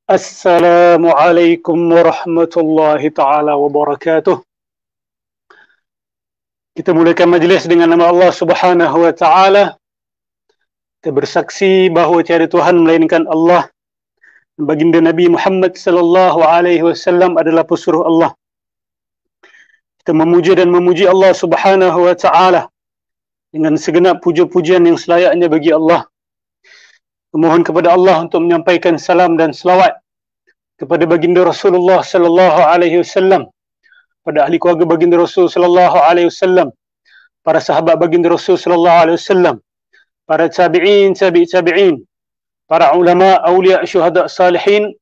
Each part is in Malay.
Assalamualaikum warahmatullahi taala wabarakatuh. Kita mulakan majlis dengan nama Allah Subhanahu wa taala. Kita bersaksi bahawa tiada Tuhan melainkan Allah. Baginda Nabi Muhammad sallallahu alaihi wasallam adalah pesuruh Allah. Kita memuja dan memuji Allah Subhanahu wa taala dengan segenap puja-pujian yang selayaknya bagi Allah. Memohon kepada Allah untuk menyampaikan salam dan selawat kepada baginda Rasulullah sallallahu alaihi wasallam, pada ahli keluarga baginda Rasul sallallahu alaihi wasallam, para sahabat baginda Rasul sallallahu alaihi wasallam, para tabi'in, tabi'in, para ulama, aulia, syuhada, salihin,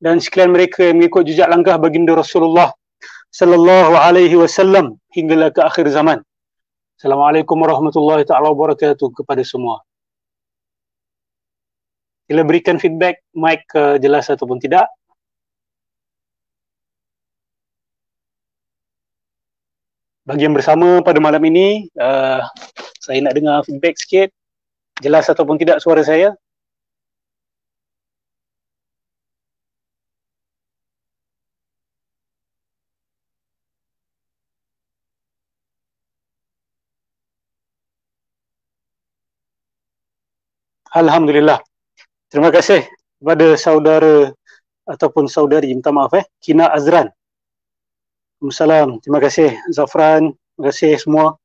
dan sekalian mereka yang mengikut jejak langkah baginda Rasulullah sallallahu alaihi wasallam hinggalah ke akhir zaman. Assalamualaikum warahmatullahi taala wabarakatuh kepada semua. Sila berikan feedback mic jelas ataupun tidak. Bagi yang bersama pada malam ini, saya nak dengar feedback sikit. Jelas ataupun tidak suara saya? Alhamdulillah. Terima kasih kepada saudara ataupun saudari, minta maaf Kina Azran. Waalaikumsalam. Terima kasih Zafran. Terima kasih semua.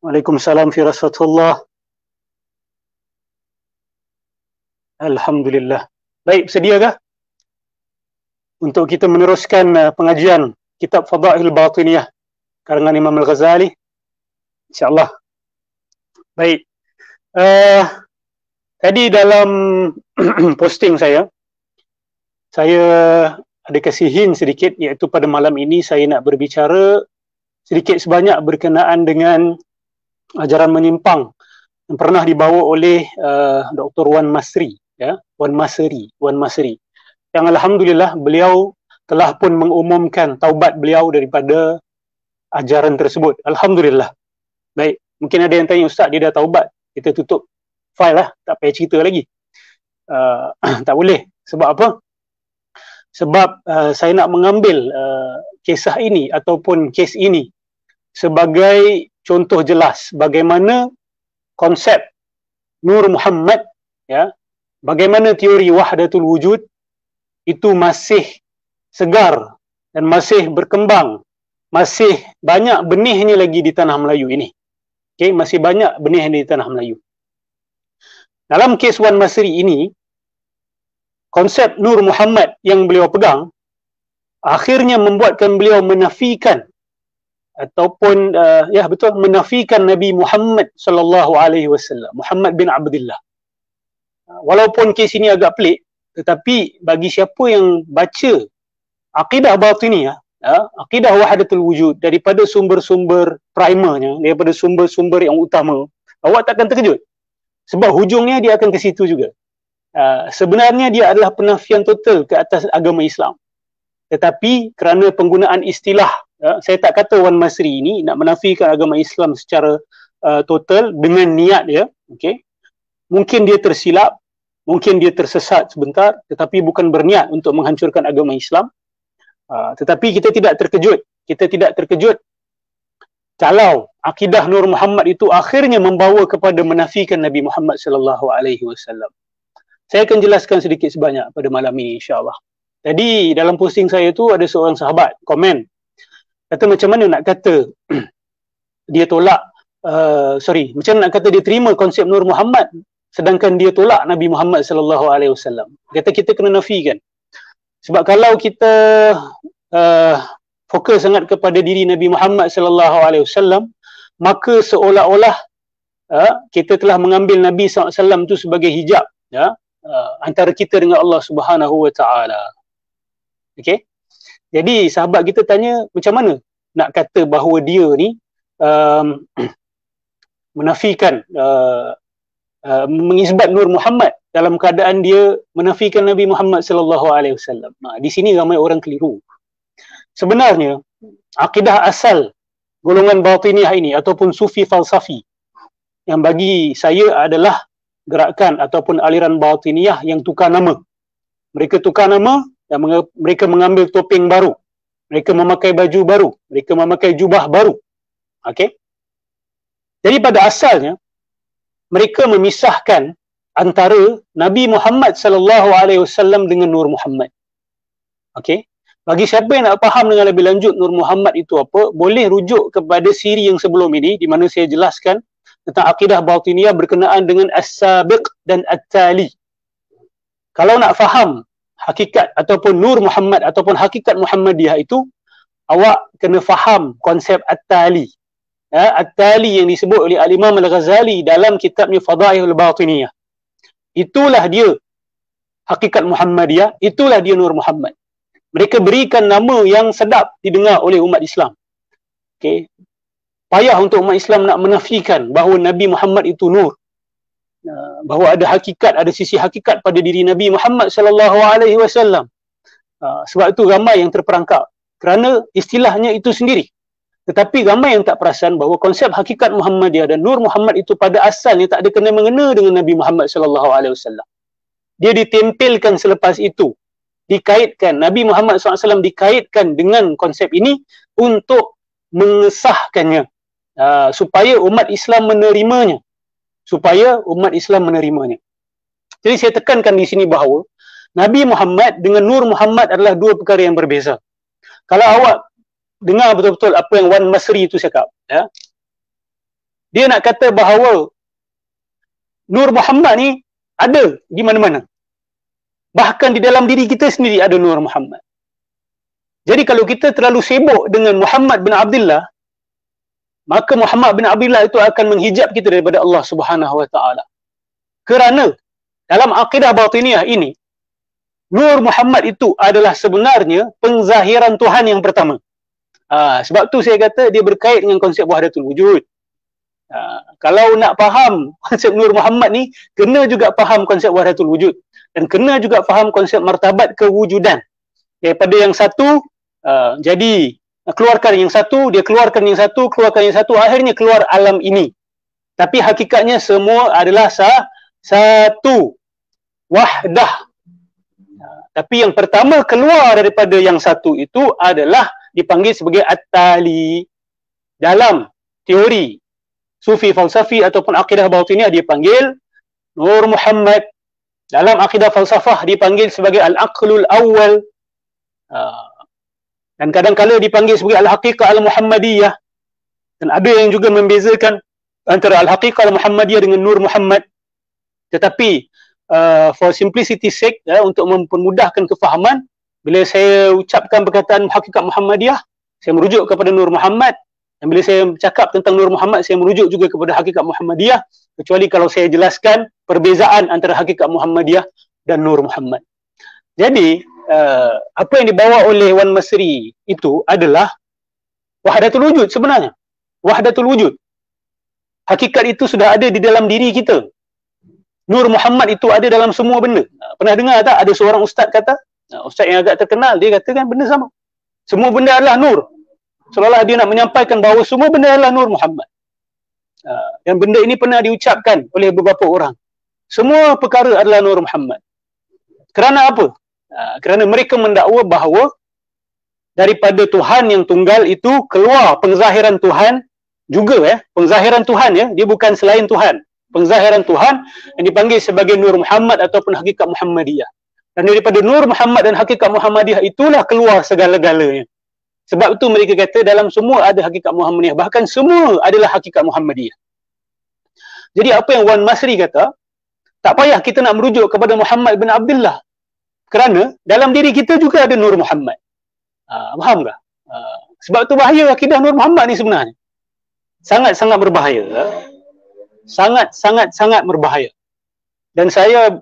Waalaikumsalam firasatullah. Alhamdulillah. Baik, sediakah untuk kita meneruskan pengajian kitab Fadail Batiniyah karangan Imam Al-Ghazali? InsyaAllah. Baik. Tadi dalam posting saya ada kasih hint sedikit, iaitu pada malam ini saya nak berbicara sedikit sebanyak berkenaan dengan ajaran menyimpang yang pernah dibawa oleh Dr. Wan Masri, Wan Masri, yang alhamdulillah beliau telah pun mengumumkan taubat beliau daripada ajaran tersebut. Alhamdulillah. Baik, mungkin ada yang tanya, Ustaz, dia dah taubat, kita tutup file lah, tak payah cerita lagi. Tak boleh. Sebab apa? Sebab saya nak mengambil kisah ini ataupun kes ini sebagai contoh jelas bagaimana konsep Nur Muhammad, bagaimana teori wahdatul wujud itu masih segar dan masih berkembang, masih banyak benihnya lagi di tanah Melayu ini. Masih banyak benihnya di tanah Melayu. Dalam kes Wan Masri ini, konsep Nur Muhammad yang beliau pegang akhirnya membuatkan beliau menafikan ataupun menafikan Nabi Muhammad sallallahu alaihi wasallam, Muhammad bin Abdullah. Walaupun kes ini agak pelik, tetapi bagi siapa yang baca akidah batiniyah, akidah wahdatul wujud daripada sumber-sumber primernya, daripada sumber-sumber yang utama, awak takkan terkejut. Sebab hujungnya dia akan ke situ juga. Sebenarnya dia adalah penafian total ke atas agama Islam. Tetapi kerana penggunaan istilah, saya tak kata Wan Masri ini nak menafikan agama Islam secara total dengan niat dia. Mungkin dia tersilap, mungkin dia tersesat sebentar, tetapi bukan berniat untuk menghancurkan agama Islam. Tetapi kita tidak terkejut. Kita tidak terkejut kalau akidah Nur Muhammad itu akhirnya membawa kepada menafikan Nabi Muhammad sallallahu alaihi wasallam. Saya akan jelaskan sedikit sebanyak pada malam ini, insyaAllah. Jadi dalam posting saya tu ada seorang sahabat komen, kata macam mana nak kata dia tolak, macam mana nak kata dia terima konsep Nur Muhammad sedangkan dia tolak Nabi Muhammad sallallahu alaihi wasallam. Kata kita kena nafikan. Sebab kalau kita fokus sangat kepada diri Nabi Muhammad sallallahu alaihi wasallam, maka seolah-olah kita telah mengambil Nabi sallallahu alaihi wasallam tu sebagai hijab, antara kita dengan Allah Subhanahu wa taala. Jadi sahabat kita tanya, macam mana nak kata bahawa dia ni menafikan mengisbat Nur Muhammad dalam keadaan dia menafikan Nabi Muhammad sallallahu alaihi wasallam. Di sini ramai orang keliru. Sebenarnya akidah asal golongan batiniyah ini ataupun sufi falsafi yang bagi saya adalah gerakan ataupun aliran batiniyah yang tukar nama. Mereka tukar nama dan mereka mengambil topeng baru. Mereka memakai baju baru. Mereka memakai jubah baru. Okey. Jadi pada asalnya mereka memisahkan antara Nabi Muhammad sallallahu alaihi wasallam dengan Nur Muhammad. Okey. Bagi siapa yang nak faham dengan lebih lanjut Nur Muhammad itu apa, boleh rujuk kepada siri yang sebelum ini di mana saya jelaskan tentang akidah batiniyah berkenaan dengan as-sabiq dan at-tali. Kalau nak faham hakikat ataupun Nur Muhammad ataupun hakikat Muhammadiyah itu, awak kena faham konsep at-tali. At-tali yang disebut oleh Al-Imam Al-Ghazali dalam kitabnya Fadailul Batiniyah. Itulah dia hakikat Muhammadiyah, itulah dia Nur Muhammad. Mereka berikan nama yang sedap didengar oleh umat Islam. Okey. Payah untuk umat Islam nak menafikan bahawa Nabi Muhammad itu nur. Bahawa ada hakikat, ada sisi hakikat pada diri Nabi Muhammad sallallahu alaihi wasallam. Sebab itu ramai yang terperangkap kerana istilahnya itu sendiri. Tetapi ramai yang tak perasan bahawa konsep hakikat Muhammadiyah dan Nur Muhammad itu pada asalnya tak ada kena mengena dengan Nabi Muhammad sallallahu alaihi wasallam. Dia ditempelkan selepas itu. Dikaitkan, Nabi Muhammad SAW dikaitkan dengan konsep ini untuk mengesahkannya, supaya umat Islam menerimanya. Jadi saya tekankan di sini bahawa Nabi Muhammad dengan Nur Muhammad adalah dua perkara yang berbeza. Kalau awak dengar betul-betul apa yang Wan Masri itu cakap, dia nak kata bahawa Nur Muhammad ni ada di mana-mana. Bahkan di dalam diri kita sendiri ada Nur Muhammad. Jadi kalau kita terlalu sibuk dengan Muhammad bin Abdullah, maka Muhammad bin Abdullah itu akan menghijab kita daripada Allah Subhanahu Wa Taala. Kerana dalam akidah batiniyah ini, Nur Muhammad itu adalah sebenarnya pengzahiran Tuhan yang pertama. Sebab tu saya kata dia berkait dengan konsep wahdatul wujud. Kalau nak faham konsep Nur Muhammad ni, kena juga faham konsep wahdatul wujud. Dan kena juga faham konsep martabat kewujudan. Daripada yang satu, jadi keluarkan yang satu, dia keluarkan yang satu, akhirnya keluar alam ini. Tapi hakikatnya semua adalah satu. Wahdah. Tapi yang pertama keluar daripada yang satu itu adalah dipanggil sebagai at-tali. Dalam teori Sufi falsafi ataupun akidah batiniyah dia panggil Nur Muhammad. Dalam akidah falsafah dipanggil sebagai al-aqlul awal. Dan kadang-kadang dipanggil sebagai al-haqiqah al-Muhammadiyah. Dan ada yang juga membezakan antara al-haqiqah al-Muhammadiyah dengan Nur Muhammad. Tetapi for simplicity sake, untuk mempermudahkan kefahaman, bila saya ucapkan perkataan hakikat Muhammadiyah, saya merujuk kepada Nur Muhammad. Dan bila saya cakap tentang Nur Muhammad, saya merujuk juga kepada hakikat Muhammadiyah. Kecuali kalau saya jelaskan perbezaan antara hakikat Muhammadiyah dan Nur Muhammad. Jadi, apa yang dibawa oleh Wan Masri itu adalah wahdatul wujud sebenarnya. Wahdatul wujud. Hakikat itu sudah ada di dalam diri kita. Nur Muhammad itu ada dalam semua benda. Pernah dengar tak ada seorang ustaz kata, ustaz yang agak terkenal, dia katakan benda sama. Semua benda adalah nur. Seolah-olah dia nak menyampaikan bahawa semua benda adalah Nur Muhammad. Dan benda ini pernah diucapkan oleh beberapa orang. Semua perkara adalah Nur Muhammad. Kerana apa? Kerana mereka mendakwa bahawa daripada Tuhan yang tunggal itu keluar pengzahiran Tuhan juga, pengzahiran Tuhan, dia bukan selain Tuhan. Pengzahiran Tuhan yang dipanggil sebagai Nur Muhammad ataupun hakikat Muhammadiyah. Dan daripada Nur Muhammad dan hakikat Muhammadiyah itulah keluar segala-galanya. Sebab itu mereka kata dalam semua ada hakikat Muhammadiyah. Bahkan semua adalah hakikat Muhammadiyah. Jadi apa yang Wan Masri kata, tak payah kita nak merujuk kepada Muhammad bin Abdullah. Kerana dalam diri kita juga ada Nur Muhammad. Faham tak? Sebab tu bahaya akidah Nur Muhammad ni sebenarnya. Sangat-sangat berbahaya. Sangat-sangat berbahaya. Dan saya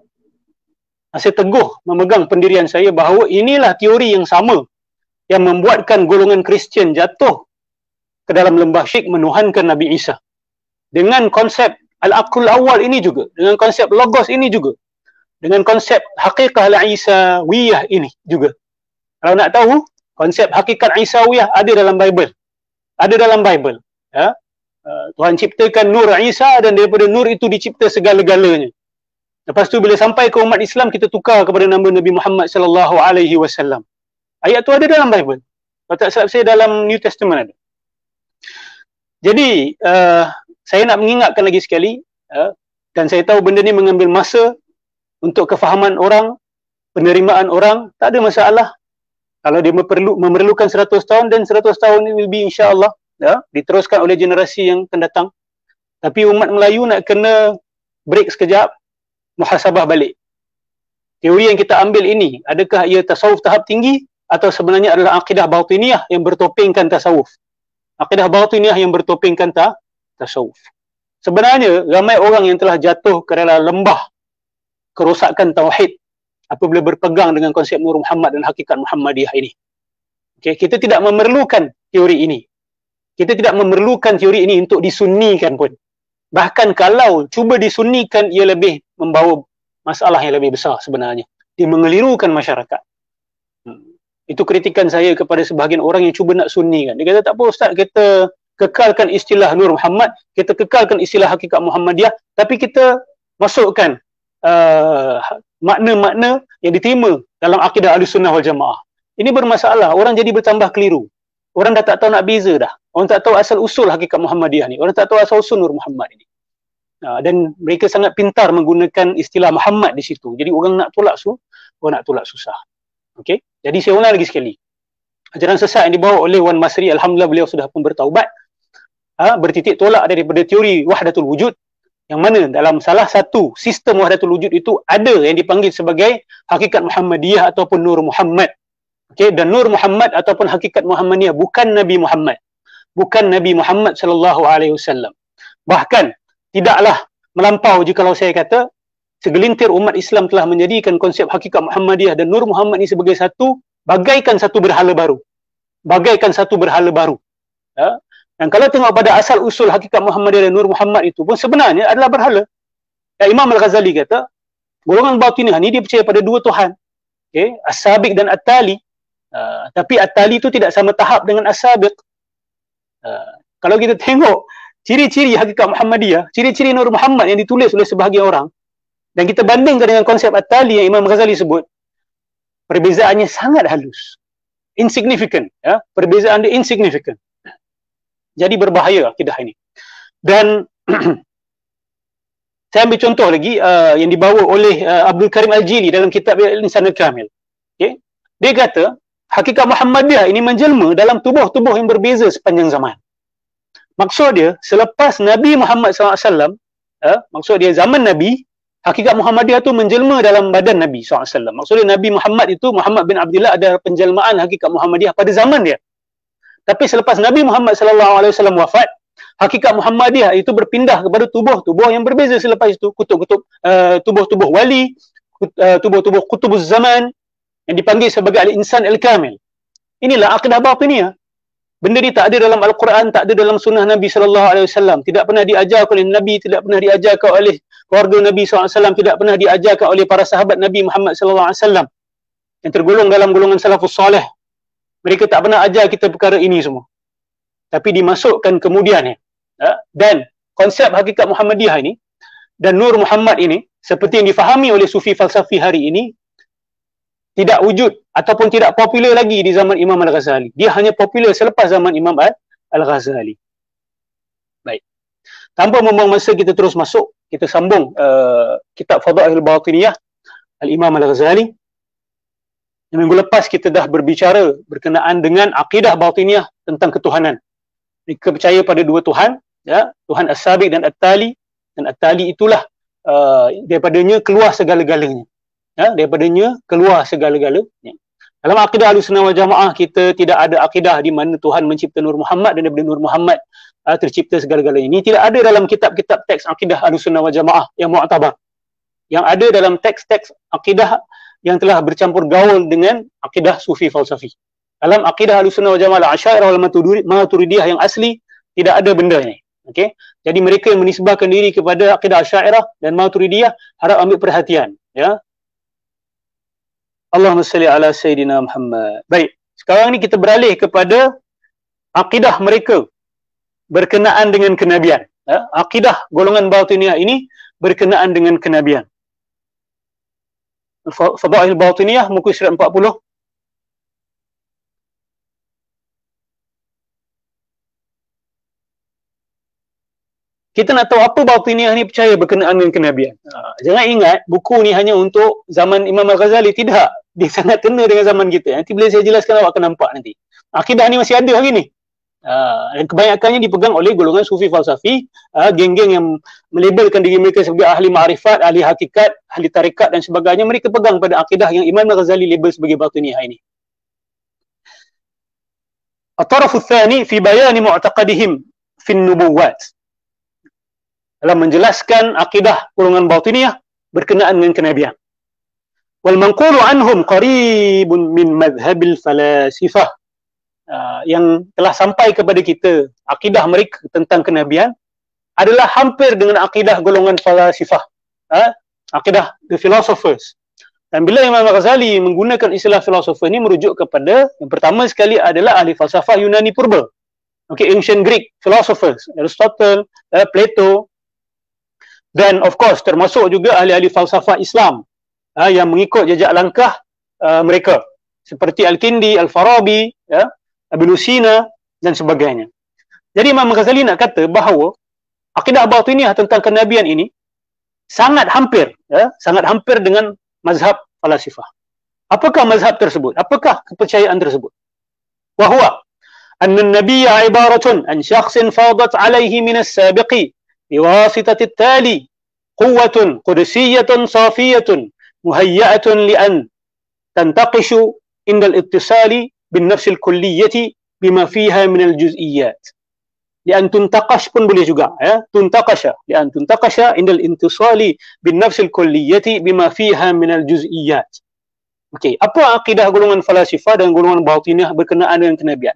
masih teguh memegang pendirian saya bahawa inilah teori yang sama yang membuatkan golongan Kristian jatuh ke dalam lembah syirik menuhankan Nabi Isa. Dengan konsep al-aqlul awal ini juga, dengan konsep logos ini juga, dengan konsep haqiqah al-Isawiyah ini juga. Kalau nak tahu, konsep hakikat Isawiyah ada dalam Bible. Ada dalam Bible. Tuhan ciptakan Nur Isa dan daripada Nur itu dicipta segala-galanya. Lepas tu bila sampai ke umat Islam, kita tukar kepada nama Nabi Muhammad sallallahu alaihi wasallam. Ayat tu ada dalam Bible. Kalau tak silap saya dalam New Testament ada. Jadi saya nak mengingatkan lagi sekali, dan saya tahu benda ni mengambil masa untuk kefahaman orang, penerimaan orang, tak ada masalah. Kalau dia memerlukan 100 tahun, dan 100 tahun ini will be insya-Allah diteruskan oleh generasi yang akan datang. Tapi umat Melayu nak kena break sekejap, muhasabah balik. Teori yang kita ambil ini, adakah ia tasawuf tahap tinggi atau sebenarnya adalah akidah batiniyah yang bertopengkan tasawuf? Akidah batiniyah yang bertopengkan tasawuf. Sebenarnya ramai orang yang telah jatuh ke dalam lembah kerosakan tauhid apabila berpegang dengan konsep Nur Muhammad dan hakikat Muhammadiyah ini. Okay, kita tidak memerlukan teori ini. Kita tidak memerlukan teori ini untuk disunnikan pun. Bahkan kalau cuba disunnikan, ia lebih membawa masalah yang lebih besar sebenarnya. Dia mengelirukan masyarakat. Itu kritikan saya kepada sebahagian orang yang cuba nak sunnikan. Dia kata, tak apa Ustaz, kita kekalkan istilah Nur Muhammad, kita kekalkan istilah hakikat Muhammadiyah, tapi kita masukkan makna-makna yang diterima dalam akidah Ahlussunnah wal Jamaah. Ini bermasalah. Orang jadi bertambah keliru. Orang dah tak tahu nak beza dah. Orang tak tahu asal usul hakikat Muhammadiyah ni. Orang tak tahu asal usul Nur Muhammad ini. Dan mereka sangat pintar menggunakan istilah Muhammad di situ. Jadi orang nak tolak susah. Okey. Jadi saya ulang lagi sekali. Ajaran sesat yang dibawa oleh Wan Masri, alhamdulillah beliau sudah pun bertaubat, bertitik tolak daripada teori wahdatul wujud, yang mana dalam salah satu sistem wahdatul wujud itu ada yang dipanggil sebagai hakikat Muhammadiyah ataupun Nur Muhammad. Okey, dan Nur Muhammad ataupun hakikat Muhammadiyah bukan Nabi Muhammad. Bukan Nabi Muhammad sallallahu alaihi wasallam. Bahkan tidaklah melampau jikalau saya kata segelintir umat Islam telah menjadikan konsep hakikat Muhammadiyah dan Nur Muhammad ini sebagai bagaikan satu berhala baru. Bagaikan satu berhala baru. Dan kalau tengok pada asal usul hakikat Muhammadiyah dan Nur Muhammad itu pun sebenarnya adalah berhala. Imam Al-Ghazali kata, golongan batiniyah ni dia percaya pada dua Tuhan. Okay? As-Sabiq dan At-Tali. Tapi At-Tali itu tidak sama tahap dengan As-Sabiq. Kalau kita tengok ciri-ciri hakikat Muhammadiyah, ciri-ciri Nur Muhammad yang ditulis oleh sebahagian orang, dan kita bandingkan dengan konsep At-Tali yang Imam Ghazali sebut, perbezaannya sangat halus. Insignificant. Perbezaan dia insignificant. Jadi berbahaya akidah ini. Dan saya ambil contoh lagi yang dibawa oleh Abdul Karim Al-Jili dalam kitab Al-Insan Al-Kamil. Okay? Dia kata, hakikat Muhammadiyah ini menjelma dalam tubuh-tubuh yang berbeza sepanjang zaman. Maksud dia, selepas Nabi Muhammad SAW, maksud dia zaman Nabi, hakikat Muhammadiyah itu menjelma dalam badan Nabi SAW. Maksud dia Nabi Muhammad itu, Muhammad bin Abdullah ada penjelmaan hakikat Muhammadiyah pada zaman dia. Tapi selepas Nabi Muhammad SAW wafat, hakikat Muhammadiyah itu berpindah kepada tubuh-tubuh yang berbeza selepas itu. Kutub-kutub, tubuh-tubuh wali, tubuh-tubuh kutubuz zaman, yang dipanggil sebagai Al-Insan Al-Kamil. Inilah akidah batiniyah. Benda ni tak ada dalam Al-Quran, tak ada dalam sunnah Nabi SAW. Tidak pernah diajarkan oleh Nabi, tidak pernah diajarkan oleh keluarga Nabi SAW, tidak pernah diajarkan oleh para sahabat Nabi Muhammad SAW yang tergolong dalam golongan salafus salih. Mereka tak pernah ajar kita perkara ini semua. Tapi dimasukkan kemudian. Dan konsep hakikat Muhammadiyah ini dan Nur Muhammad ini, seperti yang difahami oleh sufi falsafi hari ini, tidak wujud ataupun tidak popular lagi di zaman Imam Al-Ghazali. Dia hanya popular selepas zaman Imam Al-Ghazali. Baik. Tanpa membuang masa, kita terus masuk. Kita sambung kitab Fadailul Batiniyah Al-Imam Al-Ghazali. Minggu lepas kita dah berbicara berkenaan dengan akidah batiniyah tentang ketuhanan. Mereka percaya pada dua Tuhan, Tuhan As-Sabiq dan At-Tali. Dan At-Tali itulah daripadanya keluar segala-galanya. Daripadanya keluar segala-galanya. Dalam akidah Ahlussunnah wal Jamaah, kita tidak ada akidah di mana Tuhan mencipta Nur Muhammad dan daripada Nur Muhammad tercipta segala-galanya. Ini tidak ada dalam kitab-kitab teks akidah Ahlussunnah wal Jamaah yang mu'tabar. Yang ada dalam teks-teks akidah yang telah bercampur gaul dengan akidah sufi falsafi. Dalam akidah Ahlussunnah wal Jamaah Asy'ariyah wal Maturidiyah yang asli, tidak ada benda ini. Okey. Jadi mereka yang menisbahkan diri kepada akidah Asy'ariyah dan Maturidiyah harap ambil perhatian, ya. Allahumma salli ala Sayyidina Muhammad. Baik, sekarang ni kita beralih kepada akidah mereka berkenaan dengan kenabian. Akidah golongan batiniyah ini berkenaan dengan kenabian. Fadail Batiniyah muka surat 40. Kita nak tahu apa Batiniyah ni percaya berkenaan dengan kenabian. Jangan ingat buku ni hanya untuk zaman Imam Al-Ghazali. Tidak. Dia sangat kena dengan zaman kita. Nanti bila saya jelaskan awak akan nampak nanti. Akidah ni masih ada hari ni. Dan kebanyakannya dipegang oleh golongan sufi falsafi, geng-geng yang melabelkan diri mereka sebagai ahli ma'rifat, ahli hakikat, ahli tarikat dan sebagainya. Mereka pegang pada akidah yang Imam Al-Ghazali label sebagai Batiniyah ini. At-tarafu tsani fi bayani mu'taqadihim fi an-nubuwat. Dalam menjelaskan akidah golongan Batiniyah berkenaan dengan kenabian. Wal manqulu anhum qaribun min madhhabil falasifah. Yang telah sampai kepada kita akidah mereka tentang kenabian adalah hampir dengan akidah golongan falasifah, akidah the philosophers. Dan bila Imam Al-Ghazali menggunakan istilah philosopher ini merujuk kepada yang pertama sekali adalah ahli falsafah Yunani purba. Ancient Greek philosophers, Aristotle, Plato, dan of course termasuk juga ahli-ahli falsafah Islam yang mengikut jejak langkah mereka seperti Al-Kindi, Al-Farabi, Ibn Sina dan sebagainya. Jadi Imam Ghazali nak kata bahawa akidah Batiniyah tentang kenabian ini sangat hampir dengan mazhab falasifah. Apakah mazhab tersebut? Apakah kepercayaan tersebut? Wahuwa anna an-nabiyya ibaratun an syakhsin fadat alaihi min as-sabiqi biwasitati at-tali quwwatun qudsiyatun safiyatun muhayyatun li an tantaqishu inda al-ittisali bin-nafs al-kulliyati bima fiha min al-juz'iyyat. Lian tuntaqash pun boleh juga, tuntaqasha, lian tuntaqasha indal intisali bin-nafs al-kulliyati bima fiha min al-juz'iyyat. Okey, apa akidah golongan falasifah dan golongan Batiniyah berkenaan dengan kenabian?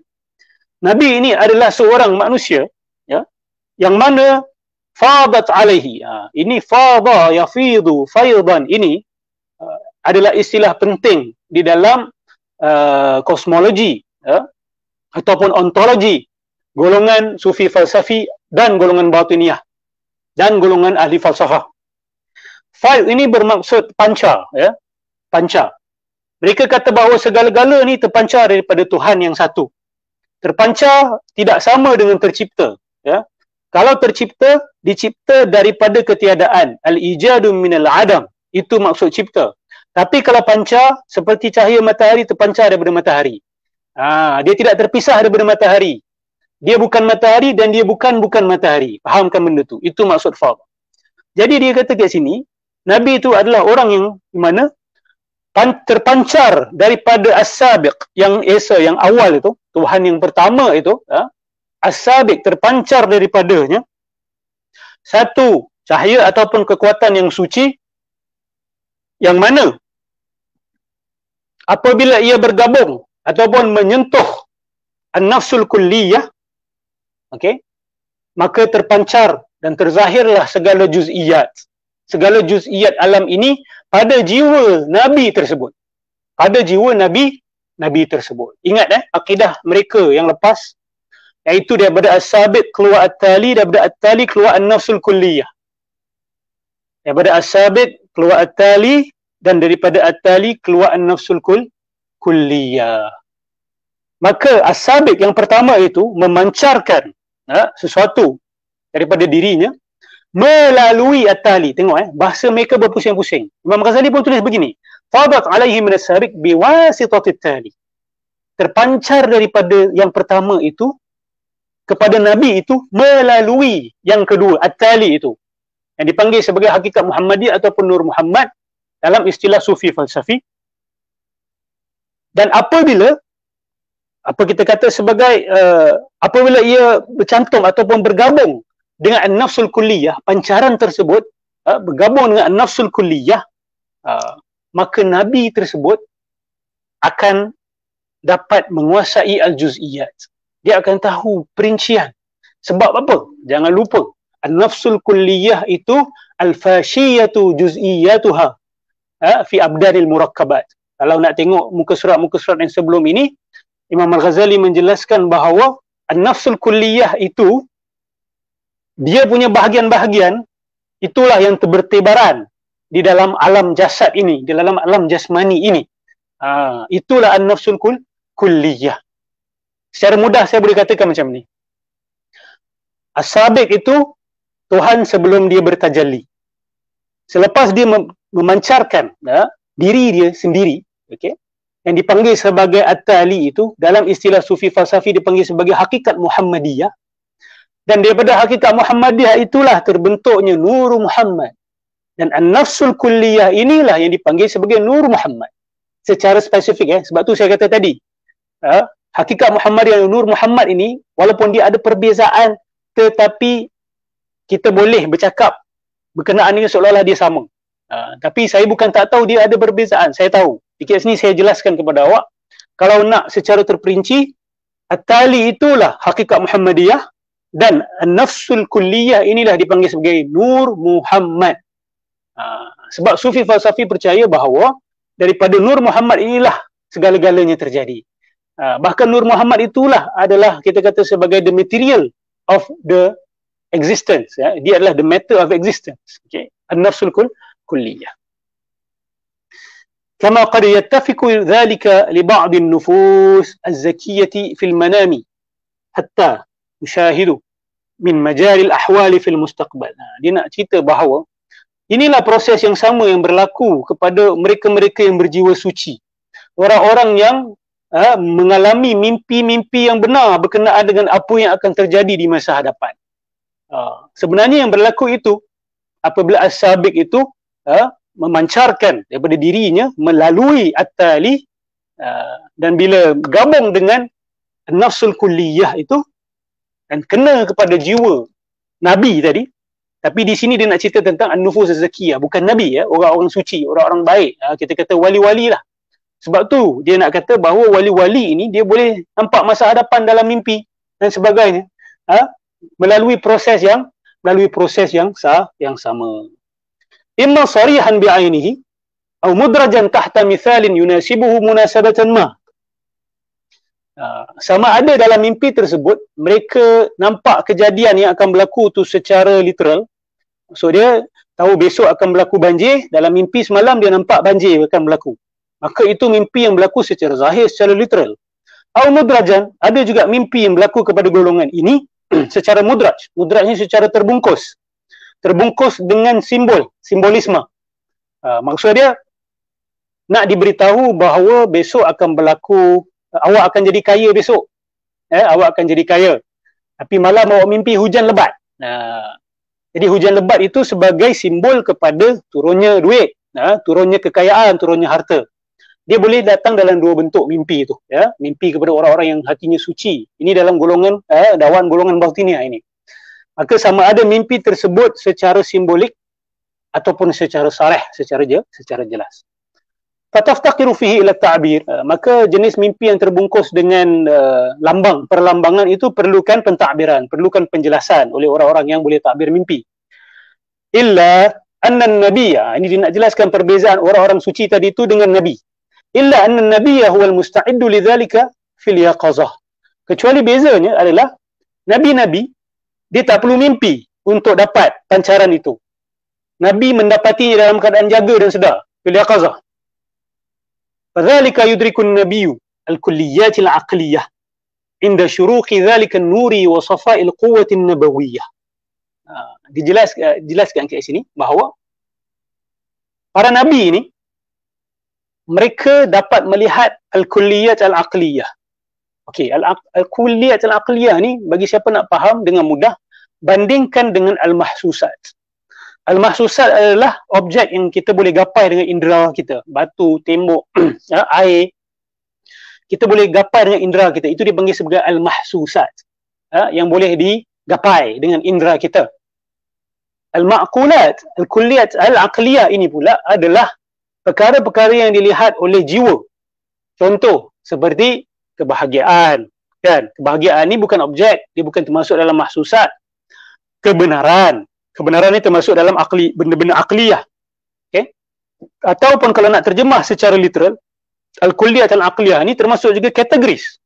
Nabi ini adalah seorang manusia yang mana fadat alaihi. Ini fada yafidu faidan ini adalah istilah penting di dalam kosmologi ataupun ontologi golongan sufi falsafi dan golongan Batiniyah dan golongan ahli falsafah. Faid ini bermaksud pancar, pancar. Mereka kata bahawa segala-gala ni terpancar daripada Tuhan yang satu. Terpancar tidak sama dengan tercipta, Kalau tercipta, dicipta daripada ketiadaan. Al-ijadu minal adam, itu maksud cipta. Tapi kalau pancar, seperti cahaya matahari terpancar daripada matahari. Dia tidak terpisah daripada matahari. Dia bukan matahari dan dia bukan matahari. Fahamkan benda tu. Itu maksud fard. Jadi dia kata kat sini, Nabi itu adalah orang yang di mana terpancar daripada as-sabiq, yang esa, yang awal itu, Tuhan yang pertama itu, as-sabiq terpancar daripadanya satu cahaya ataupun kekuatan yang suci, yang mana apabila ia bergabung ataupun menyentuh an-nafsul kulliyah, maka terpancar dan terzahirlah segala juz'iyat. Segala juz'iyat alam ini pada jiwa Nabi tersebut. Pada jiwa Nabi tersebut. Ingat akidah mereka yang lepas, iaitu daripada as-sabiq keluar at-tali, daripada at-tali keluar an-nafsul kulliyah. Daripada as-sabiq keluar at-tali dan daripada at-tali keluar an-nafsul kulliyah. Maka as-sabiq yang pertama itu memancarkan sesuatu daripada dirinya melalui at-tali. Tengok bahasa mereka berpusing-pusing. Imam Ghazali pun tulis begini, fadat alaihi min as-sabiq biwasitati at-tali. Terpancar daripada yang pertama itu kepada Nabi itu melalui yang kedua, at-tali itu, yang dipanggil sebagai hakikat Muhammadiyah ataupun Nur Muhammad dalam istilah sufi falsafi. Dan apabila kita kata sebagai apabila ia bercantum ataupun bergabung dengan an-nafsul kulliyah, pancaran tersebut bergabung dengan an-nafsul kulliyah, maka Nabi tersebut akan dapat menguasai al-juz'iyat. Dia akan tahu perincian. Sebab apa? Jangan lupa, an-nafsul kulliyah itu al-fashiyatu juz'iyatuha fi abdanil murakkabat. Kalau nak tengok muka surat yang sebelum ini, Imam Al-Ghazali menjelaskan bahawa an-nafsul kulliyah itu, dia punya bahagian-bahagian itulah yang bertebaran di dalam alam jasad ini, di dalam alam jasmani ini. Itulah an-nafsul kulliyah. Secara mudah saya boleh katakan macam ni. As-sabiq itu Tuhan sebelum dia bertajalli. Selepas dia memancarkan diri dia sendiri, okey, yang dipanggil sebagai at-tali itu dalam istilah sufi falsafi dipanggil sebagai hakikat Muhammadiyah. Dan daripada hakikat Muhammadiyah itulah terbentuknya Nur Muhammad. Dan an-nafsul kulliyah inilah yang dipanggil sebagai Nur Muhammad. Secara spesifik sebab tu saya kata tadi, hakikat Muhammadiyah, Nur Muhammad ini walaupun dia ada perbezaan, tetapi kita boleh bercakap berkenaan ini seolah-olah dia sama. Tapi saya bukan tak tahu dia ada perbezaan, saya tahu. Di sini saya jelaskan kepada awak, kalau nak secara terperinci, at-tali itulah hakikat Muhammadiyah dan an-nafsul kulliyah inilah dipanggil sebagai Nur Muhammad. Sebab sufi falsafi percaya bahawa daripada Nur Muhammad inilah segala-galanya terjadi. Bahkan Nur Muhammad itulah adalah kita kata sebagai the material of the existence. Dia adalah the matter of existence. Okay? An-nafsul kulliyah. Kama qad yattafiqu dhalika li ba'd an-nufus az-zakiyyah fil manami hatta mushahidu min majal al-ahwal fil mustaqbal. Dia nak cerita bahawa inilah proses yang sama yang berlaku kepada mereka-mereka yang berjiwa suci. Orang-orang yang mengalami mimpi-mimpi yang benar berkenaan dengan apa yang akan terjadi di masa hadapan. Sebenarnya yang berlaku itu apabila as-sabiq itu memancarkan daripada dirinya melalui at-tali, dan bila gabung dengan nafsul kulliyah itu dan kena kepada jiwa Nabi tadi. Tapi di sini dia nak cerita tentang an-nufus az-zakiyah, bukan Nabi, orang-orang suci, orang-orang baik, kita kata wali-wali lah. Sebab tu dia nak kata bahawa wali-wali ini dia boleh nampak masa hadapan dalam mimpi dan sebagainya, melalui proses yang sama. Imma sarihan bi'ainihi atau mudrajan tahta mithalin yunasibuhu munasabatan ma. Sama ada dalam mimpi tersebut mereka nampak kejadian yang akan berlaku tu secara literal. So dia tahu besok akan berlaku banjir, dalam mimpi semalam dia nampak banjir akan berlaku. Maka itu mimpi yang berlaku secara zahir, secara literal. Atau mudrajan, ada juga mimpi yang berlaku kepada golongan ini secara mudraj. Mudrajnya secara terbungkus. Terbungkus dengan simbolisme. Maksud dia nak diberitahu bahawa besok akan berlaku, awak akan jadi kaya besok. Awak akan jadi kaya. Tapi malam awak mimpi hujan lebat. Jadi hujan lebat itu sebagai simbol kepada turunnya duit, turunnya kekayaan, turunnya harta. Dia boleh datang dalam dua bentuk mimpi itu. Mimpi kepada orang-orang yang hatinya suci. Ini dalam golongan dawan golongan batiniah ini. Maka sama ada mimpi tersebut secara simbolik ataupun secara sarih, secara jelas. Fataftaqiru fihi ila ta'bir. Maka jenis mimpi yang terbungkus dengan perlambangan itu perlukan pentakbiran, perlukan penjelasan oleh orang-orang yang boleh takbir mimpi. Illa anna an-nabiyya, ini dia nak jelaskan perbezaan orang-orang suci tadi itu dengan nabi. Illa anna an-nabiyya huwal musta'iddu lidzalika fil yaqazah. Kecuali bezanya adalah nabi-nabi dia tak perlu mimpi untuk dapat pancaran itu. Nabi mendapatinya dalam keadaan jaga dan sedar, fil yaqazah. فذلك يدرك النبي الكليات العقلية عند شروق ذلك النور وصفاء القوة النبوية. Dijelaskan kat sini bahawa para nabi ini mereka dapat melihat al-kulliyat al-aqliyah. Okey, al-kulliyat al-aqliyah ni bagi siapa nak faham dengan mudah, bandingkan dengan al-mahsusat. Al-mahsusat adalah objek yang kita boleh gapai dengan indera kita. Batu, tembok, air. Kita boleh gapai dengan indera kita. Itu dipanggil sebagai al-mahsusat. Yang boleh digapai dengan indera kita. Al-ma'qulat, al-kulliyat, al-aqliyah ini pula adalah perkara-perkara yang dilihat oleh jiwa. Contoh, seperti kebahagiaan. Kan? Kebahagiaan ini bukan objek. Dia bukan termasuk dalam mahsusat. Kebenaran. Kebenaran ini termasuk dalam benda-benda akliyah. Okay? Ataupun kalau nak terjemah secara literal, al-kulliyat al-aqliyah ini termasuk juga kategoris.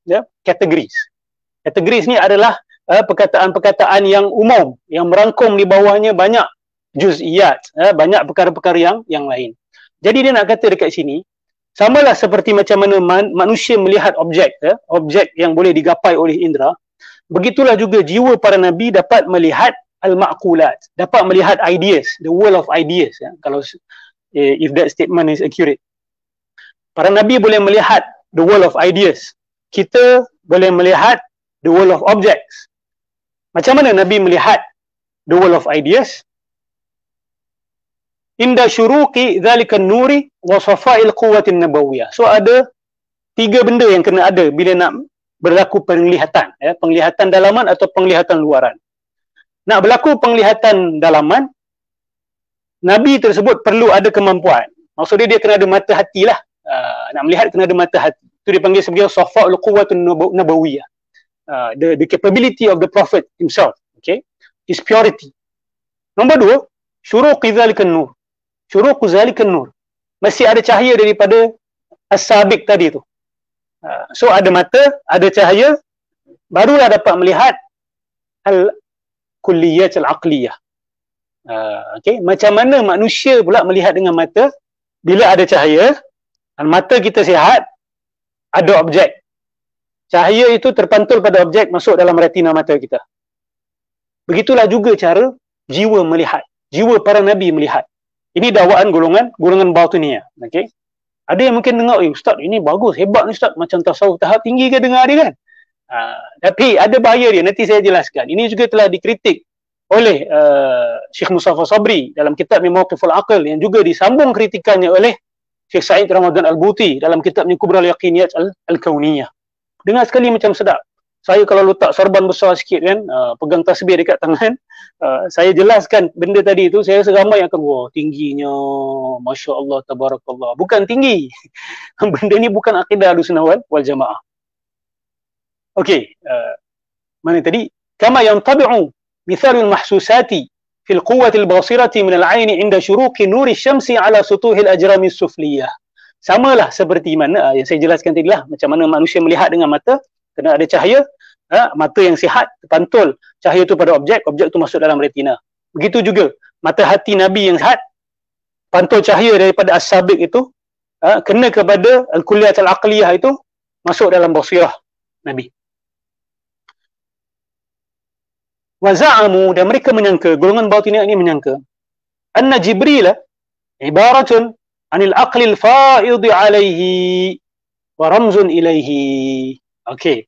Kategoris ni adalah perkataan-perkataan yang umum, yang merangkum di bawahnya banyak juz'iyat, banyak perkara-perkara yang lain. Jadi dia nak kata dekat sini, samalah seperti macam mana manusia melihat objek, objek yang boleh digapai oleh indera, begitulah juga jiwa para nabi dapat melihat al-ma'qulat, dapat melihat ideas, the world of ideas, kalau if that statement is accurate. Para nabi boleh melihat the world of ideas. Kita boleh melihat the world of objects. Macam mana nabi melihat the world of ideas? Inda syuruqi dzalikan nuri wa safa'il quwwatin nabawiyah. So ada tiga benda yang kena ada bila nak berlaku penglihatan, penglihatan dalaman atau penglihatan luaran. Nak berlaku penglihatan dalaman, nabi tersebut perlu ada kemampuan. Maksudnya dia kena ada mata hati lah. Nak melihat kena ada mata hati. Itu dipanggil sebagai safa'ul quwwatun nabawiyah. The capability of the prophet himself, okay, his purity. Nombor dua, syuruq dzalikan nur. Syuruq dzalikan nur. Mesti ada cahaya daripada as-sabiq tadi tu. So ada mata, ada cahaya, barulah dapat melihat al-kulliyat al-aqliyah. Okay, macam mana manusia pula melihat dengan mata bila ada cahaya, mata kita sihat, ada objek. Cahaya itu terpantul pada objek masuk dalam retina mata kita. Begitulah juga cara jiwa melihat. Jiwa para nabi melihat. Ini dakwaan golongan batiniyah. Okay? Ada yang mungkin dengar, ustaz ini bagus, hebat ni ustaz, macam tasawuf tahap tinggi ke dengar dia kan? Tapi ada bahaya dia, nanti saya jelaskan. Ini juga telah dikritik oleh Syekh Mustafa Sabri dalam kitab Mawqiful Aql, yang juga disambung kritikannya oleh Syekh Said Ramadan Al-Buti dalam kitabnya Kubral Yaqiniyat Al-Kauniyah. Dengar sekali macam sedap. Saya kalau letak sorban besar sikit kan, pegang tasbih dekat tangan, saya jelaskan benda tadi itu, saya seramai akan, wah tingginya, Masya Allah, Tabarakallah. Bukan tinggi. Benda ni bukan akidah Ahlussunnah wal Jamaah. Okey, mana tadi? Kama yantabi'u mithalul mahsusati fil quwwatil basirati minal aini inda syuruqi nuri syamsi ala sutuhil ajrami sufliyah. Samalah seperti mana yang saya jelaskan tadi lah, macam mana manusia melihat dengan mata, kena ada cahaya, mata yang sihat, terpantul cahaya tu pada objek, objek tu masuk dalam retina. Begitu juga mata hati Nabi yang sihat, pantul cahaya daripada as-sabiq itu, kena kepada al-kulliyat al-aqliyah itu, masuk dalam basirah Nabi. Waza'amu, dan mereka menyangka, golongan batiniyah ini menyangka, anna Jibril ibaratun anil aqlil fa'idhi alaihi wa ramzun ilaihi. Okey.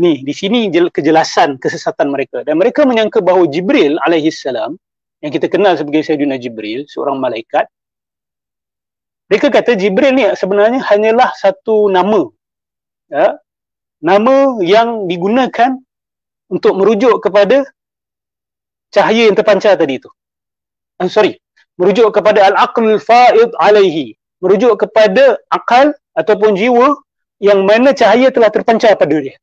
Ni di sini kejelasan kesesatan mereka, dan mereka menyangka bahawa Jibril alaihi salam, yang kita kenal sebagai Sayyidina Jibril, seorang malaikat, mereka kata Jibril ni sebenarnya hanyalah satu nama, nama yang digunakan untuk merujuk kepada cahaya yang terpancar tadi itu. Merujuk kepada al-aql fa'id alaihi, merujuk kepada akal ataupun jiwa yang mana cahaya telah terpancar pada dia.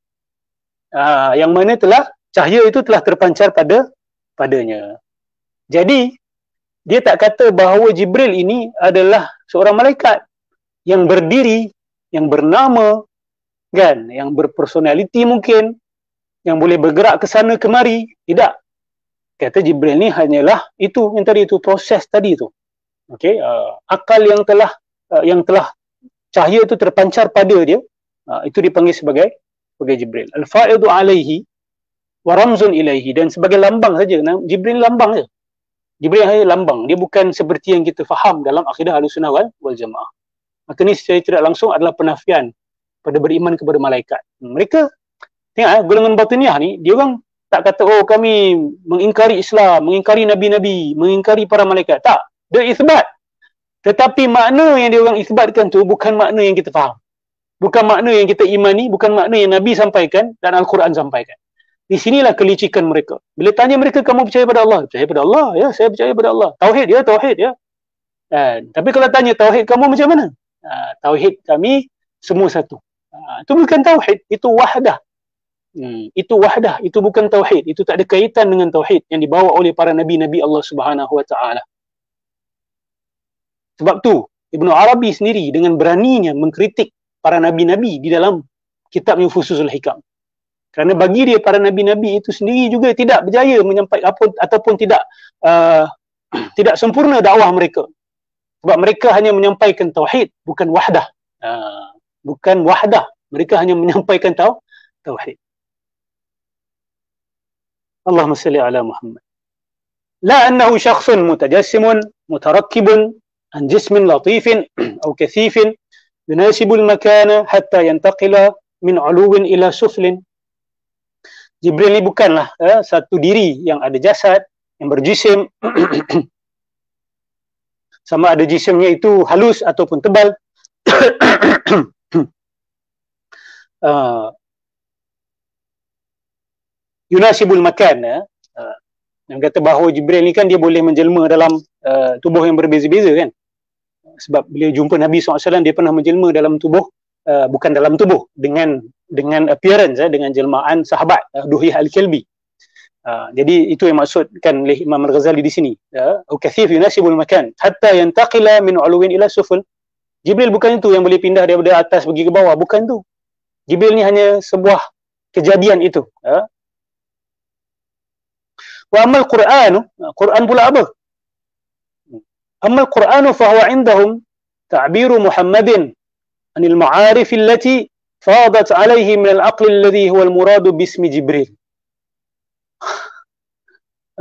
Yang mana cahaya itu telah terpancar padanya. Jadi dia tak kata bahawa Jibril ini adalah seorang malaikat yang berdiri, yang bernama, kan, yang berpersonaliti mungkin, yang boleh bergerak ke sana kemari. Tidak. Kata Jibril ni hanyalah itu yang tadi itu, proses tadi itu. Okey, akal yang telah cahaya itu terpancar pada dia, itu dipanggil sebagai Jibril. Al-fa'idu alaihi wa ramzun ilaihi, dan sebagai lambang saja. Jibril lambang saja. Jibril hanya lambang. Dia bukan seperti yang kita faham dalam akidah Ahlussunnah wal Jamaah. Maka ni secara tidak langsung adalah penafian pada beriman kepada malaikat. Mereka tengok golongan batiniyah ni, dia orang tak kata, oh kami mengingkari Islam, mengingkari Nabi-Nabi, mengingkari para malaikat. Tak. Dia isbat. Tetapi makna yang dia orang isbatkan tu bukan makna yang kita faham. Bukan makna yang kita imani, bukan makna yang Nabi sampaikan dan Al-Quran sampaikan. Di sinilah kelicikan mereka. Bila tanya mereka, kamu percaya pada Allah? Percaya pada Allah, ya, saya percaya pada Allah. Tauhid ya, tauhid ya. Tapi kalau tanya tauhid kamu macam mana? Tauhid kami semua satu. Itu bukan tauhid, itu wahdah. Itu wahdah, itu bukan tauhid. Itu tak ada kaitan dengan tauhid yang dibawa oleh para nabi-nabi Allah Subhanahu wa taala. Sebab tu Ibnu Arabi sendiri dengan beraninya mengkritik para nabi-nabi di dalam kitabnya Fususul Hikam. Kerana bagi dia para nabi-nabi itu sendiri juga tidak berjaya menyampaikan ataupun tidak sempurna dakwah mereka. Sebab mereka hanya menyampaikan tauhid, bukan wahdah. Bukan wahdah. Mereka hanya menyampaikan tauhid. Allahumma salli ala Muhammad. La annahu syakhsun mutajassimun mutarakkibun an jismin latifin atau kathifin yunasibul makana hatta yantaqila min uluwin ila suflin. Jibril ni bukanlah satu diri yang ada jasad, yang berjisim. Sama ada jisimnya itu halus ataupun tebal. Yunasibul makan. Yang kata bahawa Jibril ni kan dia boleh menjelma dalam tubuh yang berbeza-beza kan. Sebab bila jumpa Nabi SAW, dia pernah menjelma dalam tubuh, bukan dalam tubuh, dengan appearance, dengan jelmaan sahabat Duhiyah Al-Kalbi. Jadi itu yang maksudkan oleh Imam Al-Ghazali di sini. Kathif yunasibul makan hatta yantaqila min uluwin ila suful. Jibril bukan itu yang boleh pindah daripada atas pergi ke bawah, bukan tu. Jibril ni hanya sebuah kejadian itu. Wa amal Qur'an, Quran pula apa? Amal Qur'anu fahuwa indahum ta'biru Muhammadin anil ma'arif allati fadat alaihi min al-aql alladhi huwa al-muradu bismi Jibril.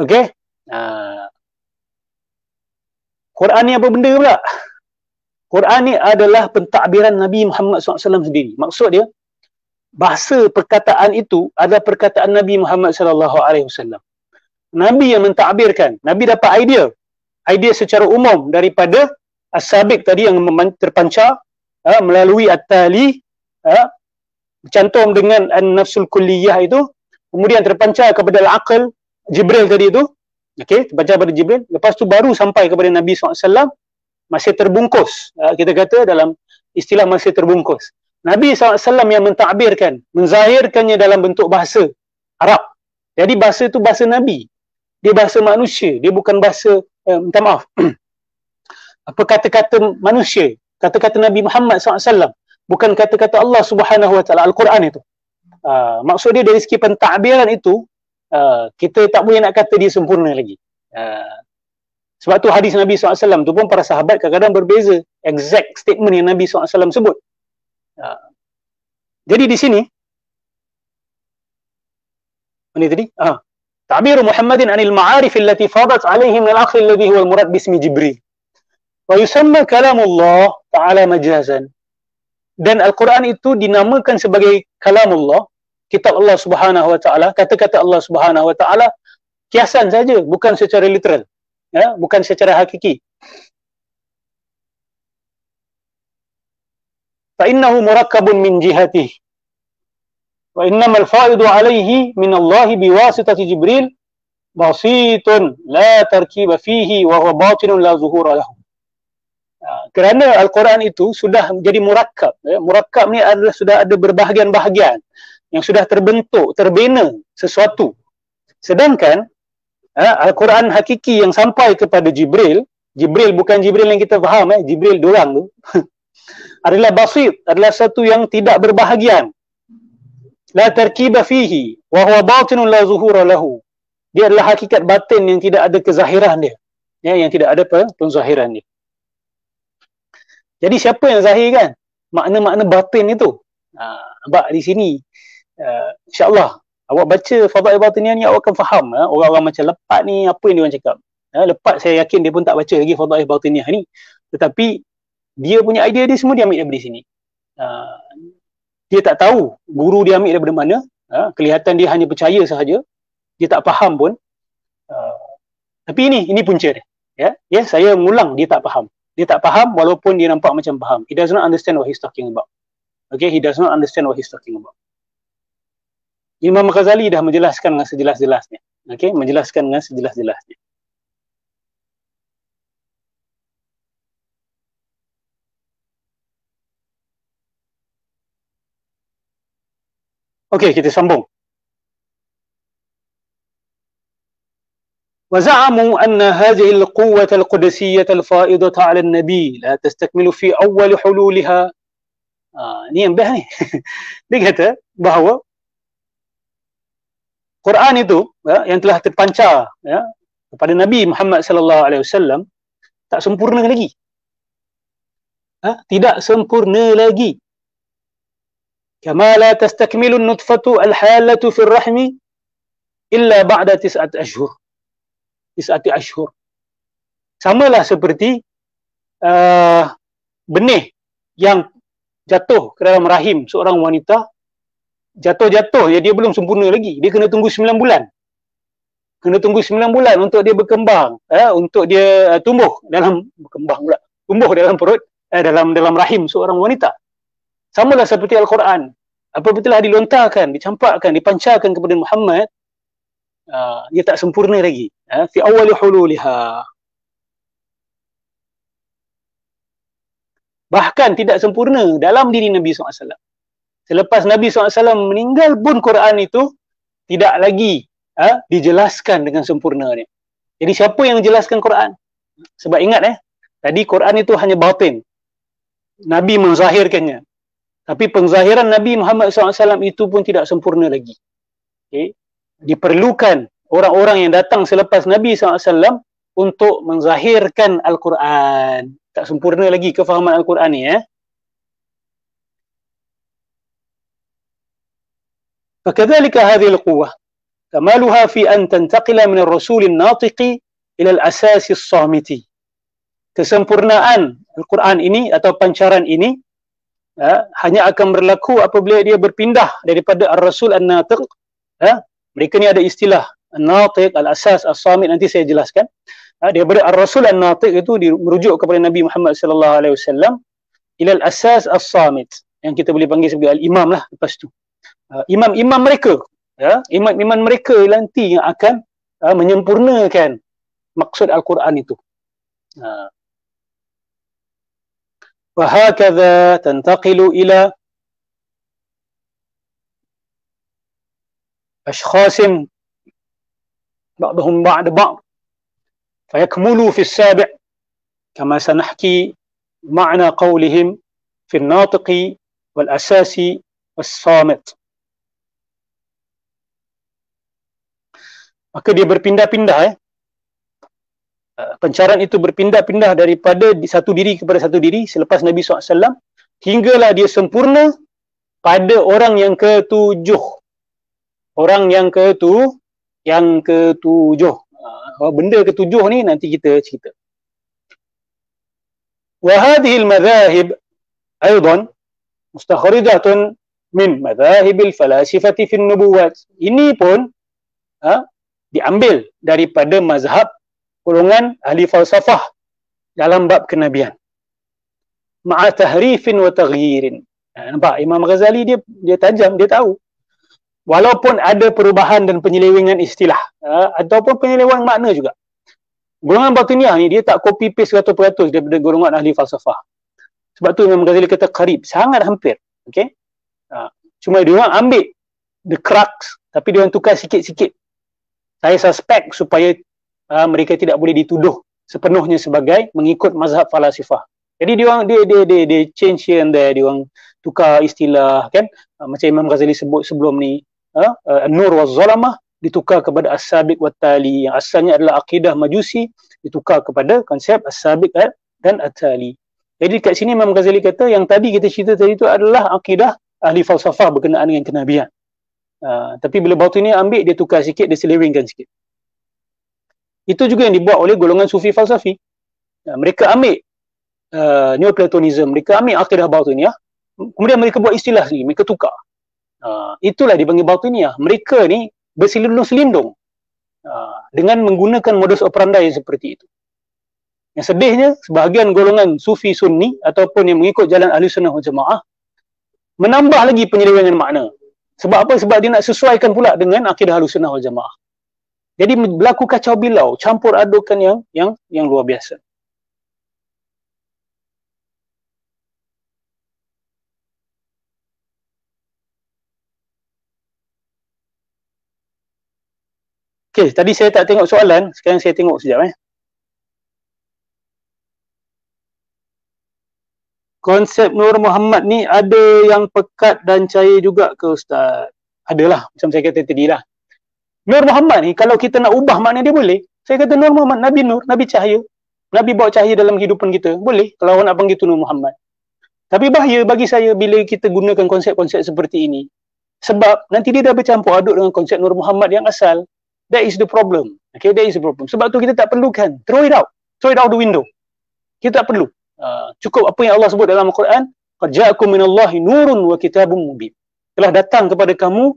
Okey? Quran ni apa benda pula? Quran ni adalah pentadbiran Nabi Muhammad SAW sendiri. Maksud dia, bahasa perkataan itu adalah perkataan Nabi Muhammad SAW. Nabi yang mentadbirkan. Nabi dapat idea secara umum daripada as-sabiq tadi yang terpancar melalui at-tali, bercantum dengan an-nafsul kulliyah itu, kemudian terpancar kepada al-aql Jibril tadi itu, okey, terpancar pada Jibril, lepas tu baru sampai kepada Nabi SAW, masih terbungkus. Kita kata dalam istilah masih terbungkus. Nabi SAW yang mentadbirkan, menzahirkannya dalam bentuk bahasa Arab. Jadi bahasa itu bahasa Nabi. Dia bahasa manusia, dia bukan bahasa minta maaf. Apa kata-kata manusia, kata-kata Nabi Muhammad SAW, bukan kata-kata Allah Subhanahu Wa Taala, Al-Quran itu. Maksud dia dari segi pentadbiran itu, kita tak boleh nak kata dia sempurna lagi. Sebab tu hadis Nabi SAW tu pun para sahabat kadang-kadang berbeza exact statement yang Nabi SAW sebut. Jadi di sini ini tadi ta'bir Muhammadin anil ma'arif allati fadat alaihi min al-aql alladhi huwa al-murad bismi Jibril wa yusamma kalamullah ta'ala majazan. Dan Al-Quran itu dinamakan sebagai kalamullah, kitab Allah Subhanahu Wa Taala, kata-kata Allah Subhanahu Wa Taala, kiasan saja, bukan secara literal, bukan secara hakiki. Fa innahu murakkabun min jihatihi wa innamal faidu alaihi min Allah biwasitati Jibril basitun la tarkiba fihi wa huwa batinun la zuhura lahu. Kerana Al-Quran itu sudah menjadi murakkab. Murakkab ni adalah sudah ada berbahagian-bahagian yang sudah terbentuk, terbina sesuatu. Sedangkan Al-Quran hakiki yang sampai kepada Jibril, Jibril bukan Jibril yang kita faham, Jibril dorang tu, adalah basit, adalah satu yang tidak berbahagian. La tarkiba fihi wa huwa batinun la zuhura lahu. Dia adalah hakikat batin yang tidak ada kezahiran dia. Yang tidak ada penzahiran dia. Jadi siapa yang zahir kan? Makna-makna batin itu. Nampak di sini. InsyaAllah awak baca Fadail Batiniyah ni awak akan faham. Orang-orang macam Lepat ni apa yang diorang cakap. Lepat saya yakin dia pun tak baca lagi Fadail Batiniyah ni. Tetapi dia punya idea dia semua dia ambil daripada sini. Dia tak tahu guru dia ambil daripada mana. Kelihatan dia hanya percaya sahaja. Dia tak faham pun. Tapi ini punca dia. Ya, saya mengulang, dia tak faham. Dia tak faham walaupun dia nampak macam faham. He does not understand what he's talking about. Okay, he does not understand what he's talking about. Imam Ghazali dah menjelaskan dengan sejelas-jelasnya. Okay, menjelaskan dengan sejelas-jelasnya. Okay, kita sambung. وزعموا أن هذه القوة القدسية الفائضة على النبي لا تستكمل في أول حلولها. Ni yang best ni. Dia kata bahawa Quran itu yang telah terpancar kepada Nabi Muhammad sallallahu alaihi wasallam tak sempurna lagi. Tidak sempurna lagi. Kama la tastakmilu an-nutfatu al-halatu fi ar-rahmi illa ba'da 9 ashhur. 9 ashhur. Samalah seperti benih yang jatuh ke dalam rahim seorang wanita, jatuh-jatuh dia belum sempurna lagi. Dia kena tunggu 9 bulan. Kena tunggu 9 bulan untuk dia berkembang, untuk dia tumbuh dalam perut, dalam rahim seorang wanita. Samalah seperti Al-Quran. Apabila dilontarkan, dicampakkan, dipancarkan kepada Muhammad, dia tak sempurna lagi. Fi awwali hululiha. Bahkan tidak sempurna dalam diri Nabi SAW. Selepas Nabi SAW meninggal pun Quran itu tidak lagi dijelaskan dengan sempurnanya. Jadi siapa yang menjelaskan Quran? Sebab ingat tadi Quran itu hanya batin. Nabi menzahirkannya. Tapi penzahiran Nabi Muhammad SAW itu pun tidak sempurna lagi. Okay. Diperlukan orang-orang yang datang selepas Nabi SAW untuk menzahirkan Al-Quran. Tak sempurna lagi kefahaman Al-Quran ni. فكذلك هذه القوة كمالها في أن تنتقل من الرسول الناطق إلى الأساس الصامت. Kesempurnaan Al-Quran ini atau pancaran ini hanya akan berlaku apabila dia berpindah daripada Ar-Rasul An-Natiq. Mereka ni ada istilah An-Natiq, Al-Asas, As-Samit, nanti saya jelaskan. Daripada Ar-Rasul An-Natiq itu merujuk kepada Nabi Muhammad sallallahu alaihi wasallam ila Al-Asas As-Samit, yang kita boleh panggil sebagai Al-Imam lah lepas tu. Imam-imam mereka, imam-imam mereka nanti yang akan menyempurnakan maksud Al-Quran itu. وهكذا تنتقل إلى أشخاص بعضهم بعد بعض فيكملوا في السابع كما سنحكي معنى قولهم في الناطق والأساس والصامت. Maka dia berpindah-pindah pancaran itu berpindah-pindah daripada satu diri kepada satu diri selepas Nabi SAW hinggalah dia sempurna pada orang yang ketujuh. Orang yang ketujuh. Benda ketujuh ni nanti kita cerita. Wa hadhihi al-madhahib aidan mustakhridatun min madhahib al-falasifati fi an-nubuwat. Ini pun diambil daripada mazhab golongan ahli falsafah dalam bab kenabian. Ma'a tahrifin wa taghyirin. Nampak Imam Ghazali dia tajam, dia tahu. Walaupun ada perubahan dan penyelewengan istilah ataupun penyelewengan makna juga. Golongan batiniah ni dia tak copy paste 100% daripada golongan ahli falsafah. Sebab tu Imam Ghazali kata qarib, sangat hampir. Okey. Cuma dia orang ambil the crux tapi dia orang tukar sikit-sikit. Saya suspek supaya mereka tidak boleh dituduh sepenuhnya sebagai mengikut mazhab falasifah. Jadi dia change here and there, dia orang tukar istilah kan, macam Imam Ghazali sebut sebelum ni, An-Nur wa Zalamah ditukar kepada As-Sabiq wa Tali, yang asalnya adalah akidah Majusi ditukar kepada konsep As-Sabiq dan At-Tali. Jadi kat sini Imam Ghazali kata yang tadi kita cerita tadi itu adalah akidah ahli falsafah berkenaan dengan kenabian. Tapi bila Batini ambil, dia tukar sikit, dia selewengkan sikit. Itu juga yang dibuat oleh golongan Sufi falsafi. Mereka ambil Neoplatonism, mereka ambil akidah Batiniyah, kemudian mereka buat istilah sendiri, mereka tukar. Itulah dipanggil Batiniyah. Mereka ni berselindung-selindung dengan menggunakan modus operandi yang seperti itu. Yang sedihnya, sebahagian golongan Sufi Sunni ataupun yang mengikut jalan Ahli Sunnah wal Jamaah menambah lagi penyelewengan makna. Sebab apa? Sebab dia nak sesuaikan pula dengan akidah Ahli Sunnah wal Jamaah. Jadi berlaku kacau bilau, campur adukan yang luar biasa. Okey, tadi saya tak tengok soalan, sekarang saya tengok sekejap. Konsep Nur Muhammad ni ada yang pekat dan cair juga ke Ustaz? Adalah, macam saya kata tadi lah. Nur Muhammad ni kalau kita nak ubah makna dia boleh. Saya kata Nur Muhammad, Nabi Nur, Nabi cahaya. Nabi bawa cahaya dalam kehidupan kita. Boleh kalau awak nak panggil tu Nur Muhammad. Tapi bahaya bagi saya bila kita gunakan konsep-konsep seperti ini. Sebab nanti dia dah bercampur aduk dengan konsep Nur Muhammad yang asal. That is the problem. Okay, that is the problem. Sebab tu kita tak perlukan. Throw it out. Throw it out the window. Kita tak perlu. Cukup apa yang Allah sebut dalam Al-Quran. Qad ja'akum minallahi nurun wa kitabun mubin. Telah datang kepada kamu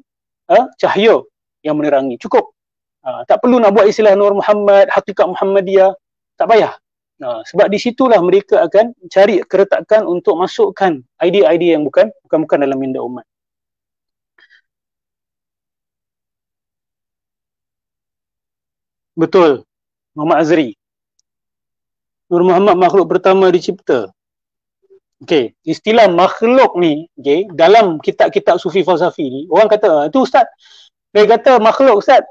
cahaya yang menerangi. Cukup. Tak perlu nak buat istilah Nur Muhammad, Hakikat Muhammadiyah. Tak payah. Sebab di situlah mereka akan cari keretakan untuk masukkan idea-idea yang bukan dalam minda umat. Betul. Muhammad Azri. Nur Muhammad makhluk pertama dicipta. Okey, istilah makhluk ni, okey, dalam kitab-kitab sufi falsafi ni, orang kata, tu ustaz. Dia kata makhluk ustaz.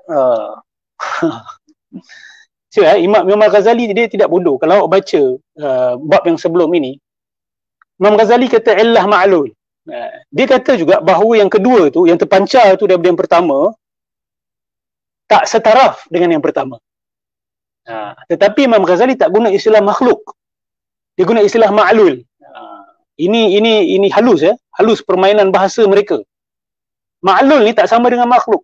Imam Ghazali dia tidak bodoh. Kalau awak baca bab yang sebelum ini, Imam Ghazali kata illah ma'lul. Dia kata juga bahawa yang kedua tu, yang terpancar tu daripada yang pertama, tak setaraf dengan yang pertama. Tetapi Imam Ghazali tak guna istilah makhluk. Dia guna istilah ma'lul. Ini halus halus permainan bahasa mereka. Ma'lul ni tak sama dengan makhluk.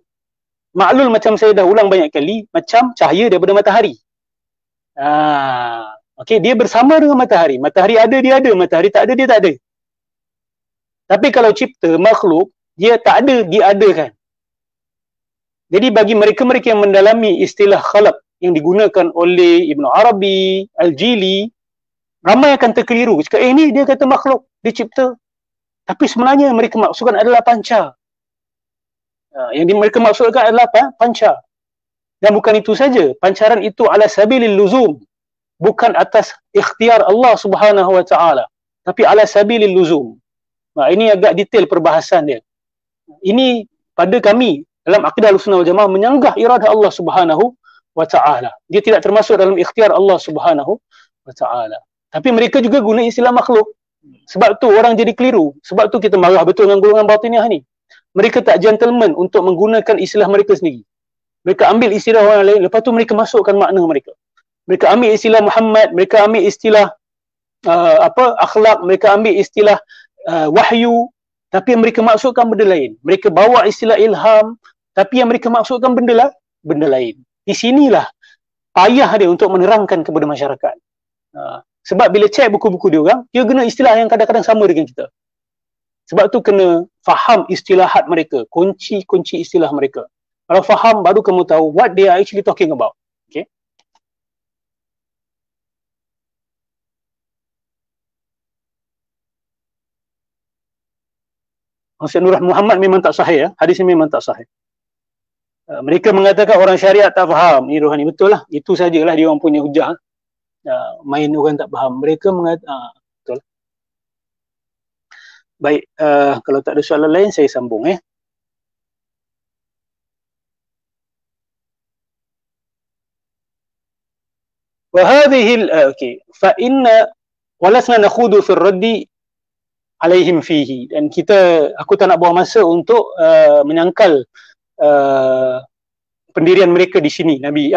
Ma'lul macam saya dah ulang banyak kali, macam cahaya daripada matahari. Okey, dia bersama dengan matahari. Matahari ada, dia ada. Matahari tak ada, dia tak ada. Tapi kalau cipta makhluk, dia tak ada, dia adakan. Jadi bagi mereka-mereka yang mendalami istilah khalaq yang digunakan oleh Ibn Arabi, Al-Jili, ramai akan terkeliru. Cakap, ni dia kata makhluk, dia cipta. Tapi sebenarnya mereka maksudkan adalah panca. Yang mereka maksudkan adalah panca. Dan bukan itu saja, pancaran itu ala sabilil luzum. Bukan atas ikhtiar Allah Subhanahu wa taala, tapi ala sabilil luzum. Ini agak detail perbahasan dia. Ini pada kami dalam akidah Ahlussunnah wal Jamaah menyanggah iradah Allah Subhanahu wa taala. Dia tidak termasuk dalam ikhtiar Allah Subhanahu wa taala. Tapi mereka juga guna istilah makhluk. Sebab tu orang jadi keliru. Sebab tu kita marah betul dengan golongan batiniah ni. Mereka tak gentleman untuk menggunakan istilah mereka sendiri. Mereka ambil istilah orang lain, lepas tu mereka masukkan makna mereka. Mereka ambil istilah Muhammad, mereka ambil istilah akhlak, mereka ambil istilah wahyu, tapi yang mereka masukkan benda lain. Mereka bawa istilah ilham, tapi yang mereka masukkan benda lain. Di sinilah payah dia untuk menerangkan kepada masyarakat. Sebab bila cek buku-buku dia orang, dia guna istilah yang kadang-kadang sama dengan kita. Sebab tu kena faham istilahat mereka, kunci-kunci istilah mereka. Kalau faham, baru kamu tahu what they are actually talking about. Okay? Maksud Nur Muhammad memang tak sahih. Hadisnya memang tak sahih. Mereka mengatakan orang syariat tak faham ni rohani. Betul lah. Itu sajalah dia orang punya hujah. Main orang tak faham. Mereka mengatakan betul. Baik, kalau tak ada soalan lain saya sambung Wahadhihi okey, fa inna walasna nakhudu fi raddi alaihim fihi, dan aku tak nak buang masa untuk menyangkal pendirian mereka di sini. Nabi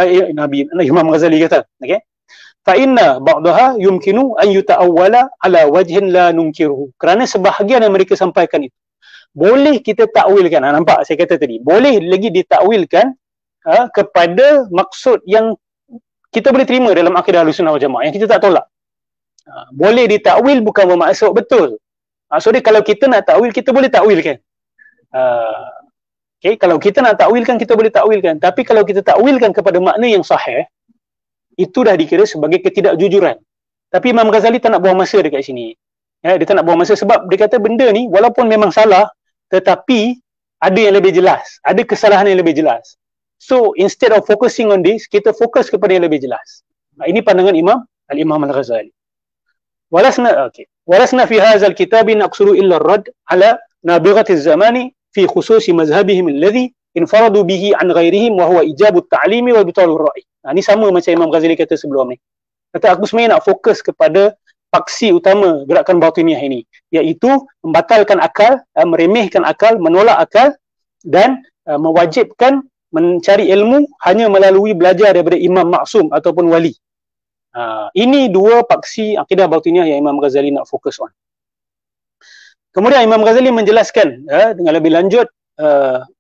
Imam Ghazali kata, okey, fa inna ba'daha yumkinu an yuta'awwala ala wajhin la nunkiruhu. Kerana sebahagian yang mereka sampaikan itu boleh kita takwilkan. Nampak saya kata tadi, boleh lagi ditakwilkan kepada maksud yang kita boleh terima dalam akidah Ahlussunnah wal Jamaah, yang kita tak tolak. Boleh ditakwil, bukan bermaksud betul. Maksudnya kalau kita nak takwil, kita boleh takwilkan. Okay, kalau kita nak takwilkan, kita boleh takwilkan. Tapi kalau kita takwilkan kepada makna yang sahih, itu dah dikira sebagai ketidakjujuran. Tapi Imam Ghazali tak nak buang masa dekat sini. Dia tak nak buang masa sebab dia kata benda ni walaupun memang salah, tetapi ada yang lebih jelas. Ada kesalahan yang lebih jelas. So instead of focusing on this, kita fokus kepada yang lebih jelas. Ini pandangan Al-Imam Al-Ghazali. Walasna fi hadzal kitabi naqsuru illa ar-radd ala nabighati az-zamani fi khususi mazhabihim alladhi infaradu bihi an ghairihim wa huwa ijabu at-ta'limi wa bitalur ra'i. Ini sama macam Imam Ghazali kata sebelum ni. Kata aku sebenarnya nak fokus kepada paksi utama gerakan batiniah ini, iaitu membatalkan akal, meremehkan akal, menolak akal dan mewajibkan mencari ilmu hanya melalui belajar daripada imam maksum ataupun wali. Ini dua paksi akidah batiniah yang Imam Ghazali nak fokus on. Kemudian Imam Ghazali menjelaskan dengan lebih lanjut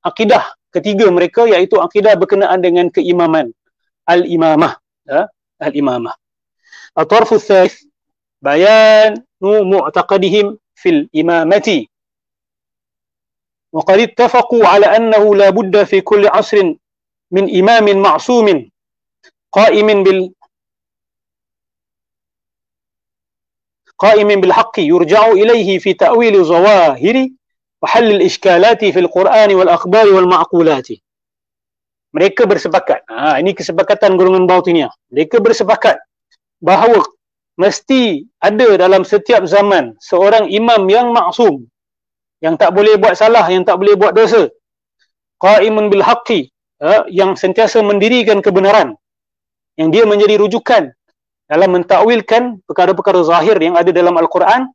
akidah ketiga mereka, iaitu akidah berkenaan dengan keimaman, al-imamah. Al-imamah. At-tarfu tsalits bayanu mu'taqadihim fil imamati. وقد اتفقوا على أنه لا بد في كل عصر من إمام معصوم قائم بالحق يرجع إليه في تأويل ظواهر وحل الإشكالات في القرآن والأخبار والمعقولات. Mereka bersepakat, ini kesepakatan golongan batiniah. Mereka bersepakat bahawa mesti ada dalam setiap zaman seorang imam yang maksum, yang tak boleh buat salah, yang tak boleh buat dosa. Qaimun bil haqqi, yang sentiasa mendirikan kebenaran, yang dia menjadi rujukan dalam mentakwilkan perkara-perkara zahir yang ada dalam Al-Quran,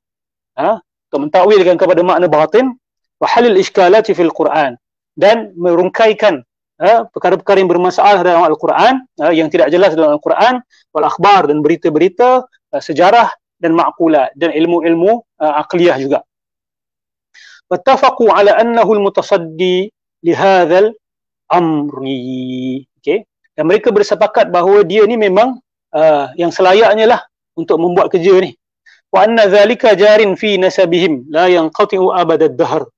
untuk mentakwilkan kepada makna batin, wa halil iskalati fil Quran, dan merungkaikan perkara-perkara yang bermasalah dalam Al-Quran, yang tidak jelas dalam Al-Quran, wal akhbar, dan berita-berita, sejarah dan ma'qulat, dan ilmu-ilmu aqliyah juga. Wattafaqu ala annahu al-mutasaddi li hadzal amri. Okey, dan mereka bersepakat bahawa dia ni memang yang selayaknya lah untuk membuat kerja ni. Wa anna zalika jarin fi nasabihim la yanqati'u abad ad-dahr.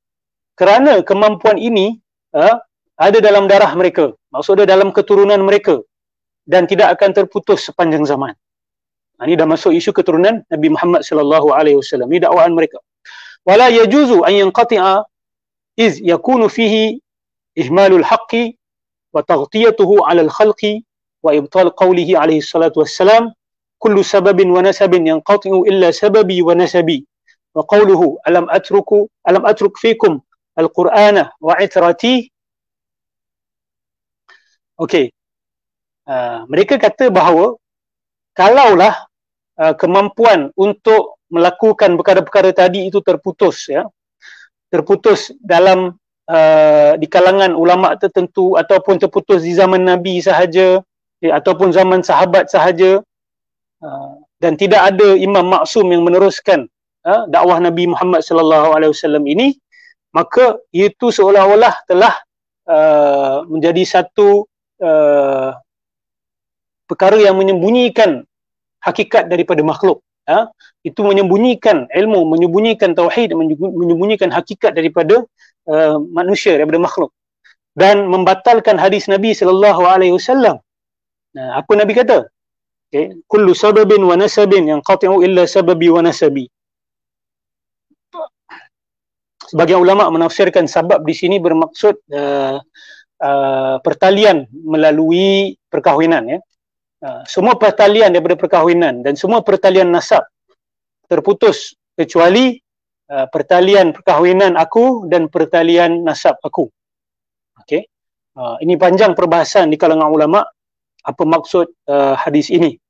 Kerana kemampuan ini ada dalam darah mereka, maksudnya dalam keturunan mereka, dan tidak akan terputus sepanjang zaman. Ini dah masuk isu keturunan Nabi Muhammad sallallahu alaihi wasallam. Ini dakwaan mereka. Wala yajuzu an yanqati'a iz yakunu fihi ihmalul haqqi wa taghtiyatuhu 'ala al-khalqi wa ibtal qawlihi alaihi salatu wassalam kullu sababin wa nasabin yanqati'u illa sababi wa nasabi wa qawluhu alam atruk fikum al-Qur'ana wa itrati. Okey, mereka kata bahawa kalaulah kemampuan untuk melakukan perkara-perkara tadi itu terputus, terputus dalam di kalangan ulama tertentu, ataupun terputus di zaman Nabi sahaja, ataupun zaman sahabat sahaja, dan tidak ada imam maksum yang meneruskan dakwah Nabi Muhammad sallallahu alaihi wasallam ini, maka itu seolah-olah telah menjadi satu perkara yang menyembunyikan hakikat daripada makhluk. Itu menyembunyikan ilmu, menyembunyikan tauhid, menyembunyikan hakikat daripada manusia, daripada makhluk, dan membatalkan hadis Nabi sallallahu alaihi wasallam. Apa Nabi kata? Kullu sababin wa nasabin yanqati'u illa sababi wa nasabi. Sebagian ulama menafsirkan sabab di sini bermaksud pertalian melalui perkahwinan, semua pertalian daripada perkahwinan dan semua pertalian nasab terputus kecuali pertalian perkahwinan aku dan pertalian nasab aku. Okey. Ini panjang perbahasan di kalangan ulama apa maksud hadis ini.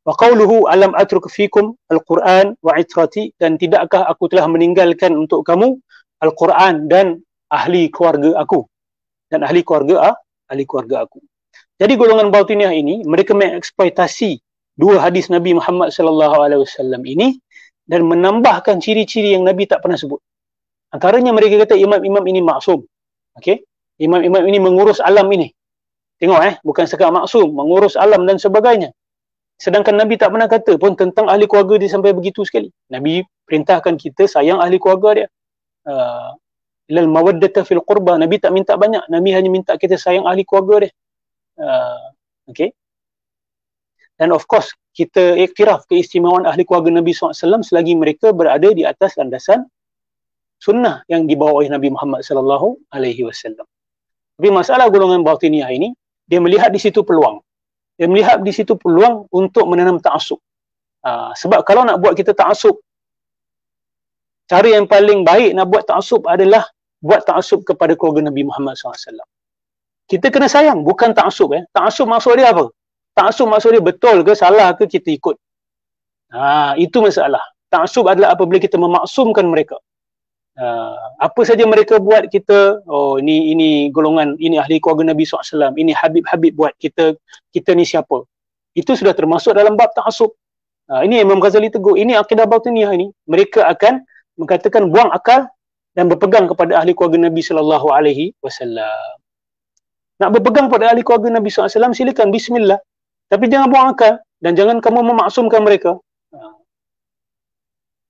Wa qawluhu alam atruk fikum al-Quran wa itrati, dan tidakkah aku telah meninggalkan untuk kamu Al-Quran dan ahli keluarga aku, dan ahli keluarga aku. Jadi golongan batiniah ini mereka mengeksploitasi dua hadis Nabi Muhammad sallallahu alaihi wasallam ini dan menambahkan ciri-ciri yang Nabi tak pernah sebut. Antaranya mereka kata imam-imam ini maksum. Okey? Imam-imam ini mengurus alam ini. Tengok bukan sekadar maksum, mengurus alam dan sebagainya. Sedangkan Nabi tak pernah kata pun tentang ahli keluarga dia sampai begitu sekali. Nabi perintahkan kita sayang ahli keluarga dia. Ilal mawaddata fil qurba. Nabi tak minta banyak. Nabi hanya minta kita sayang ahli keluarga dia. Okay. Dan of course kita iktiraf keistimewaan ahli keluarga Nabi SAW selagi mereka berada di atas landasan sunnah yang dibawa oleh Nabi Muhammad SAW. Tapi masalah golongan batiniah ini, dia melihat di situ peluang. Dia melihat di situ peluang untuk menanam ta'assub. Sebab kalau nak buat kita ta'assub, cara yang paling baik nak buat ta'assub adalah buat ta'assub kepada keluarga Nabi Muhammad SAW. Kita kena sayang, bukan ta'assub. Ta'assub maksud dia apa? Ta'assub maksud dia betul ke salah ke kita ikut. Itu masalah. Ta'assub adalah apabila kita memaksumkan mereka. Apa saja mereka buat kita, oh ini golongan, ini ahli keluarga Nabi SAW, ini Habib-Habib buat kita ni siapa. Itu sudah termasuk dalam bab ta'assub. Ini Imam Ghazali tegur, ini akidah batiniyah ini. Mereka akan mengatakan buang akal dan berpegang kepada ahli keluarga Nabi SAW. Nak berpegang pada ahli keluarga Nabi SAW, silakan, bismillah. Tapi jangan buang akal dan jangan kamu memaksumkan mereka.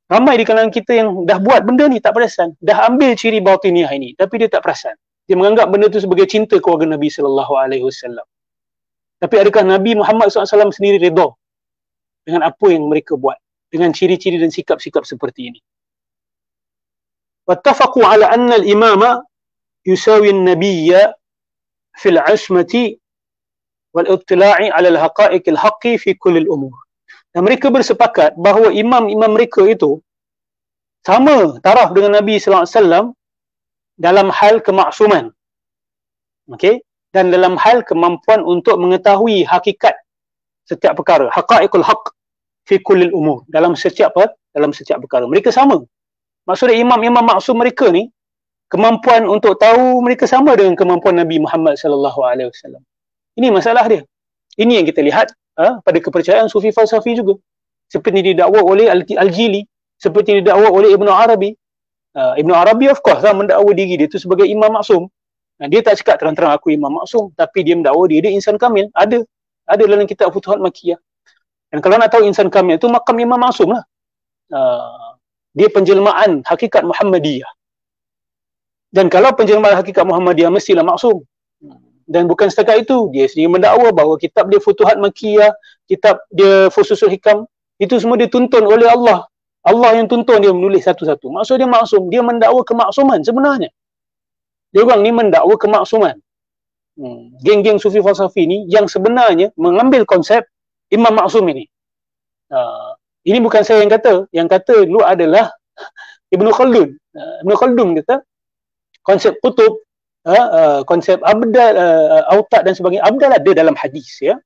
Ramai di kalangan kita yang dah buat benda ni tak perasan. Dah ambil ciri batiniyah ini, tapi dia tak perasan. Dia menganggap benda tu sebagai cinta keluarga Nabi SAW. Tapi adakah Nabi Muhammad SAW sendiri redha dengan apa yang mereka buat? Dengan ciri-ciri dan sikap-sikap seperti ini. Wattafaqu ala anna al-imama yusawi an-nabiyya fil asmati wal ittila'i ala al-haqa'iq al-haqqi fi kulli al-umur. Dan mereka bersepakat bahawa imam-imam mereka itu sama taraf dengan Nabi sallallahu alaihi wasallam dalam hal kemaksuman. Okey, dan dalam hal kemampuan untuk mengetahui hakikat setiap perkara, haqa'iqul haqq fi kulli al-umur, dalam setiap perkara. Mereka sama. Maksudnya imam-imam maksum mereka ni kemampuan untuk tahu mereka sama dengan kemampuan Nabi Muhammad sallallahu alaihi wasallam. Ini masalah dia. Ini yang kita lihat pada kepercayaan sufi falsafi juga. Seperti didakwa oleh Al-Jili, seperti didakwa oleh Ibn Arabi. Ibn Arabi of course mendakwa diri dia itu sebagai imam maksum. Dia tak cakap terang-terang aku imam maksum, tapi dia mendakwa dia insan kamil. Ada dalam kitab Futuhat Makkiyah. Dan kalau nak tahu insan kamil itu makam imam maksum lah. Dia penjelmaan hakikat Muhammadiyah. Dan kalau penjelmaan hakikat Muhammadiyah mestilah maksum. Dan bukan setakat itu, dia sendiri mendakwa bahawa kitab dia Futuhat Makkiyah, kitab dia Fususul Hikam, itu semua dituntun oleh Allah. Allah yang tuntun dia menulis satu-satu. Maksud dia maksum, dia mendakwa kemaksuman sebenarnya. Dia orang ni mendakwa kemaksuman. Geng-geng sufi falsafi ni yang sebenarnya mengambil konsep imam maksum ini. Ini bukan saya yang kata dulu adalah Ibn Khaldun. Ibn Khaldun kata konsep kutub, konsep abdal, autad dan sebagainya. Abdal ada dalam hadis, ya.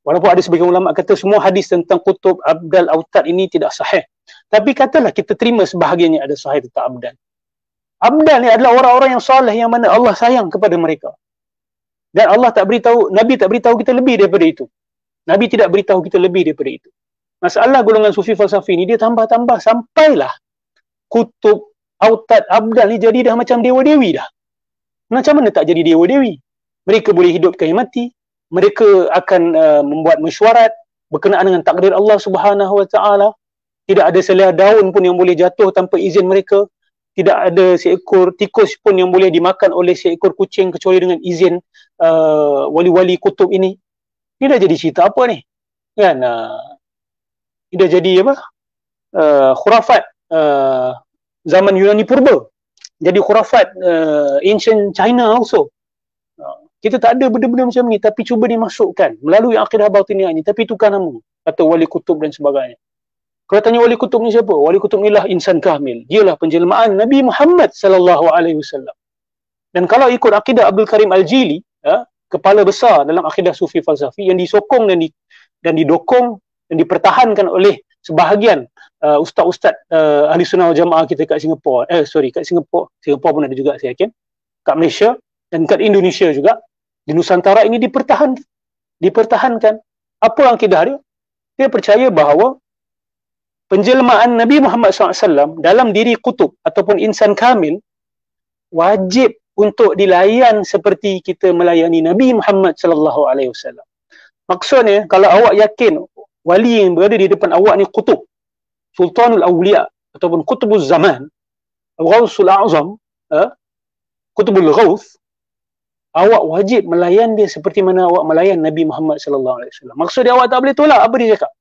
Walaupun ada sebagian ulama kata semua hadis tentang kutub, abdal, autad ini tidak sahih. Tapi katalah kita terima sebahagiannya ada sahih tentang abdal. Abdal ni adalah orang-orang yang soleh yang mana Allah sayang kepada mereka. Dan Allah tak beritahu, Nabi tak beritahu kita lebih daripada itu. Nabi tidak beritahu kita lebih daripada itu. Masalah golongan sufi falsafi ni dia tambah-tambah sampailah kutub, autad, abdal ni jadi dah macam dewa-dewi dah. Macam mana tak jadi dewa-dewi? Mereka boleh hidupkan yang mati. Mereka akan membuat mesyuarat berkenaan dengan takdir Allah Subhanahu Wa Taala. Tidak ada selai daun pun yang boleh jatuh tanpa izin mereka. Tidak ada seekor tikus pun yang boleh dimakan oleh seekor kucing kecuali dengan izin wali-wali kutub ini. Ini dah jadi cerita apa ni? Kan? Ini dah jadi apa? Khurafat zaman Yunani Purba. Jadi khurafat ancient China also. Kita tak ada benda-benda macam ni, tapi cuba dimasukkan melalui akidah batiniyah ni, tapi tukar nama atau wali kutub dan sebagainya. Kalau tanya wali kutub ni siapa? Wali kutub ni lah insan kamil. Dialah penjelmaan Nabi Muhammad sallallahu alaihi wasallam. Dan kalau ikut akidah Abdul Karim Al-Jili, kepala besar dalam akidah sufi falsafi yang disokong dan didokong dan dipertahankan oleh sebahagian ustaz-ustaz ahli sunnah wal jamaah kita kat Singapura, kat Singapura pun ada juga saya yakin, kat Malaysia dan kat Indonesia juga, di Nusantara ini dipertahankan. Apa akidah dia? Dia percaya bahawa penjelmaan Nabi Muhammad SAW dalam diri kutub ataupun insan kamil wajib untuk dilayan seperti kita melayani Nabi Muhammad SAW. Maksudnya, kalau awak yakin wali yang berada di depan awak ni kutub, Sultanul Awliya ataupun Kutubuz Zaman, Ghawsul A'zam, Kutubul Ghawth, awak wajib melayan dia seperti mana awak melayan Nabi Muhammad sallallahu alaihi wasallam. Maksud dia awak tak boleh tolak apa dia cakap.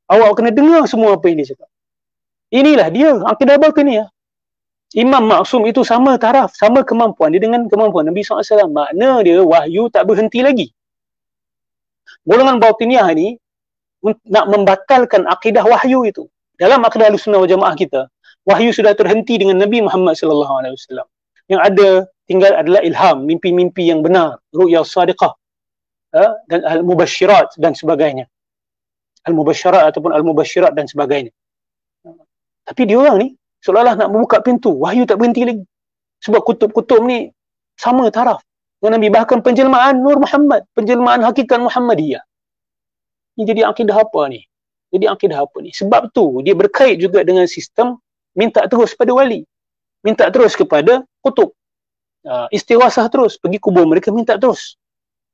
Awak kena dengar semua apa yang dia cakap. Inilah dia akidah batiniyah. Imam maksum itu sama taraf, sama kemampuan dia dengan kemampuan Nabi SAW. Makna dia wahyu tak berhenti lagi. Golongan batiniyah ni nak membatalkan akidah wahyu itu. Dalam akidah Ahlussunnah wal Jamaah kita, wahyu sudah terhenti dengan Nabi Muhammad SAW. Yang ada tinggal adalah ilham, mimpi-mimpi yang benar, ru'ya sadiqah, dan al-mubasyirat dan sebagainya. Al-mubasyirat ataupun al-mubasyirat dan sebagainya. Tapi dia orang ni Seolah-olah nak membuka pintu, wahyu tak berhenti lagi. Sebab kutub-kutub ni sama taraf dengan Nabi. Bahkan penjelmaan Nur Muhammad, penjelmaan hakikat Muhammadiyah. Ini jadi akidah apa ni? Jadi akidah apa ni? Sebab tu dia berkait juga dengan sistem minta terus pada wali, minta terus kepada kutub, istighasah terus, pergi kubur mereka minta terus.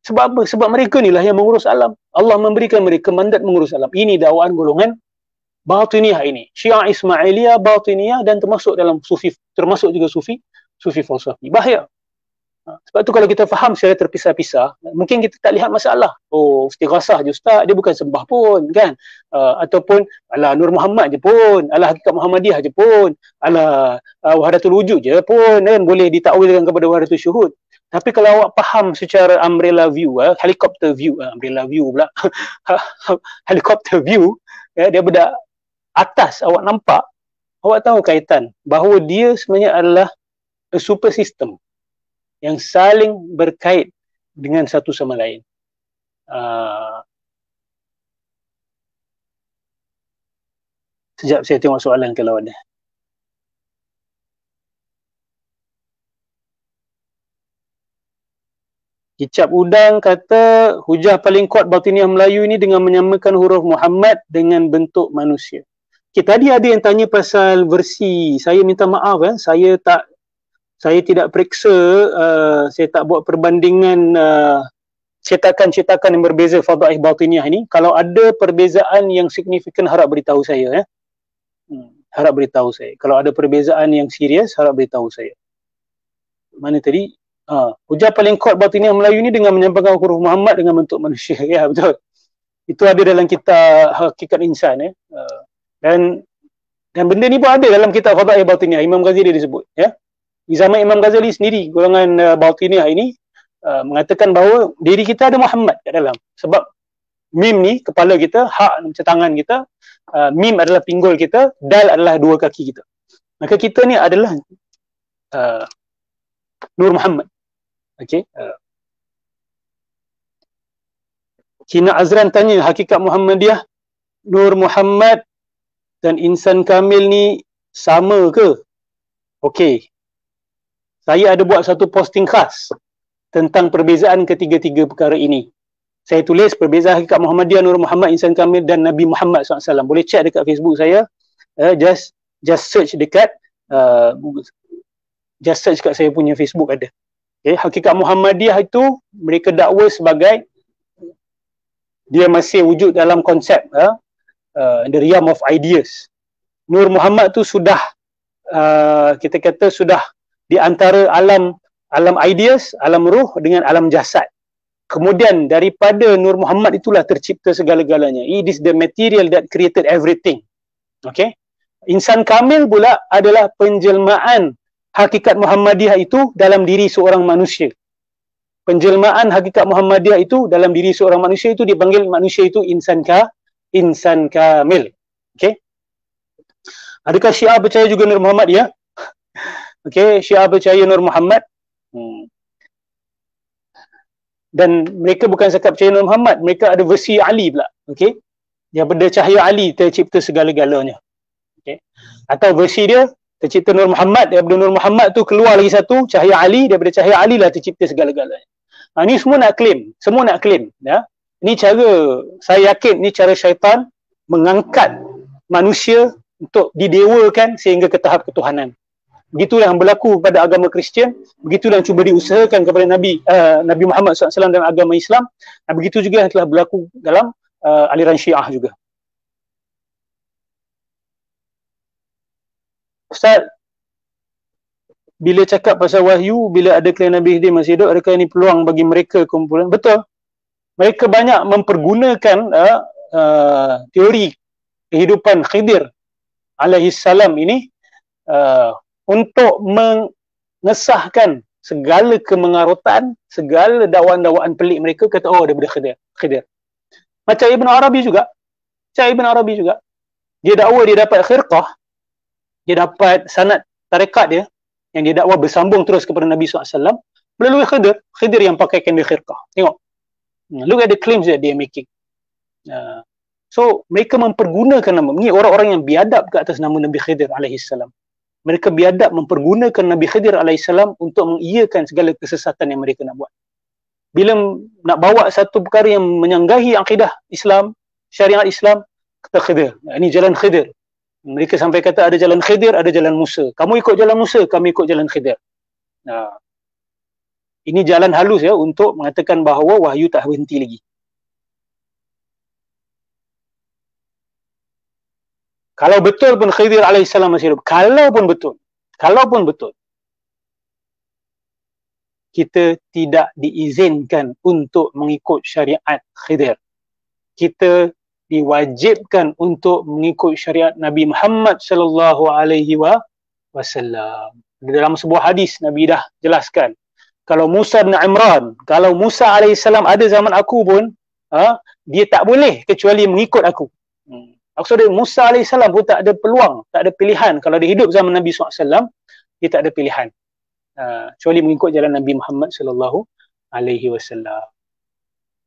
Sebab apa? Sebab mereka ni lah yang mengurus alam. Allah memberikan mereka mandat mengurus alam. Ini dakwaan golongan Batiniyah ini. Syiah Ismailiyah, Batiniyah, dan termasuk dalam sufi, termasuk juga sufi falsafi. Bahaya. Sebab tu kalau kita faham secara terpisah-pisah, mungkin kita tak lihat masalah. Oh, istighasah je ustaz, dia bukan sembah pun kan. Ataupun ala Nur Muhammad je pun, ala hakikat Muhammadiyah je pun, ala wahdatul wujud je pun kan, boleh ditakwilkan kepada wahdatul syuhud. Tapi kalau awak faham secara umbrella view, helicopter view, umbrella view pula, helicopter view, daripada atas awak nampak, awak tahu kaitan bahawa dia sebenarnya adalah a super system yang saling berkait dengan satu sama lain. Sekejap saya tengok soalan kalau ada. Kicap Udang kata hujah paling kuat Batiniyah Melayu ini dengan menyamakan huruf Muhammad dengan bentuk manusia. Okay, tadi ada yang tanya pasal versi. Saya minta maaf, saya tidak periksa, saya tak buat perbandingan cetakan-cetakan yang berbeza Fadaih Batiniyah ini. Kalau ada perbezaan yang signifikan, harap beritahu saya. Harap beritahu saya. Kalau ada perbezaan yang serius, harap beritahu saya. Mana tadi? Hujah paling kuat Batiniyah Melayu ini dengan menyampaikan huruf Muhammad dengan bentuk manusia. Ya, betul. Itu ada dalam kitab Hakikat Insan. Dan benda ni pun ada dalam kitab Fadaih Batiniyah. Imam Ghazali disebut. Ya. Di zaman Imam Ghazali sendiri, golongan Batiniyah ini mengatakan bahawa diri kita ada Muhammad kat dalam. Sebab mim ni kepala kita, hak macam tangan kita, mim adalah pinggul kita, dal adalah dua kaki kita. Maka kita ni adalah Nur Muhammad. Okey. Kina Azran tanya, hakikat Muhammadiyah, Nur Muhammad dan insan kamil ni sama ke? Okey. Saya ada buat satu posting khas tentang perbezaan ketiga-tiga perkara ini. Saya tulis perbezaan hakikat Muhammadiyah, Nur Muhammad, insan kamil dan Nabi Muhammad SAW. Boleh check dekat Facebook saya. Just search dekat just search kat saya punya Facebook ada. Okay. Hakikat Muhammadiyah itu mereka dakwa sebagai dia masih wujud dalam konsep the realm of ideas. Nur Muhammad tu sudah kita kata sudah di antara alam ideas, alam ruh dengan alam jasad. Kemudian daripada Nur Muhammad itulah tercipta segala-galanya. It is the material that created everything. Okay. Insan kamil pula adalah penjelmaan hakikat Muhammadiyah itu dalam diri seorang manusia. Penjelmaan hakikat Muhammadiyah itu dalam diri seorang manusia itu dipanggil manusia itu insan kamil. Okey. Adakah Syiah percaya juga Nur Muhammad? Ya. Okey, Syiah percaya Nur Muhammad. Dan mereka bukan sekadar percaya Nur Muhammad, mereka ada versi Ali pula. Okey. Daripada cahaya Ali tercipta segala-galanya. Okey. Atau versi dia tercipta Nur Muhammad, daripada Nur Muhammad tu keluar lagi satu cahaya Ali, daripada cahaya Ali lah tercipta segala-galanya. Ni semua nak claim, ya. Ini cara, saya yakin ni cara syaitan mengangkat manusia untuk didewakan sehingga ke tahap ketuhanan. Begitulah yang berlaku pada agama Kristian, begitulah yang cuba diusahakan kepada Nabi Muhammad SAW dalam agama Islam, dan begitu juga yang telah berlaku dalam aliran Syiah juga. Ustaz, bila cakap pasal wahyu, bila ada klaim Nabi Khidir masih hidup, adakah ini peluang bagi mereka kumpulan? Betul. Mereka banyak mempergunakan teori kehidupan Khidir alaihissalam ini untuk mengesahkan segala kemengarutan, segala dakwaan-dakwaan pelik mereka, kata daripada Khidir. Macam Ibn Arabi juga. Dia dakwa dia dapat khirqah, dia dapat sanad tarekat dia yang dia dakwa bersambung terus kepada Nabi SAW melalui Khidir yang pakaikan dia khirqah. Tengok, look at the claims that they are making. So mereka mempergunakan nama ni, orang-orang yang biadab ke atas nama Nabi Khidir alaihissalam. Mereka biadab mempergunakan Nabi Khidir alaihissalam untuk mengiyakan segala kesesatan yang mereka nak buat. Bila nak bawa satu perkara yang menyanggahi akidah Islam, syariat Islam, kata Khidir. Ini jalan Khidir. Mereka sampai kata ada jalan Khidir, ada jalan Musa. Kamu ikut jalan Musa, kami ikut jalan Khidir. Nah, ini jalan halus ya untuk mengatakan bahawa wahyu tak berhenti lagi. Kalau betul pun Khidir alaihissalam masih hidup, kalaupun betul, kita tidak diizinkan untuk mengikut syariat Khidir. Kita diwajibkan untuk mengikut syariat Nabi Muhammad sallallahu alaihi wasallam. Dalam sebuah hadis Nabi dah jelaskan, kalau Musa bin Imran, kalau Musa alaihissalam ada zaman aku pun, dia tak boleh kecuali mengikut aku. Maksudnya Musa alaihissalam pun tak ada peluang, tak ada pilihan. Kalau dia hidup zaman Nabi SAW, dia tak ada pilihan. Kecuali mengikut jalan Nabi Muhammad sallallahu alaihi wasallam.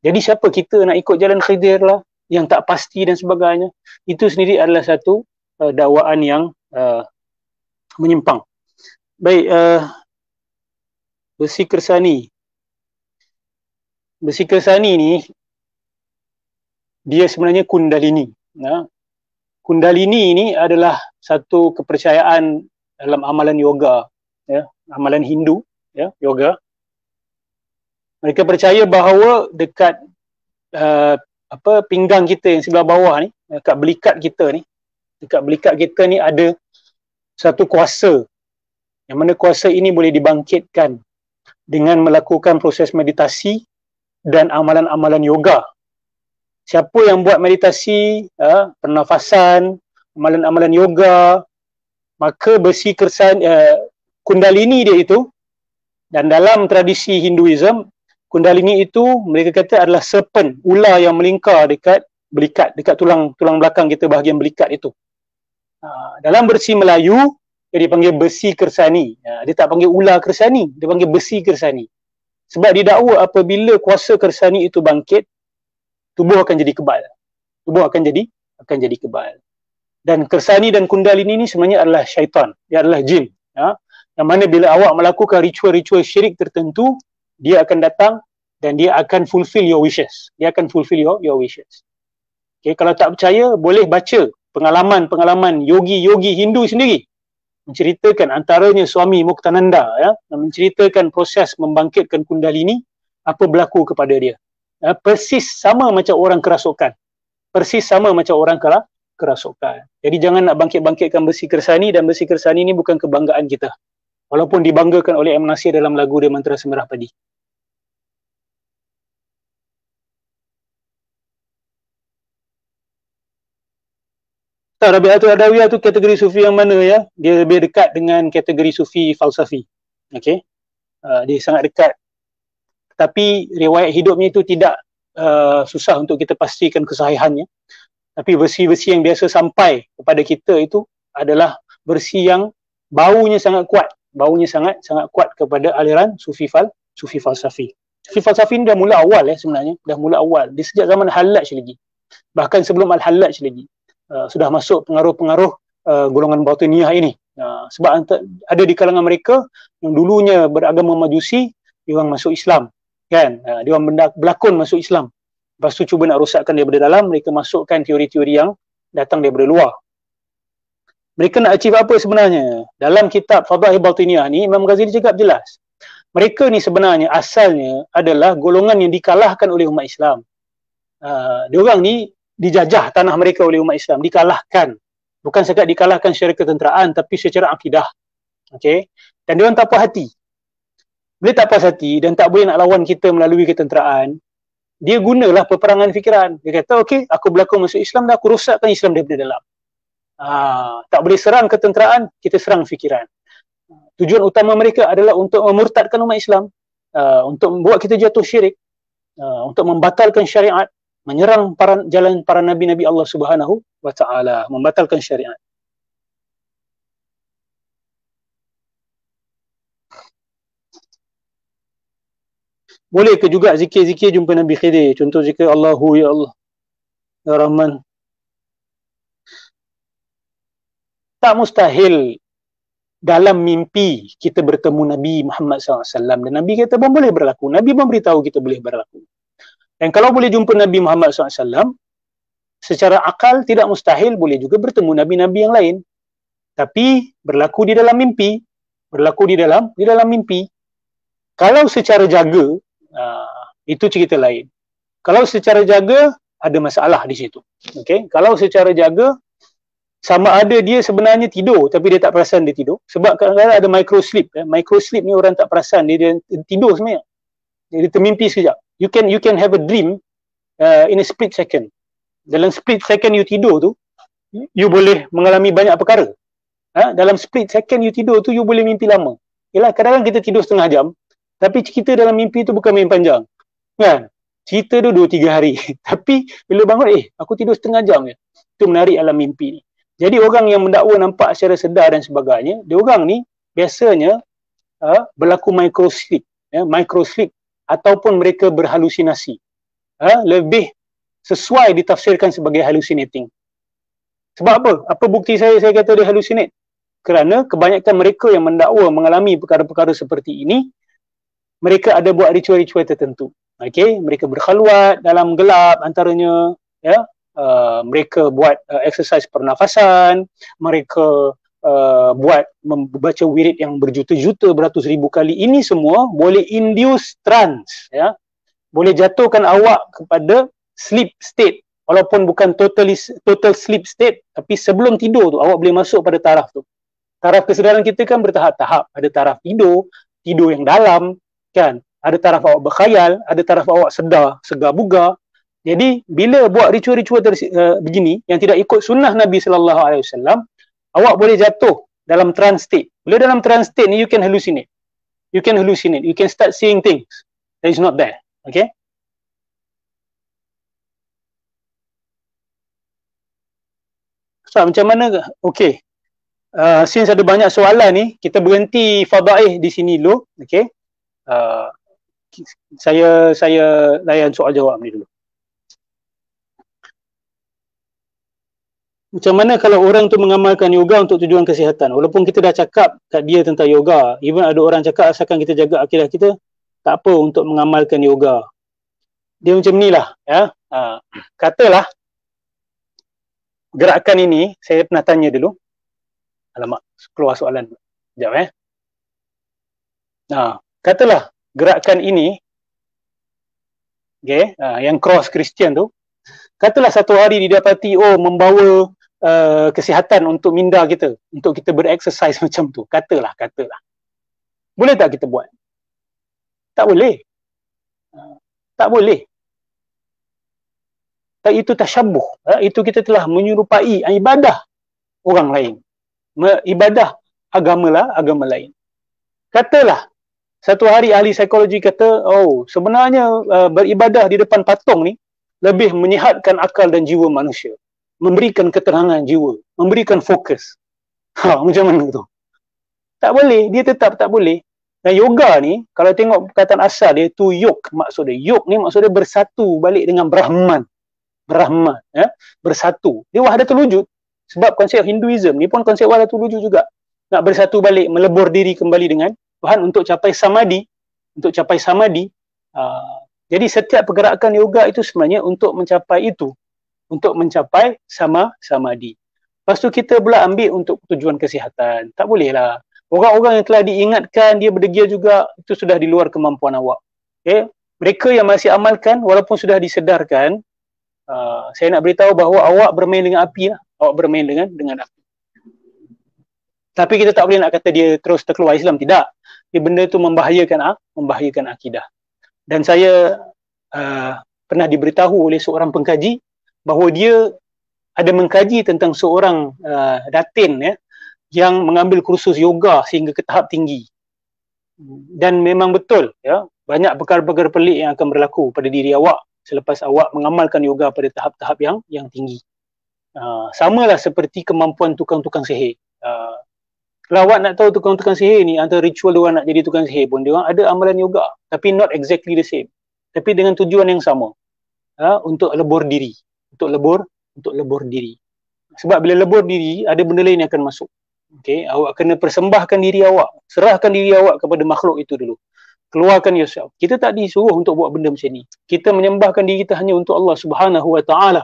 Jadi siapa kita nak ikut jalan Khidir lah, yang tak pasti dan sebagainya, itu sendiri adalah satu dakwaan yang menyimpang. Baik, besi kersani. Besi kersani ni, dia sebenarnya Kundalini. Kundalini ini adalah satu kepercayaan dalam amalan yoga, ya, amalan Hindu, ya, yoga. Mereka percaya bahawa dekat pinggang kita yang sebelah bawah ni, dekat belikat kita ni ada satu kuasa, yang mana kuasa ini boleh dibangkitkan dengan melakukan proses meditasi dan amalan-amalan yoga. Siapa yang buat meditasi, pernafasan, amalan-amalan yoga, maka besi kersani, Kundalini dia itu, dan dalam tradisi Hinduism, Kundalini itu mereka kata adalah serpent, ular yang melingkar dekat belikat, dekat tulang belakang kita, bahagian belikat itu. Dalam versi Melayu, dia dipanggil besi kersani. Dia tak panggil ular kersani, dia panggil besi kersani. Sebab didakwa apabila kuasa kersani itu bangkit, tubuh akan jadi kebal. Tubuh akan jadi kebal. Dan kersani dan Kundalini ini sebenarnya adalah syaitan. Dia adalah jin. Yang mana bila awak melakukan ritual-ritual syirik tertentu, dia akan datang dan dia akan fulfill your wishes. Dia akan fulfill your wishes. Okay, kalau tak percaya, boleh baca pengalaman-pengalaman yogi-yogi Hindu sendiri. Menceritakan antaranya Swami Muktananda, ya, menceritakan proses membangkitkan Kundalini, apa berlaku kepada dia. Persis sama macam orang kerasukan. Jadi jangan nak bangkit-bangkitkan besi kersani, dan besi kersani ni bukan kebanggaan kita. Walaupun dibanggakan oleh M. Nasir dalam lagu dia Mantra Semerah Padi. Rabi'atul Adawiyah tu kategori sufi yang mana ya? Dia lebih dekat dengan kategori sufi falsafi. Okey. Dia sangat dekat. Tapi riwayat hidupnya itu tidak susah untuk kita pastikan kesahihannya. Tapi versi-versi yang biasa sampai kepada kita itu adalah versi yang baunya sangat kuat. Baunya sangat kuat kepada aliran sufi falsafi. Sufi falsafi ni dah mula awal sebenarnya. Dah mula awal. Dia sejak zaman Hallaj lagi. Bahkan sebelum Al-Hallaj lagi. Sudah masuk pengaruh-pengaruh golongan Batiniyah ini. Sebab ada di kalangan mereka yang dulunya beragama Majusi, dia orang masuk Islam. Kan? Dia orang berlakon masuk Islam. Lepas tu cuba nak rosakkan daripada dalam, mereka masukkan teori-teori yang datang daripada luar. Mereka nak achieve apa sebenarnya? Dalam kitab Fadail Batiniyah ni, Imam Ghazali cakap jelas. Mereka ni sebenarnya asalnya adalah golongan yang dikalahkan oleh umat Islam. Diorang ni dijajah tanah mereka oleh umat Islam, dikalahkan. Bukan sekadar dikalahkan secara ketenteraan, tapi secara akidah. Okay? Dan diorang tak puas hati. Bila tak puas hati dan tak boleh nak lawan kita melalui ketenteraan, dia gunalah peperangan fikiran. Dia kata, okey, aku berlakon masuk Islam dan aku rosakkan Islam daripada dalam. Tak boleh serang ketenteraan, kita serang fikiran. Tujuan utama mereka adalah untuk memurtadkan umat Islam, untuk membuat kita jatuh syirik, untuk membatalkan syariat, menyerang jalan para nabi-nabi Allah Subhanahu wa taala, membatalkan syariat. Boleh ke juga zikir-zikir jumpa Nabi Khidir? Contoh zikir Allahu ya Allah, ya Rahman. Tak mustahil dalam mimpi kita bertemu Nabi Muhammad SAW dan Nabi kata pun boleh berlaku. Nabi pun beritahu kita boleh berlaku. Dan kalau boleh jumpa Nabi Muhammad SAW, secara akal tidak mustahil boleh juga bertemu Nabi-Nabi yang lain. Tapi berlaku di dalam mimpi. Berlaku di dalam mimpi. Kalau secara jaga, itu cerita lain. Kalau secara jaga, ada masalah di situ. Okay? Kalau secara jaga, sama ada dia sebenarnya tidur tapi dia tak perasan dia tidur. Sebab kadang-kadang ada microsleep. Microsleep ni orang tak perasan dia tidur sebenarnya. Dia termimpi sekejap. You can have a dream in a split second. Dalam split second you tidur tu, you boleh mengalami banyak perkara. Dalam split second you tidur tu, you boleh mimpi lama. Yalah, kadang-kadang kita tidur setengah jam, tapi cerita dalam mimpi tu bukan main panjang. Kan? Cerita tu 2-3 hari. Tapi bila bangun, aku tidur setengah jam je. Itu menarik alam mimpi ni. Jadi orang yang mendakwa nampak secara sedar dan sebagainya, dia orang ni biasanya berlaku microsleep, microsleep ataupun mereka berhalusinasi. Lebih sesuai ditafsirkan sebagai hallucinating. Sebab apa? Apa bukti saya kata dia hallucinate? Kerana kebanyakan mereka yang mendakwa mengalami perkara-perkara seperti ini, mereka ada buat ritual-ritual tertentu. Okay? Mereka berkhalwat dalam gelap antaranya, mereka buat exercise pernafasan, mereka buat membaca wirid yang berjuta-juta, beratus ribu kali. Ini semua boleh induce trance, boleh jatuhkan awak kepada sleep state, walaupun bukan total sleep state, tapi sebelum tidur tu awak boleh masuk pada taraf tu. Taraf kesedaran kita kan bertahap-tahap. Ada taraf tidur yang dalam, kan? Ada taraf awak berkhayal, ada taraf awak sedar, segar bugar. Jadi bila buat ritual-ritual begini yang tidak ikut sunnah Nabi sallallahu alaihi wasallam, awak boleh jatuh dalam trance state. Bila dalam trance state ni you can hallucinate. You can start seeing things that is not there. Okay? So, macam mana? Okay. Since ada banyak soalan ni, kita berhenti fadaih di sini dulu. Okay? Saya layan soal jawab ni dulu. Macam mana kalau orang tu mengamalkan yoga untuk tujuan kesihatan? Walaupun kita dah cakap kat dia tentang yoga, even ada orang cakap asalkan kita jaga akidah kita, tak apa untuk mengamalkan yoga. Dia macam ni lah. Katalah, gerakan ini, saya pernah tanya dulu. Alamak, keluar soalan. Sekejap katalah, gerakan ini, okay, yang cross Christian tu, katalah satu hari didapati, membawa kesihatan untuk minda kita, untuk kita bereksersis macam tu. Katalah. Boleh tak kita buat? Tak boleh. Tak boleh. Itu tasyabuh. Itu kita telah menyerupai ibadah orang lain. Ibadah agama lain. Katalah, satu hari ahli psikologi kata, sebenarnya beribadah di depan patung ni lebih menyihatkan akal dan jiwa manusia. Memberikan keterangan jiwa, memberikan fokus. Macam mana tu? Tak boleh, dia tetap tak boleh. Dan yoga ni, kalau tengok perkataan asal dia, tu yog maksudnya. Yog ni maksudnya bersatu balik dengan Brahman. Bersatu. Dia wahdatul wujud. Sebab konsep Hinduism ni pun konsep wahdatul wujud juga. Nak bersatu balik, melebur diri kembali dengan Tuhan untuk capai samadhi. Jadi setiap pergerakan yoga itu sebenarnya untuk mencapai itu. Untuk mencapai samadhi. Lepas tu kita pula ambil untuk tujuan kesihatan. Tak bolehlah. Orang-orang yang telah diingatkan, dia berdegia juga, itu sudah di luar kemampuan awak. Okay? Mereka yang masih amalkan, walaupun sudah disedarkan, saya nak beritahu bahawa awak bermain dengan api lah. Awak bermain dengan api. Tapi kita tak boleh nak kata dia terus terkeluar Islam. Tidak. Benda itu membahayakan akidah. Dan saya pernah diberitahu oleh seorang pengkaji bahawa dia ada mengkaji tentang seorang datin yang mengambil kursus yoga sehingga ke tahap tinggi. Dan memang betul, banyak perkara-perkara pelik yang akan berlaku pada diri awak selepas awak mengamalkan yoga pada tahap-tahap yang tinggi. Samalah seperti kemampuan tukang-tukang sihir. Kalau awak nak tahu tukang-tukang sihir ni, antara ritual diorang nak jadi tukang sihir pun, diorang ada amalan yoga, tapi not exactly the same. Tapi dengan tujuan yang sama, untuk lebur diri. Untuk lebur diri. Sebab bila lebur diri, ada benda lain yang akan masuk. Okey, awak kena persembahkan diri awak, serahkan diri awak kepada makhluk itu dulu. Keluarkan yourself. Kita tak disuruh untuk buat benda macam ni. Kita menyembahkan diri kita hanya untuk Allah Subhanahu Wa Taala.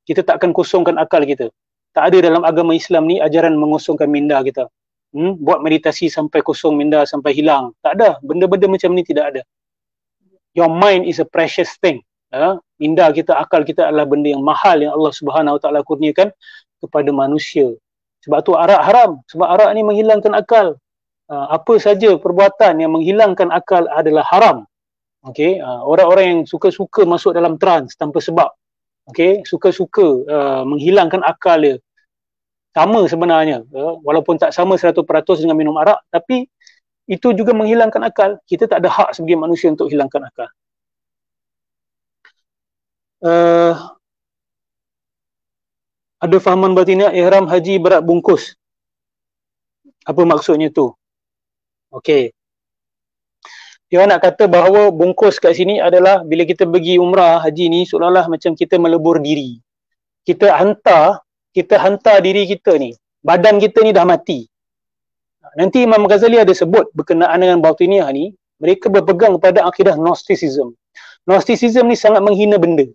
Kita tak akan kosongkan akal kita. Tak ada dalam agama Islam ni ajaran mengosongkan minda kita. Buat meditasi sampai kosong minda, sampai hilang. Tak ada. Benda-benda macam ni tidak ada. Your mind is a precious thing. Minda kita, akal kita adalah benda yang mahal yang Allah Subhanahu Wa Taala kurniakan kepada manusia. Sebab tu arak haram. Sebab arak ni menghilangkan akal. Apa saja perbuatan yang menghilangkan akal adalah haram. Okey, orang-orang yang suka-suka masuk dalam trans tanpa sebab, okey, suka-suka menghilangkan akal dia, sama sebenarnya, walaupun tak sama 100% dengan minum arak, tapi itu juga menghilangkan akal. Kita tak ada hak sebagai manusia untuk hilangkan akal. Ada fahaman batiniah ihram haji berat bungkus. Apa maksudnya tu? Okey. Dia nak kata bahawa bungkus kat sini adalah bila kita pergi umrah haji ni seolah-olah macam kita melebur diri. Kita hantar diri kita ni. Badan kita ni dah mati. Nanti Imam Ghazali ada sebut berkenaan dengan batiniah ni, mereka berpegang kepada akidah Gnosticism. Gnosticism ni sangat menghina benda.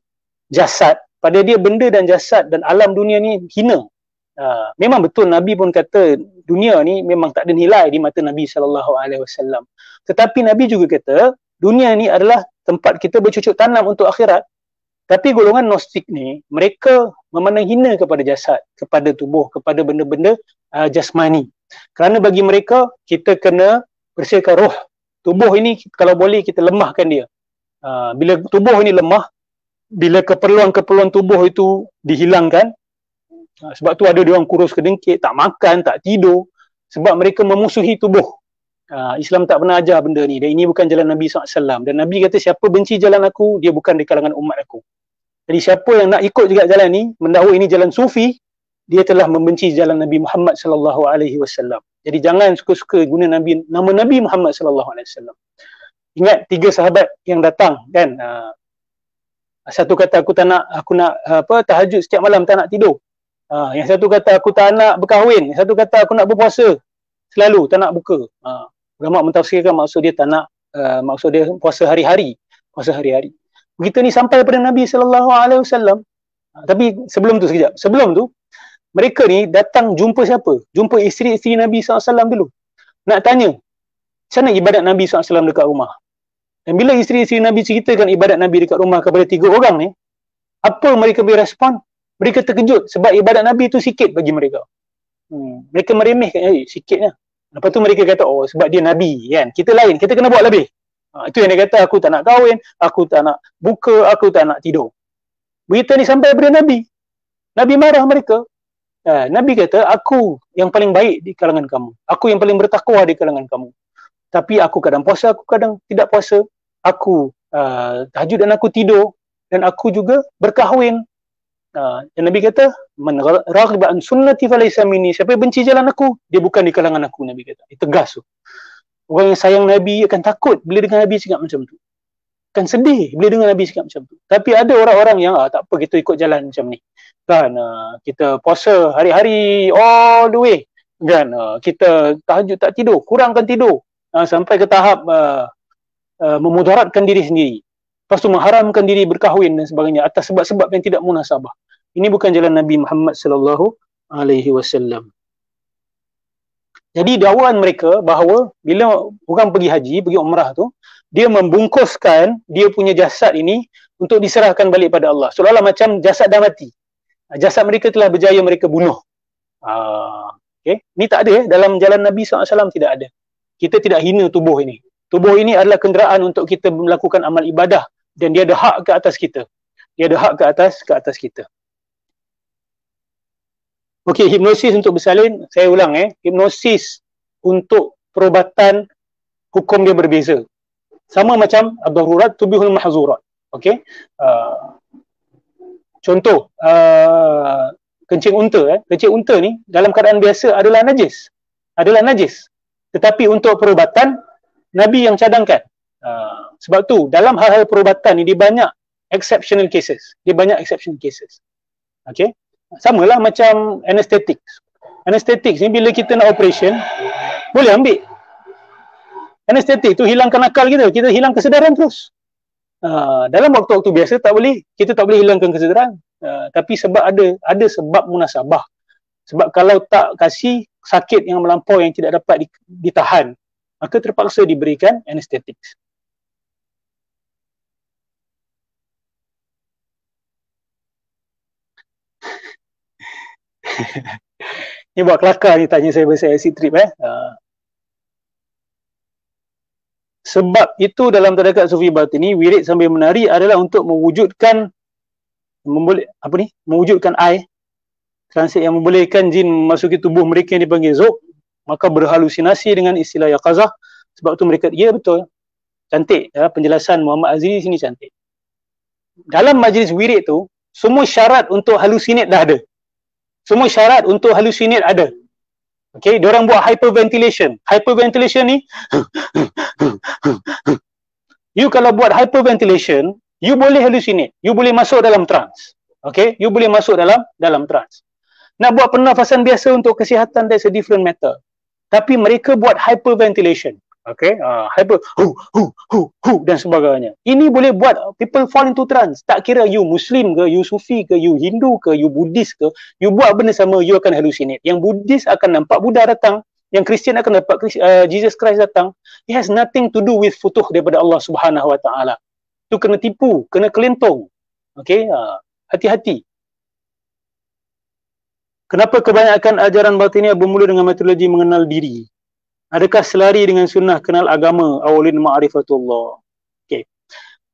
Jasad. Pada dia benda dan jasad dan alam dunia ni hina. Memang betul Nabi pun kata dunia ni memang tak ada nilai di mata Nabi SAW. Tetapi Nabi juga kata dunia ni adalah tempat kita bercucuk tanam untuk akhirat. Tapi golongan Gnostik ni, mereka memandang hina kepada jasad, kepada tubuh, kepada benda-benda jasmani. Kerana bagi mereka, kita kena bersihkan roh. Tubuh ini kalau boleh kita lemahkan dia. Bila tubuh ini lemah, bila keperluan-keperluan tubuh itu dihilangkan, sebab tu ada diorang kurus kedengkit, tak makan, tak tidur, sebab mereka memusuhi tubuh. Islam tak pernah ajar benda ni, dan ini bukan jalan Nabi SAW. Dan Nabi kata siapa benci jalan aku, dia bukan di kalangan umat aku. Jadi siapa yang nak ikut juga jalan ni, mendakwa ini jalan sufi, dia telah membenci jalan Nabi Muhammad SAW. Jadi jangan suka-suka guna nama Nabi Muhammad SAW. Ingat 3 sahabat yang datang kan, satu kata aku nak tahajud setiap malam, tak nak tidur. Yang satu kata aku tak nak berkahwin, yang satu kata aku nak berpuasa selalu, tak nak buka. Ulama mentafsirkan maksud dia tak nak, maksud dia puasa hari-hari. Begitu ni sampai pada Nabi SAW. Tapi sebelum tu sekejap. Sebelum tu mereka ni datang jumpa siapa? Jumpa isteri-isteri Nabi SAW dulu. Nak tanya macam mana ibadat Nabi SAW dekat rumah. Dan bila isteri-isteri Nabi ceritakan ibadat Nabi dekat rumah kepada 3 orang ni, apa mereka beri respon? Mereka terkejut sebab ibadat Nabi tu sikit bagi mereka. Mereka meremehkan, sikitnya. Lepas tu mereka kata, oh sebab dia Nabi kan. Kita lain, kita kena buat lebih. Itu yang dia kata, aku tak nak kahwin, aku tak nak buka, aku tak nak tidur. Berita ni sampai kepada Nabi. Nabi marah mereka. Nabi kata, aku yang paling baik di kalangan kamu. Aku yang paling bertakwa di kalangan kamu. Tapi aku kadang puasa, aku kadang tidak puasa. Aku tahajud dan aku tidur. Dan aku juga berkahwin. Dan Nabi kata, man raghiba an sunnati falaysa minni. Siapa yang benci jalan aku, dia bukan di kalangan aku, Nabi kata. Itu tegas tu. Orang yang sayang Nabi akan takut bila dengar Nabi cakap macam tu. Akan sedih bila dengar Nabi cakap macam tu. Tapi ada orang-orang yang tak apa, kita ikut jalan macam ni. Kan, kita puasa hari-hari all the way. Kan, kita tahajud tak tidur, kurangkan tidur. Sampai ke tahap memudaratkan diri sendiri. Lepas tu mengharamkan diri berkahwin dan sebagainya atas sebab-sebab yang tidak munasabah. Ini bukan jalan Nabi Muhammad sallallahu alaihi wasallam. Jadi dakwaan mereka bahawa bila orang pergi haji, pergi umrah tu, dia membungkuskan dia punya jasad ini untuk diserahkan balik pada Allah. Seolah-olah macam jasad dah mati. Jasad mereka telah berjaya mereka bunuh. Okay. Ini tak ada dalam jalan Nabi SAW, tidak ada. Kita tidak hina tubuh ini. Tubuh ini adalah kenderaan untuk kita melakukan amal ibadah dan dia ada hak ke atas kita. Dia ada hak ke atas kita. Okey, hipnosis untuk bersalin, saya ulang hipnosis untuk perubatan hukum dia berbeza. Sama macam ad-darurat tubihul mahzurat. Okey. Contoh, kencing unta. Kencing unta ni dalam keadaan biasa adalah najis. Tetapi untuk perubatan, Nabi yang cadangkan. Sebab tu dalam hal-hal perubatan ni dia banyak exceptional cases. Okey. Samalah macam anesthetic. Anesthetic ni bila kita nak operation, boleh ambil. Anesthetic tu hilangkan akal kita hilang kesedaran terus. Dalam waktu-waktu biasa tak boleh, kita tak boleh hilangkan kesedaran. Tapi sebab ada sebab munasabah. Sebab kalau tak kasih sakit yang melampau yang tidak dapat ditahan, maka terpaksa diberikan anesthetic. Ni buat kelakar ni tanya saya pasal acid trip Sebab itu dalam tarekat Sufi Batini, wirid sambil menari adalah untuk mewujudkan mewujudkan transit yang membolehkan jin memasuki tubuh mereka yang dipanggil Zuk, maka berhalusinasi dengan istilah Yaqazah. Sebab tu mereka, ya betul, cantik penjelasan Muhammad Azri sini cantik. Dalam majlis wirid tu, semua syarat untuk halusinate dah ada. Semua syarat untuk halusinate ada. Okay, diorang buat hyperventilation. Hyperventilation ni, you kalau buat hyperventilation, you boleh hallucinate. You boleh masuk dalam trance. Okay, you boleh masuk dalam trance. Nak buat pernafasan biasa untuk kesihatan, that's a different matter. Tapi mereka buat hyperventilation. Okay, hyper, dan sebagainya. Ini boleh buat people fall into trance. Tak kira you Muslim ke, you Sufi ke, you Hindu ke, you Buddhist ke, you buat benda sama, you akan hallucinate. Yang Buddhist akan nampak Buddha datang, yang Kristian akan nampak Jesus Christ datang. It has nothing to do with futuh daripada Allah Subhanahu Wa Taala. Tu kena tipu, kena kelentong. Okay, hati-hati. Kenapa kebanyakan ajaran batiniah bermula dengan metodologi mengenal diri? Adakah selari dengan sunnah kenal agama awalin ma'rifatullah? Okay.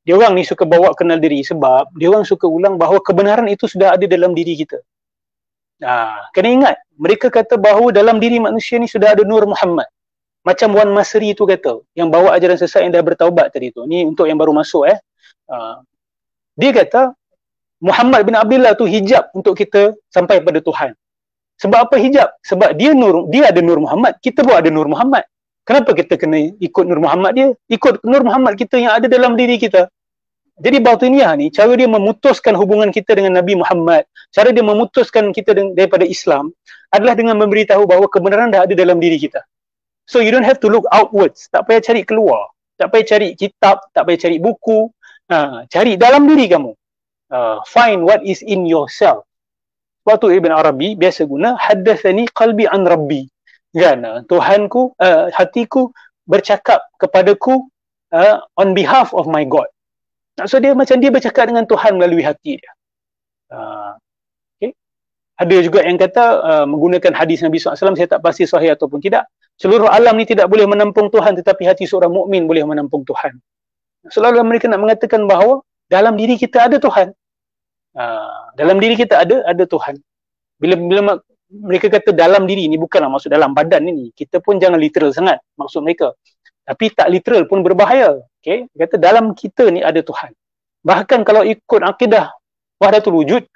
Dia orang ni suka bawa kenal diri sebab dia orang suka ulang bahawa kebenaran itu sudah ada dalam diri kita. Kena ingat, mereka kata bahawa dalam diri manusia ni sudah ada Nur Muhammad. Macam Wan Masri tu kata, yang bawa ajaran sesat yang dah bertaubat tadi tu. Ni untuk yang baru masuk Dia kata Muhammad bin Abdullah tu hijab untuk kita sampai pada Tuhan. Sebab apa hijab? Sebab dia ada Nur Muhammad, kita pun ada Nur Muhammad. Kenapa kita kena ikut Nur Muhammad dia? Ikut Nur Muhammad kita yang ada dalam diri kita. Jadi batiniah ni, cara dia memutuskan hubungan kita dengan Nabi Muhammad, cara dia memutuskan kita daripada Islam adalah dengan memberitahu bahawa kebenaran dah ada dalam diri kita. So you don't have to look outwards. Tak payah cari keluar. Tak payah cari kitab, tak payah cari buku. Cari dalam diri kamu. Find what is in yourself. Waktu Ibn Arabi biasa guna haddathani qalbi an rabbi. Kan? Tuhanku, hatiku bercakap kepadaku on behalf of my God. So dia macam dia bercakap dengan Tuhan melalui hati dia. Okay. Ada juga yang kata menggunakan hadis Nabi SAW, saya tak pasti sahih ataupun tidak. Seluruh alam ni tidak boleh menampung Tuhan, tetapi hati seorang mukmin boleh menampung Tuhan. Selalu mereka nak mengatakan bahawa dalam diri kita ada Tuhan. Dalam diri kita ada Tuhan. Bila mereka kata dalam diri ni, bukanlah maksud dalam badan ni. Kita pun jangan literal sangat maksud mereka. Tapi tak literal pun berbahaya. Okay? Dia kata dalam kita ni ada Tuhan. Bahkan kalau ikut akidah wahdatul wujud,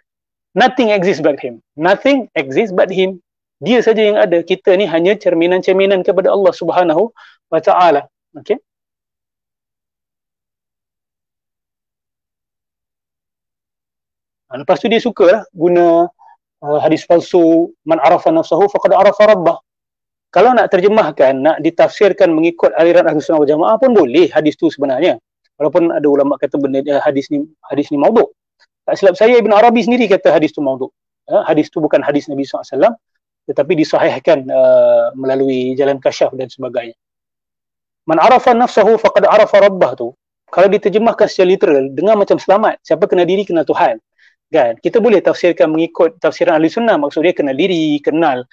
nothing exists but him. Nothing exists but him. Dia saja yang ada. Kita ni hanya cerminan-cerminan kepada Allah Subhanahu Wa Taala. Okay? Lepas tu dia sukalah guna hadis palsu, man arafa nafsahu faqad arafa rabbah. Kalau nak terjemahkan, nak ditafsirkan mengikut aliran Ahlus Sunnah wal Jamaah pun boleh hadis tu sebenarnya. Walaupun ada ulama kata benda hadis ni maudhu'. Tak silap saya, Ibn Arabi sendiri kata hadis tu maudhu'. Hadis tu bukan hadis Nabi SAW, tetapi disahihkan melalui jalan kasyaf dan sebagainya. Man arafa nafsahu faqad arafa rabbah tu, kalau diterjemahkan secara literal, dengar macam selamat. Siapa kenal diri, kenal Tuhan. Kan? Kita boleh tafsirkan mengikut tafsiran Ahli Sunnah, maksud dia kenal diri, kenal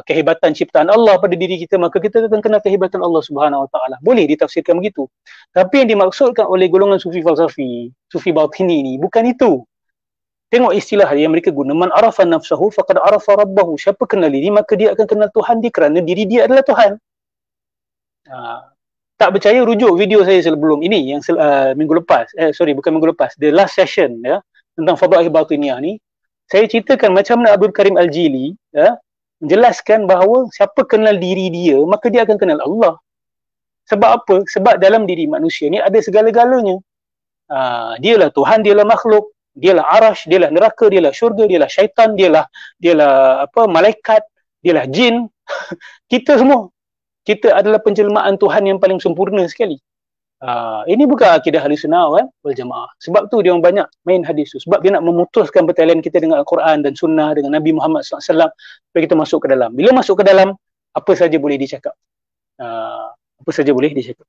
kehebatan ciptaan Allah pada diri kita, maka kita akan kenal kehebatan Allah Subhanahu Wa Taala. Boleh ditafsirkan begitu. Tapi yang dimaksudkan oleh golongan sufi falsafi, sufi batini ni bukan itu. Tengok istilah yang mereka guna, man arafa nafsahu faqad arafa rabbahu. Siapa kenal diri, maka dia akan kenal Tuhan dia, kerana diri dia adalah Tuhan. Tak percaya, rujuk video saya sebelum ini yang minggu lepas, bukan minggu lepas, the last session tentang Fadail Batiniah ni. Saya ceritakan macam mana Abdul Karim Al-Jili menjelaskan bahawa siapa kenal diri dia, maka dia akan kenal Allah. Sebab apa? Sebab dalam diri manusia ni ada segala-galanya. Dialah Tuhan, dialah makhluk. Dialah arash, dialah neraka, dialah syurga, dialah syaitan, dialah malaikat, dialah jin. Kita semua, kita adalah penjelmaan Tuhan yang paling sempurna sekali. Ini bukan akidah ahli sunnah wal jamaah. Sebab tu dia orang banyak main hadis tu. Sebab dia nak memutuskan pertalian kita dengan Al-Quran dan sunnah, dengan Nabi Muhammad SAW, supaya kita masuk ke dalam. Bila masuk ke dalam, apa saja boleh dicakap. Apa saja boleh dicakap.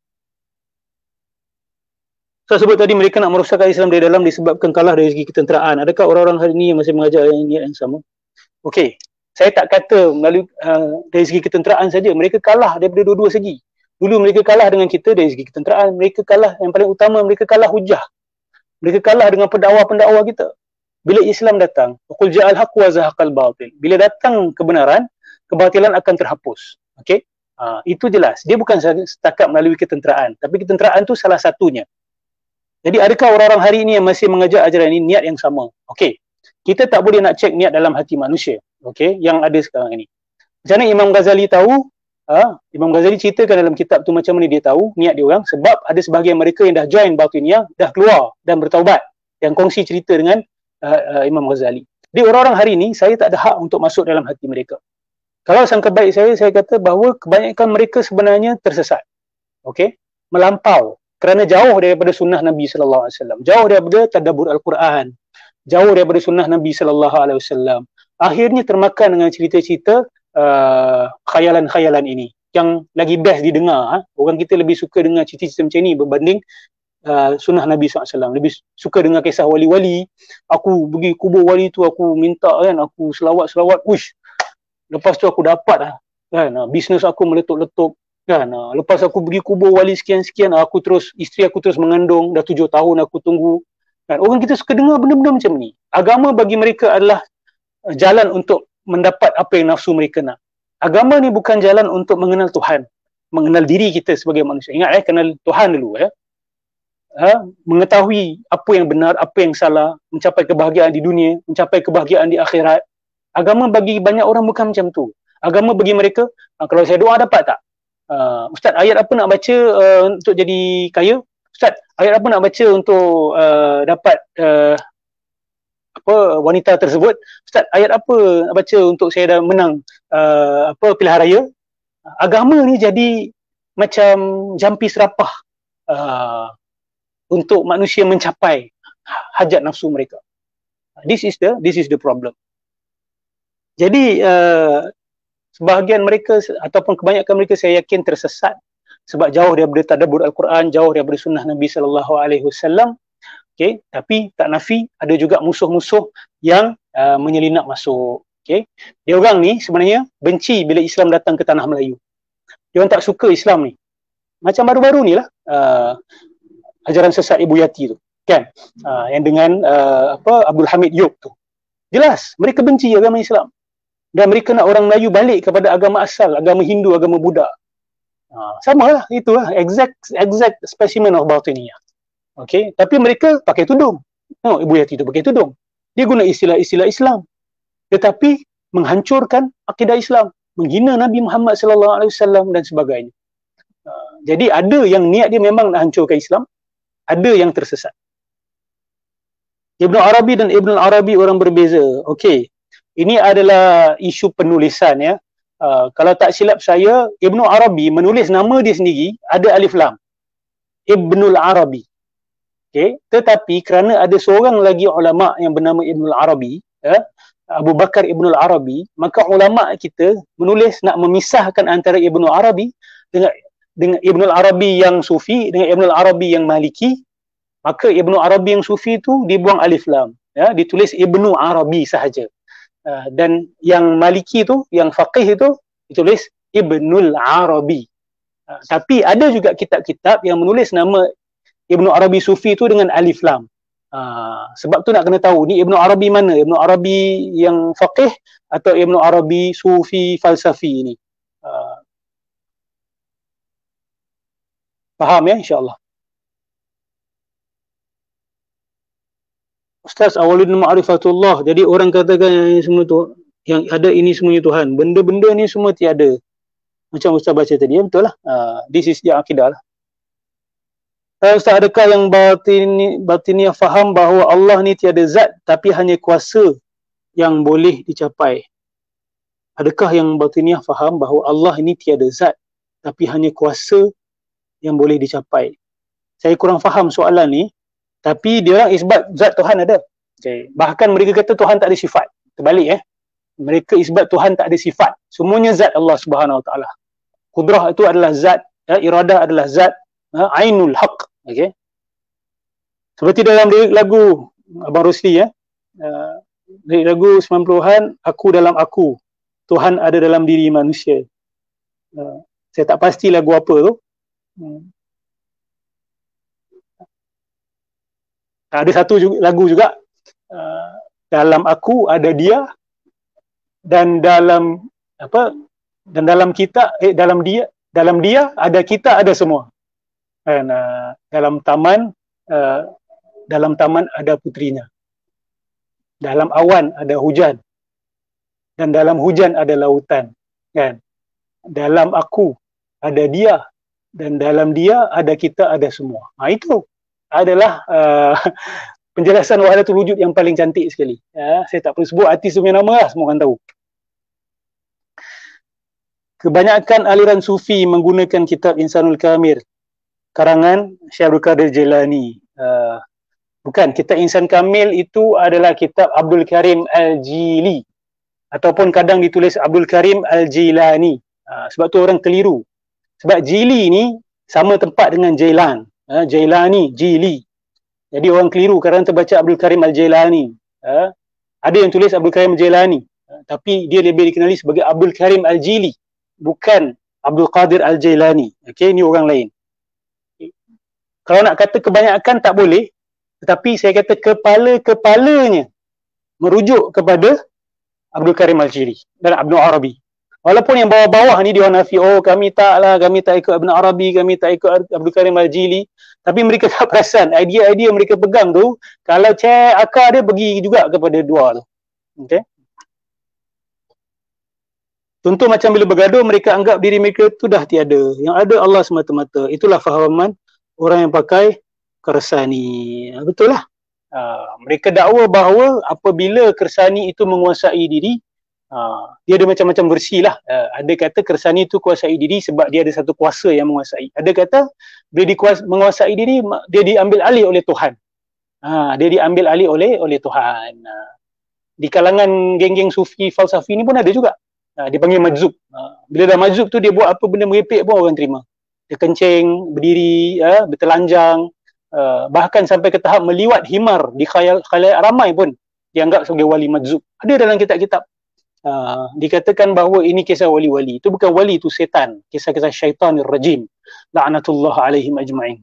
Saya sebut tadi mereka nak merosakkan Islam dari dalam disebabkan kalah dari segi ketenteraan. Adakah orang-orang hari ini yang masih mengajar yang sama? Okey, saya tak kata melalui dari segi ketenteraan saja. Mereka kalah daripada dua-dua segi. Dulu mereka kalah dengan kita dari segi ketenteraan. Mereka kalah, yang paling utama, mereka kalah hujah. Mereka kalah dengan pendakwa-pendakwa kita. Bila Islam datang, qul ja'al haqq wa zahaqal batil. Bila datang kebenaran, kebatilan akan terhapus. Okey? Itu jelas. Dia bukan setakat melalui ketenteraan, tapi ketenteraan tu salah satunya. Jadi adakah orang-orang hari ini yang masih mengajar ajaran ini niat yang sama? Okey. Kita tak boleh nak cek niat dalam hati manusia. Okey, yang ada sekarang ini. Macam mana Imam Ghazali tahu? Imam Ghazali ceritakan dalam kitab tu macam mana dia tahu niat dia orang, sebab ada sebahagian mereka yang dah join Batiniyah, dah keluar dan bertaubat, yang kongsi cerita dengan Imam Ghazali. Jadi orang-orang hari ini, saya tak ada hak untuk masuk dalam hati mereka. Kalau sangka baik saya kata bahawa kebanyakan mereka sebenarnya tersesat. Okey, melampau kerana jauh daripada sunnah Nabi sallallahu alaihi wasallam, jauh daripada tadabbur Al-Quran, jauh daripada sunnah Nabi sallallahu alaihi wasallam. Akhirnya termakan dengan cerita-cerita khayalan-khayalan ini yang lagi best didengar. Orang kita lebih suka dengar cerita-cerita macam ni berbanding sunnah Nabi SAW. Lebih suka dengar kisah wali-wali. Aku pergi kubur wali tu, aku minta kan, aku selawat-selawat, uish, lepas tu aku dapat kan, bisnes aku meletup-letup kan. Lepas aku pergi kubur wali sekian-sekian, isteri aku terus mengandung, dah 7 tahun aku tunggu kan. Orang kita suka dengar benda-benda macam ni. Agama bagi mereka adalah jalan untuk mendapat apa yang nafsu mereka nak. Agama ni bukan jalan untuk mengenal Tuhan, mengenal diri kita sebagai manusia. Ingat kenal Tuhan dulu mengetahui apa yang benar, apa yang salah, mencapai kebahagiaan di dunia, mencapai kebahagiaan di akhirat. Agama bagi banyak orang bukan macam tu. Agama bagi mereka, kalau saya doa dapat tak? Ustaz, ayat apa nak baca untuk jadi kaya? Ustaz, ayat apa nak baca untuk dapat wanita tersebut? Ustaz, ayat apa nak baca untuk saya dah menang pilihan raya? Agama ni jadi macam jampi serapah untuk manusia mencapai hajat nafsu mereka. This is the problem. Jadi sebahagian mereka ataupun kebanyakan mereka saya yakin tersesat sebab jauh daripada tadabbur Al-Quran, jauh daripada sunnah Nabi sallallahu alaihi wasallam. Okay, tapi tak nafi ada juga musuh-musuh yang menyelinap masuk. Okay, dia orang ni sebenarnya benci bila Islam datang ke tanah Melayu. Dia orang tak suka Islam ni. Macam baru-baru ni lah ajaran sesat Ibu Yati tu, kan? Yang dengan Abdul Hamid Yub tu. Jelas mereka benci agama Islam. Dan mereka nak orang Melayu balik kepada agama asal, agama Hindu, agama Buddha. Sama lah, itulah exact specimen of Batiniyah. Okey, tapi mereka pakai tudung. Ibu Yati tu pakai tudung. Dia guna istilah-istilah Islam, tetapi menghancurkan akidah Islam, menghina Nabi Muhammad sallallahu alaihi wasallam dan sebagainya. Jadi ada yang niat dia memang nak hancurkan Islam, ada yang tersesat. Ibnu Arabi dan Ibnu Arabi orang berbeza. Okey, ini adalah isu penulisan ya. Kalau tak silap saya, Ibnu Arabi menulis nama dia sendiri ada alif lam, Ibnul Arabi. Okay. Tetapi kerana ada seorang lagi ulama yang bernama Ibnul Arabi, Abu Bakar Ibnul Arabi, maka ulama kita menulis nak memisahkan antara Ibnul Arabi dengan Ibnul Arabi yang Sufi dengan Ibnul Arabi yang Maliki. Maka Ibnul Arabi yang Sufi tu dibuang alif lam, ya, ditulis Ibnu Arabi sahaja. Dan yang Maliki tu, yang faqih itu ditulis Ibnul Arabi. Tapi ada juga kitab-kitab yang menulis nama Ibnu Arabi Sufi tu dengan alif lam. Sebab tu nak kena tahu ni Ibnu Arabi mana, Ibnu Arabi yang faqih atau Ibnu Arabi Sufi falsafi ni. Faham ya, insyaAllah. Ustaz, awaludin ma'rifatullah. Jadi orang katakan yang semua tu, yang ada ini semuanya Tuhan. Benda-benda ni semua tiada. Macam Ustaz baca tadi, betul lah. This is the akidah lah. Ustaz, adakah yang batiniah faham bahawa Allah ni tiada zat tapi hanya kuasa yang boleh dicapai? Adakah yang batiniah faham bahawa Allah ini tiada zat tapi hanya kuasa yang boleh dicapai? Saya kurang faham soalan ni, tapi dia orang isbat zat Tuhan ada. Okay. Bahkan mereka kata Tuhan tak ada sifat. Terbalik mereka isbat Tuhan tak ada sifat. Semuanya zat Allah Subhanahu Wa Taala. Kudrah itu adalah zat, iradah adalah zat, ainul haq. Okay. Seperti dalam lirik lagu Abang Rosli lirik lagu 90-an, aku dalam aku, Tuhan ada dalam diri manusia. Saya tak pasti lagu apa tu. Ada satu lagu juga, dalam aku ada dia, dan dalam kita, dalam dia ada kita, ada semua. Dan dalam taman ada putrinya. Dalam awan ada hujan, dan dalam hujan ada lautan, kan? Dalam aku ada dia, dan dalam dia ada kita, ada semua. Itu adalah penjelasan wahdatul wujud yang paling cantik sekali. Saya tak perlu sebut artis punya nama lah, semua orang tahu. Kebanyakan aliran sufi menggunakan kitab Insanul Kamil karangan Syekh Abdul Qadir Jailani. Bukan, kitab Insan Kamil itu adalah kitab Abdul Karim Al-Jili, ataupun kadang ditulis Abdul Karim Al-Jilani. Sebab tu orang keliru. Sebab Jili ni sama tempat dengan Jailan. Jailani, Jili. Jadi orang keliru kerana terbaca Abdul Karim Al-Jailani. Ada yang tulis Abdul Karim Al-Jailani, tapi dia lebih dikenali sebagai Abdul Karim Al-Jili, bukan Abdul Qadir Al-Jailani. Okey, ni orang lain. Kalau nak kata kebanyakan tak boleh, tetapi saya kata kepala-kepalanya merujuk kepada Abdul Karim Al-Jili dan Ibn Arabi. Walaupun yang bawah-bawah ni dia nafi, kami tak ikut Ibn Arabi, kami tak ikut Abdul Karim Al-Jili, tapi mereka tak perasan idea-idea mereka pegang tu, kalau akar dia pergi juga kepada dua tu. Okey. Contoh macam bila bergaduh, mereka anggap diri mereka tu dah tiada, yang ada Allah semata-mata. Itulah fahaman orang yang pakai Kersani. Betul lah. Mereka dakwa bahawa apabila Kersani itu menguasai diri, dia ada macam-macam versi lah. Ada kata Kersani itu kuasai diri sebab dia ada satu kuasa yang menguasai. Ada kata bila dia menguasai diri, dia diambil alih oleh Tuhan. Dia diambil alih oleh Tuhan. Di kalangan geng-geng sufi falsafi ni pun ada juga. Dia panggil majzub. Bila dah majzub tu, dia buat apa benda merepek pun orang terima. Dia kencing, berdiri, bertelanjang, bahkan sampai ke tahap meliwat himar di khalayak ramai pun dianggap sebagai wali majzub. Ada dalam kitab-kitab. Dikatakan bahawa ini kisah wali-wali. Itu bukan wali, itu setan. Kisah-kisah syaitanir rajim. La'natullah alaihim ajma'in.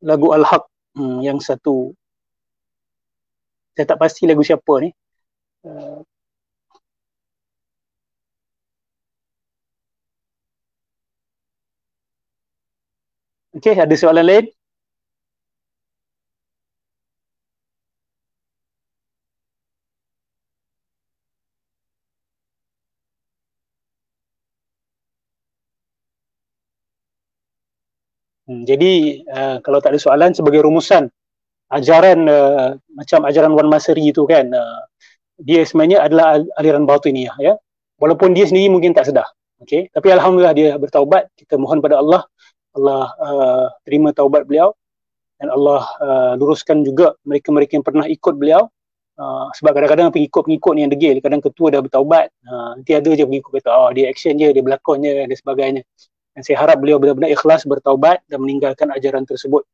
Lagu Al-Haq yang satu, saya tak pasti lagu siapa ni. Okey, ada soalan lain? Jadi kalau tak ada soalan, sebagai rumusan, ajaran macam ajaran Wan Masri itu kan, dia sebenarnya adalah aliran batiniyah, ya. Walaupun dia sendiri mungkin tak sedar. Okey, tapi alhamdulillah dia bertaubat. Kita mohon pada Allah, terima taubat beliau, dan Allah luruskan juga mereka-mereka yang pernah ikut beliau. Sebab kadang-kadang pengikut-pengikut ni yang degil, kadang ketua dah bertaubat, nanti ada je pengikut kata dia action je, dia berlakon je dan sebagainya. Dan saya harap beliau benar-benar ikhlas bertaubat dan meninggalkan ajaran tersebut.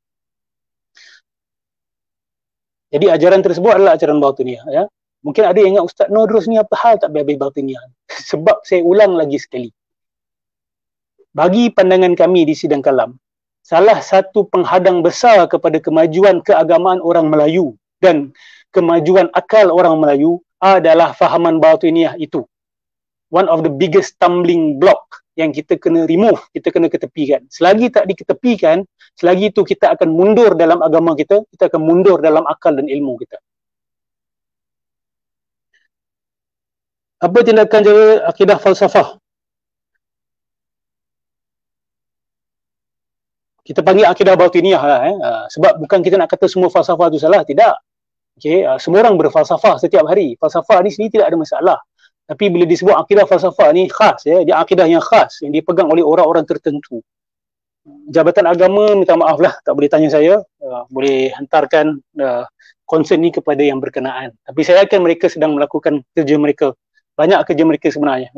Jadi ajaran tersebut adalah ajaran batiniyah, ya. Mungkin ada yang ingat, Ustaz Nodrus ni apa hal tak habis batiniyah? Sebab saya ulang lagi sekali, bagi pandangan kami di Sidang Kalam, salah satu penghadang besar kepada kemajuan keagamaan orang Melayu dan kemajuan akal orang Melayu adalah fahaman batiniyah itu. One of the biggest stumbling block yang kita kena remove, kita kena ketepikan. Selagi tak diketepikan, selagi itu kita akan mundur dalam agama kita, kita akan mundur dalam akal dan ilmu kita. Apa tindakan jaga akidah falsafah? kita panggil akidah batiniyah lah, sebab bukan kita nak kata semua falsafah tu salah, tidak. Okay, semua orang berfalsafah setiap hari. Falsafah ni sendiri tidak ada masalah. Tapi bila disebut akidah falsafah ni khas, dia akidah yang khas yang dipegang oleh orang-orang tertentu. Jabatan Agama minta maaf lah, tak boleh tanya saya, boleh hantarkan concern ni kepada yang berkenaan. Tapi saya yakin mereka sedang melakukan kerja mereka, banyak kerja mereka sebenarnya.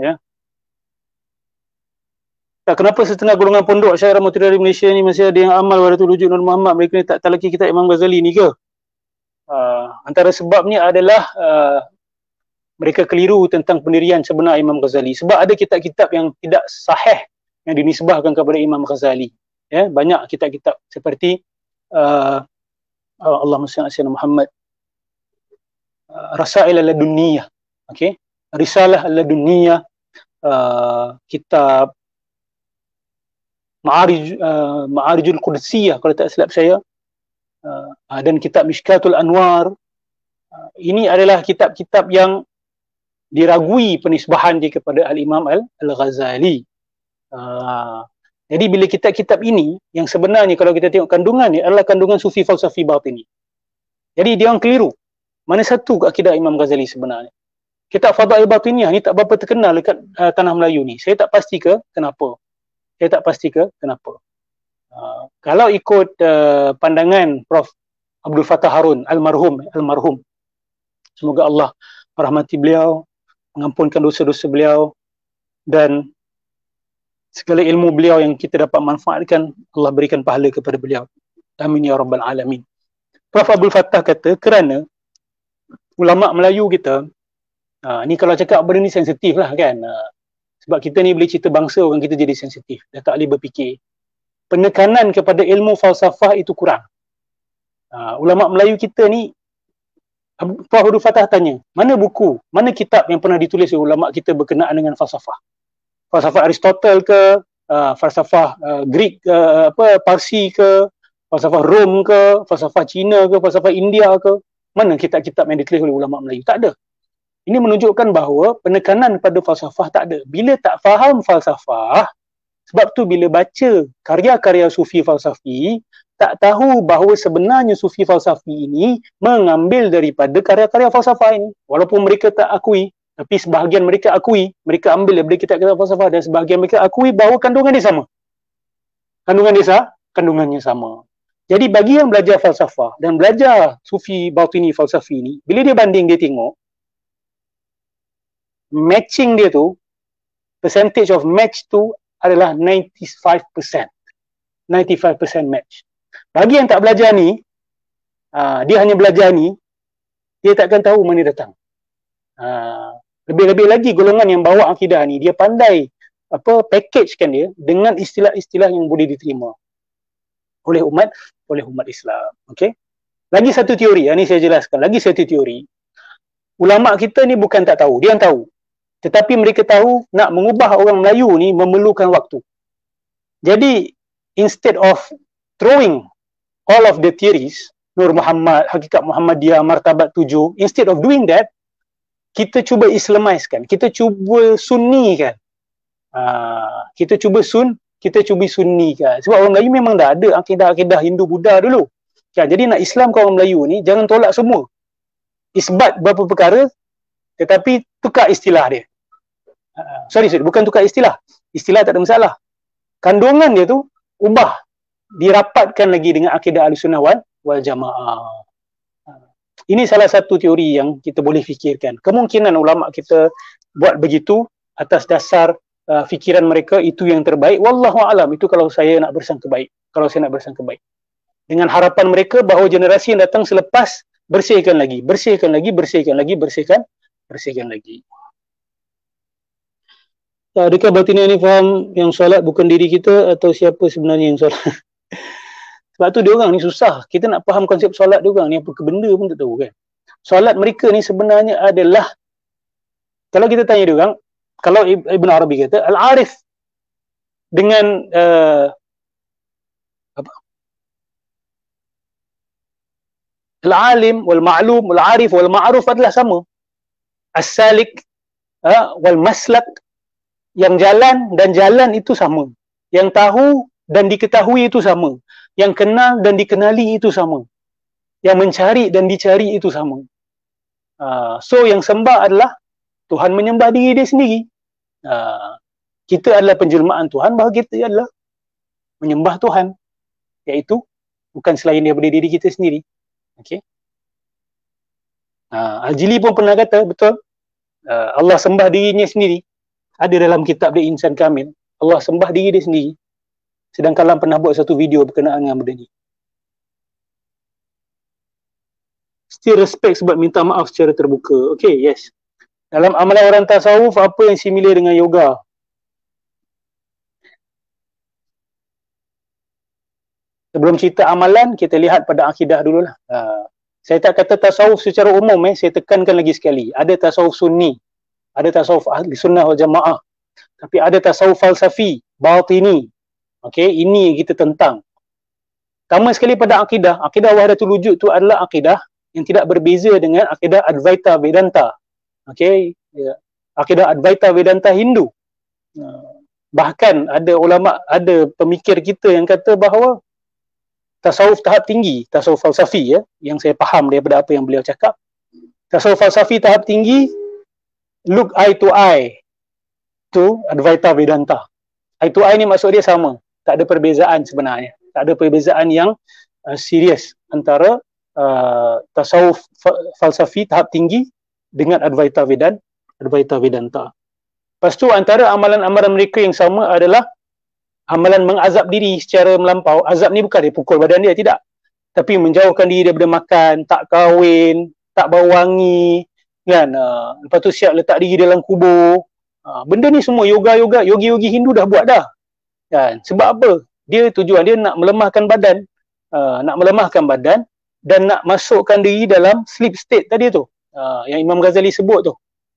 Kenapa setengah golongan pondok Syairah Mutiara Malaysia ni masih ada yang amal waratul wujud Nur Muhammad, mereka ni tak talaki kitab Imam Ghazali ni ke? Antara sebabnya adalah mereka keliru tentang pendirian sebenar Imam Ghazali. Sebab ada kitab-kitab yang tidak sahih yang dinisbahkan kepada Imam Ghazali. Banyak kitab-kitab seperti Allahumma salli ala Muhammad, Rasail al-Ladunniyah, Risalah al-Ladunniyah, kitab Ma'arijul Qudsiyah kalau tak silap saya, dan kitab Mishkatul Anwar. Ini adalah kitab-kitab yang diragui penisbahan dia kepada Al-Imam Al-Ghazali. Jadi bila kitab-kitab ini yang sebenarnya kalau kita tengok kandungan ni adalah kandungan sufi falsafi batini. Jadi dia orang keliru. Mana satu akidah Imam Ghazali sebenarnya? Kitab Fadail Batiniyah ni tak berapa terkenal dekat tanah Melayu ni. Saya tak pasti ke kenapa. Kalau ikut pandangan Prof Abdul Fattah Harun almarhum, semoga Allah merahmati beliau, mengampunkan dosa-dosa beliau, dan segala ilmu beliau yang kita dapat manfaatkan, Allah berikan pahala kepada beliau. Amin ya rabbal alamin. Prof Abdul Fattah kata kerana ulama Melayu kita, ni kalau cakap benda ni sensitif lah kan, sebab kita ni boleh cerita bangsa orang kita jadi sensitif, dah tak boleh berfikir. Penekanan kepada ilmu falsafah itu kurang. Ulama Melayu kita ni, Prof Abdul Fattah tanya, mana buku, mana kitab yang pernah ditulis oleh ulama kita berkenaan dengan falsafah? Falsafah Aristotle ke, falsafah Greek, Parsi ke, falsafah Rom ke, falsafah Cina ke, falsafah India ke? Mana kitab-kitab yang ditulis oleh ulama Melayu? Tak ada. Ini menunjukkan bahawa penekanan pada falsafah tak ada. Bila tak faham falsafah, sebab tu bila baca karya-karya sufi falsafi, tak tahu bahawa sebenarnya sufi falsafi ini mengambil daripada karya-karya falsafah ini. Walaupun mereka tak akui, tapi sebahagian mereka akui, mereka ambil daripada kitab-kitab falsafah, dan sebahagian mereka akui bahawa kandungan dia sama. Kandungannya sama. Jadi bagi yang belajar falsafah dan belajar sufi batini falsafi ni, bila dia banding, dia tengok matching dia tu, percentage of match tu adalah 95%. 95% match. Bagi yang tak belajar ni, dia hanya belajar ni, dia takkan tahu mana datang. Lebih-lebih lagi golongan yang bawa akidah ni, dia pandai packagekan dia dengan istilah-istilah yang boleh diterima oleh umat Islam. Okey. Lagi satu teori, ni saya jelaskan. Lagi satu teori. Ulama kita ni bukan tak tahu, dia yang tahu. Tetapi mereka tahu nak mengubah orang Melayu ni memerlukan waktu. Jadi instead of throwing all of the theories, Nur Muhammad, Hakikat Muhammadiyah, Martabat 7, instead of doing that, kita cuba Islamizekan, kita cuba sunnikan. Kita cuba sunnikan. Sebab orang Melayu memang dah ada akidah-akidah Hindu Buddha dulu. Jadi nak Islam ke orang Melayu ni, jangan tolak semua. Isbat beberapa perkara, tetapi tukar istilah dia. Sorry, bukan tukar istilah. Istilah tak ada masalah. Kandungan dia tu ubah, dirapatkan lagi dengan akidah Ahlussunnah wal Jamaah. Ini salah satu teori yang kita boleh fikirkan. Kemungkinan ulama kita buat begitu atas dasar fikiran mereka itu yang terbaik. Wallahu a'lam, itu kalau saya nak bersangka baik. Dengan harapan mereka bahawa generasi yang datang selepas bersihkan lagi. Adakah batiniyah ni faham yang solat bukan diri kita atau siapa sebenarnya yang solat? Sebab tu diorang ni susah. Kita nak faham konsep solat diorang ni apa ke benda pun tak tahu kan. Solat mereka ni sebenarnya adalah, kalau kita tanya diorang, kalau Ibn Arabi kata, Al-Arif dengan Al-Alim wal-Ma'lum wal-Arif wal-Ma'ruf adalah sama. As-Salik wal-Maslak, yang jalan dan jalan itu sama. Yang tahu dan diketahui itu sama. Yang kenal dan dikenali itu sama. Yang mencari dan dicari itu sama. So yang sembah adalah Tuhan menyembah diri dia sendiri. Kita adalah penjelmaan Tuhan, bahawa kita adalah menyembah Tuhan, iaitu bukan selain daripada diri kita sendiri. Okey. Al-Jili pun pernah kata, betul, Allah sembah dirinya sendiri. Ada dalam kitab dia Insan Kamil, Allah sembah diri dia sendiri. Sedangkan Allah pernah buat satu video berkenaan dengan benda ni. Still respect sebab minta maaf secara terbuka. Okay, yes. Dalam amalan orang tasawuf, apa yang similar dengan yoga? Sebelum cerita amalan, kita lihat pada akidah dululah. Saya tak kata tasawuf secara umum, saya tekankan lagi sekali. Ada tasawuf sunni, ada tasawuf ahli sunnah wal jamaah, tapi ada tasawuf falsafi, batini. Okay, ini yang kita tentang. Pertama sekali pada akidah. Akidah Wahdatul Wujud tu adalah akidah yang tidak berbeza dengan akidah Advaita Vedanta. Okay, akidah Advaita Vedanta Hindu. Bahkan ada ulama, ada pemikir kita yang kata bahawa tasawuf tahap tinggi, tasawuf falsafi, yang saya faham daripada apa yang beliau cakap, tasawuf falsafi tahap tinggi look eye to eye to Advaita Vedanta. Eye to eye ni maksud dia sama, tak ada perbezaan sebenarnya, tak ada perbezaan yang serius antara tasawuf falsafi tahap tinggi dengan Advaita Vedanta. Lepas tu antara amalan-amalan mereka yang sama adalah amalan mengazab diri secara melampau. Azab ni bukan dia pukul badan dia, tidak. Tapi menjauhkan diri daripada makan, tak kahwin, tak bau wangi, kan? Lepas tu siap letak diri dalam kubur. Benda ni semua yoga-yoga, yogi-yogi Hindu dah buat dah. Kan? Sebab apa? Dia tujuan dia nak melemahkan badan. Nak melemahkan badan dan nak masukkan diri dalam sleep state tadi tu. Yang Imam Ghazali sebut tu.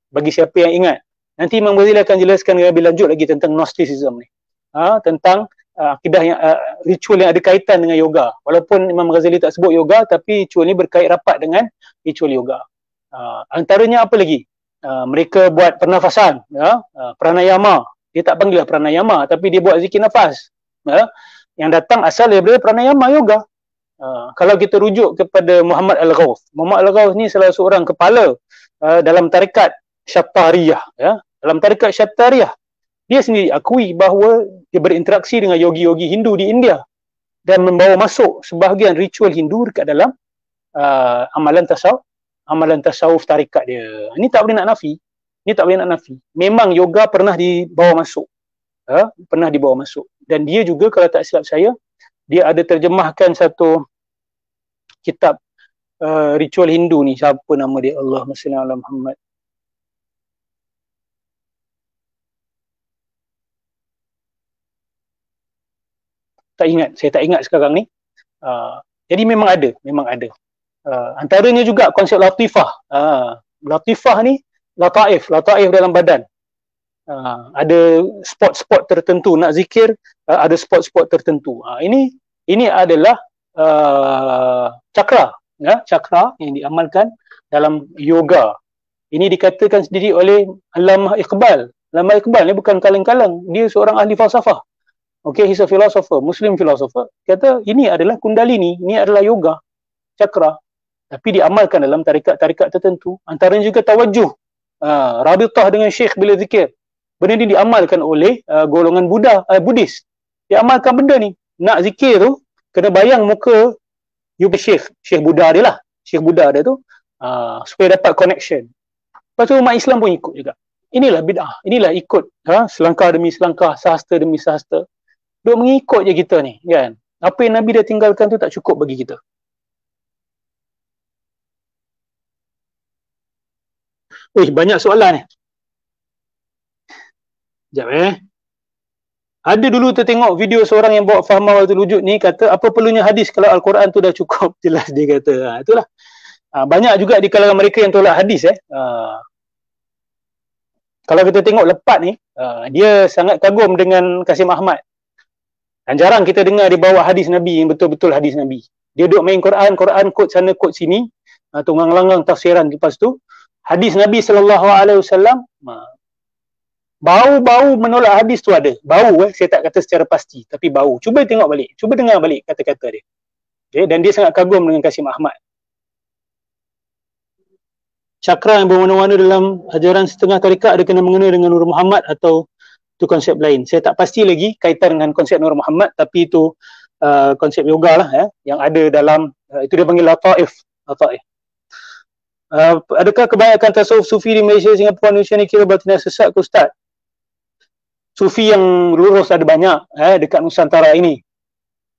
Bagi siapa yang ingat. Nanti Imam Ghazali akan jelaskan lebih lanjut lagi tentang Gnosticism ni. Tentang akidah yang ritual yang ada kaitan dengan yoga. Walaupun Imam Ghazali tak sebut yoga, tapi ritual ni berkait rapat dengan ritual yoga. Antaranya apa lagi? Mereka buat pernafasan, pranayama. Dia tak panggil pranayama, tapi dia buat zikir nafas. Yang datang asal daripada pranayama yoga. Kalau kita rujuk kepada Muhammad Al-Ghawth. Muhammad Al-Ghawth ni salah seorang kepala dalam tarikat Syattariyah. Dalam tarikat Syattariyah, dia sendiri akui bahawa dia berinteraksi dengan yogi-yogi Hindu di India dan membawa masuk sebahagian ritual Hindu dekat dalam amalan tasawuf tarikat dia. Ini tak boleh nak nafi. Ini tak boleh nak nafi. Memang yoga pernah dibawa masuk. Pernah dibawa masuk. Dan dia juga, kalau tak silap saya, dia ada terjemahkan satu kitab ritual Hindu ni. Siapa nama dia? Allahumma salli ala Muhammad. Tak ingat, saya tak ingat sekarang ni. Jadi memang ada. Antaranya juga konsep latifah. Latifah ni lataif dalam badan. Ada spot-spot tertentu nak zikir, ada spot-spot tertentu. Ini adalah cakra, cakra yang diamalkan dalam yoga. Ini dikatakan sendiri oleh Allamah Iqbal. Allamah Iqbal ni bukan kaleng-kaleng, dia seorang ahli falsafah. Okay, he's a philosopher, Muslim philosopher. Kata ini adalah kundalini, ini adalah yoga, cakra. Tapi diamalkan dalam tarikat-tarikat tertentu. Antaranya juga tawajuh, rabitah dengan syekh bila zikir. Benda ni diamalkan oleh golongan Buddhis. Diamalkan benda ni. Nak zikir tu, kena bayang muka syekh Buddha dia lah. Syekh Buddha dia tu, supaya dapat connection. Lepas tu umat Islam pun ikut juga. Inilah bid'ah, inilah ikut. Selangkah demi selangkah, sahasta demi sahasta. Duk mengikut je kita ni, kan? Apa yang Nabi dah tinggalkan tu tak cukup bagi kita. Banyak soalan ni. Sekejap Ada dulu tertengok video seorang yang bawa faham Wahdatul Wujud ni, kata apa perlunya hadis kalau Al-Quran tu dah cukup. Jelas dia kata. Itulah. Banyak juga di kalangan mereka yang tolak hadis. Kalau kita tengok Lepat ni, dia sangat kagum dengan Kasim Ahmad. Dan jarang kita dengar dia bawa hadis Nabi yang betul-betul hadis Nabi. Dia duduk main Quran, quote sana, quote sini, tunggang-langgang tafsiran. Lepas tu, hadis Nabi SAW, Bau-bau menolak hadis tu ada. Bau saya tak kata secara pasti, tapi bau. Cuba tengok balik, cuba dengar balik kata-kata dia. Okay? Dan dia sangat kagum dengan Kasim Ahmad. Cakra yang berwarna-warna dalam ajaran setengah tarikat ada kena mengena dengan Nur Muhammad atau itu konsep lain. Saya tak pasti lagi kaitan dengan konsep Nur Muhammad, tapi itu konsep yoga lah yang ada dalam itu dia panggil Lataif. Adakah kebanyakan tasawuf sufi di Malaysia, Singapura, Indonesia ni kira batinnya sesat ke Ustaz? Sufi yang lurus ada banyak dekat Nusantara ini.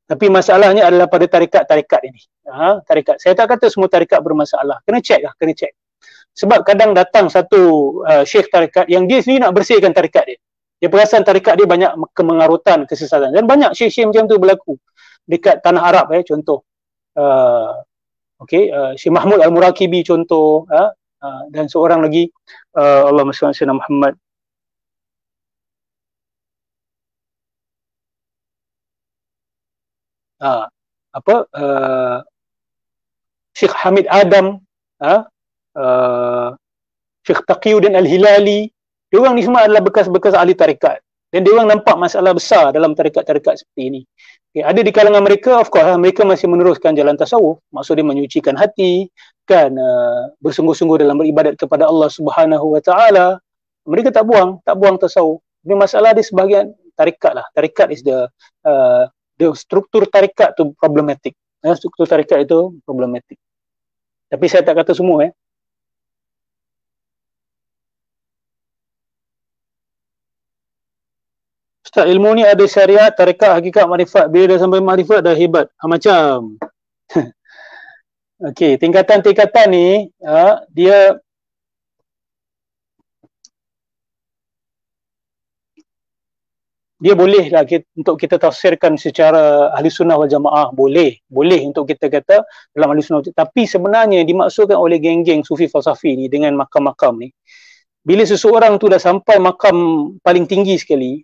Tapi masalahnya adalah pada tarikat-tarikat ini. Tarikat. Saya tak kata semua tarikat bermasalah. Kena check lah, kena check. Sebab kadang datang satu syekh tarikat yang dia sendiri nak bersihkan tarikat dia. Dia perasan tarikat dia banyak kemengarutan, kesesatan. Dan banyak syekh-syekh macam tu berlaku. Dekat tanah Arab contoh. Syekh Mahmud Al-Murakibi contoh. Dan seorang lagi, Allahumma salli ala Muhammad. Syekh Hamid Adam, Syekh Taqiyuddin Al-Hilali, diorang ni semua adalah bekas-bekas ahli tarikat dan diorang nampak masalah besar dalam tarikat-tarikat seperti ini. Ada di kalangan mereka, of course mereka masih meneruskan jalan tasawuf, maksudnya menyucikan hati kan, bersungguh-sungguh dalam beribadat kepada Allah Subhanahu Wa Taala. Mereka tak buang tasawuf. Ini masalah di sebahagian tarikat lah. Tarikat is the struktur tarikat tu problematik. Struktur tarikat itu problematik. Tapi saya tak kata semua Ustaz, ilmu ni ada syariat, tarikat, hakikat, makrifat. Bila dah sampai makrifat dah hebat. Macam. Okey, tingkatan-tingkatan ni dia boleh lah untuk kita tafsirkan secara ahli sunnah wal jamaah. Boleh untuk kita kata dalam ahli sunnah. Tapi sebenarnya dimaksudkan oleh geng-geng sufi falsafi ni dengan makam-makam ni, bila seseorang tu dah sampai makam paling tinggi sekali,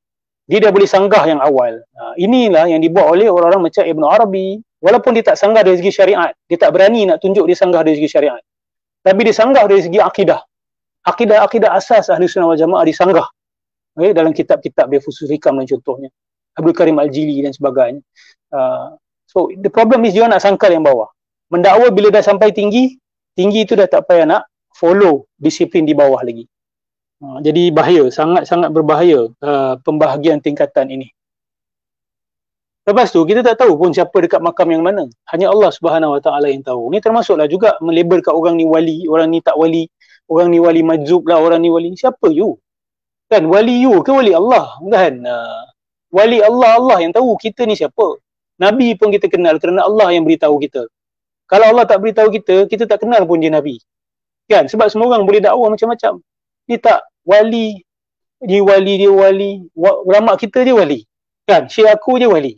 dia dah boleh sanggah yang awal. Inilah yang dibuat oleh orang-orang macam Ibn Arabi. Walaupun dia tak sanggah dari segi syariat, dia tak berani nak tunjuk dia sanggah dari segi syariat, tapi dia sanggah dari segi akidah. Akidah asas ahli sunnah wal jamaah disanggah dalam kitab-kitab dia, Fusul Hikam dan contohnya, Abdul Karim Al-Jili dan sebagainya. So the problem is dia nak sangkal yang bawah. Mendakwa bila dah sampai tinggi itu dah tak payah nak follow disiplin di bawah lagi. Jadi bahaya, sangat-sangat berbahaya pembahagian tingkatan ini. Lepas tu kita tak tahu pun siapa dekat makam yang mana. Hanya Allah Subhanahu Wa Taala yang tahu. Ni termasuklah juga melabelkan orang ni wali, orang ni tak wali, orang ni wali majzub lah, orang ni wali. Siapa you? Kan wali you ke wali Allah? Kan wali Allah yang tahu kita ni siapa. Nabi pun kita kenal kerana Allah yang beritahu kita. Kalau Allah tak beritahu kita, kita tak kenal pun dia Nabi. Kan? Sebab semua orang boleh dakwah macam-macam. Ni tak wali, dia wali, ulama kita dia wali. Kan? Syekh aku dia wali.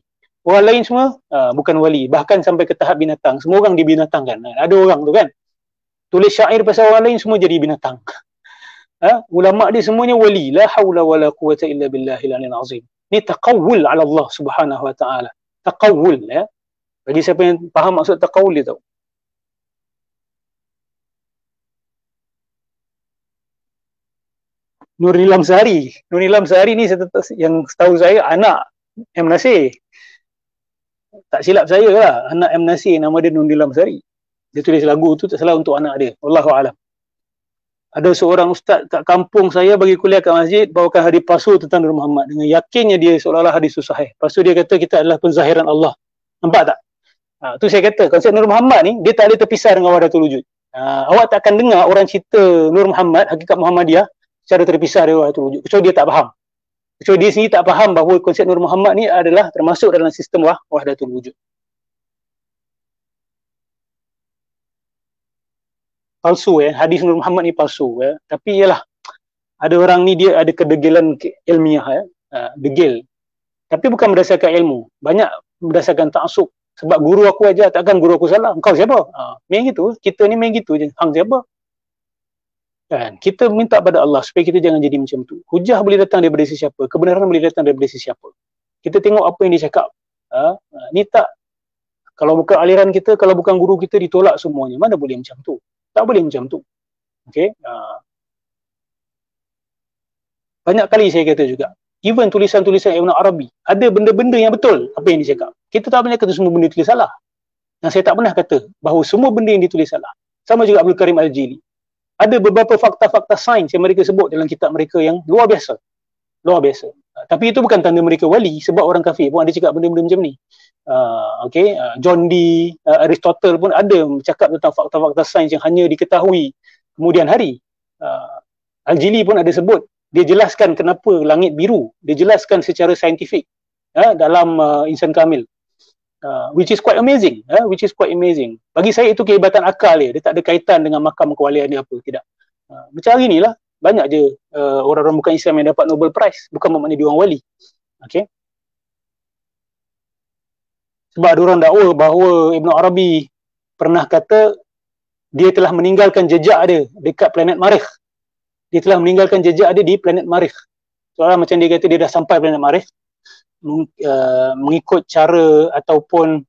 Orang lain semua bukan wali. Bahkan sampai ke tahap binatang. Semua orang dibinatangkan. Ada orang tu kan, tulis syair pasal orang lain semua jadi binatang. Ulama dia semuanya wali. La hawla wa la quwata illa billahil aliyil azim. Ni taqawul ala Allah Subhanahu Wa Taala. Taqawul Bagi siapa yang faham maksud taqawul dia tahu. Nur Nilam Sehari ni yang setahu saya anak M. Nasir. Tak silap saya lah, anak M. Nasir, nama dia Nur Nilam Sehari. Dia tulis lagu tu tak salah untuk anak dia. Wallahualam. Ada seorang ustaz kat kampung saya bagi kuliah kat masjid, bawakan hadis palsu tentang Nur Muhammad dengan yakinnya dia seolah-olah hadis sahih. Lepas tu dia kata kita adalah penzahiran Allah. Nampak tak? Tu saya kata konsep Nur Muhammad ni dia tak ada terpisah dengan Wahdatul Wujud. Awak takkan dengar orang cerita Nur Muhammad, hakikat Muhammadiyah secara terpisah dari Wahdatul Wujud. Kecuali dia tak faham. Kecuali dia sendiri tak faham bahawa konsep Nur Muhammad ni adalah termasuk dalam sistem Wahdatul Wujud. Palsu hadis Nur Muhammad ni palsu tapi ialah ada orang ni dia ada kedegilan ilmiah degil, tapi bukan berdasarkan ilmu, banyak berdasarkan ta'assub. Sebab guru aku ajar, takkan guru aku salah, engkau siapa? Main gitu, kita ni main gitu je, hang siapa? Kan kita minta pada Allah supaya kita jangan jadi macam tu. Hujah boleh datang daripada sesiapa, kebenaran boleh datang daripada sesiapa. Kita tengok apa yang dia cakap. Ni tak, kalau bukan aliran kita, kalau bukan guru kita, ditolak semuanya. Mana boleh macam tu? Tak boleh macam tu. Okey. banyak kali saya kata juga, even tulisan-tulisan Ibn Arabi, ada benda-benda yang betul apa yang dia cakap. Kita tak pernah kata semua benda tulis salah. Dan saya tak pernah kata bahawa semua benda yang ditulis salah. Sama juga Abdul Karim Al-Jili. Ada beberapa fakta-fakta sains yang mereka sebut dalam kitab mereka yang luar biasa. Luar biasa. Tapi itu bukan tanda mereka wali, sebab orang kafir pun ada cakap benda-benda macam ni. John Dee, Aristotle pun ada cakap tentang fakta-fakta sains yang hanya diketahui kemudian hari. Al-Jili pun ada sebut, dia jelaskan kenapa langit biru, dia jelaskan secara saintifik dalam Insan Kamil, which is quite amazing. Bagi saya itu kehebatan akal dia tak ada kaitan dengan makam kewalian dia apa, tidak. Macam hari ni lah, banyak je orang-orang bukan Islam yang dapat Nobel Prize, bukan bermakna dia orang wali. Okay? Sebab ada orang dakwa bahawa Ibn Arabi pernah kata dia telah meninggalkan jejak dia dekat planet Marikh. Dia telah meninggalkan jejak dia di planet Marikh. Soalnya macam dia kata dia dah sampai planet Marikh, mengikut cara ataupun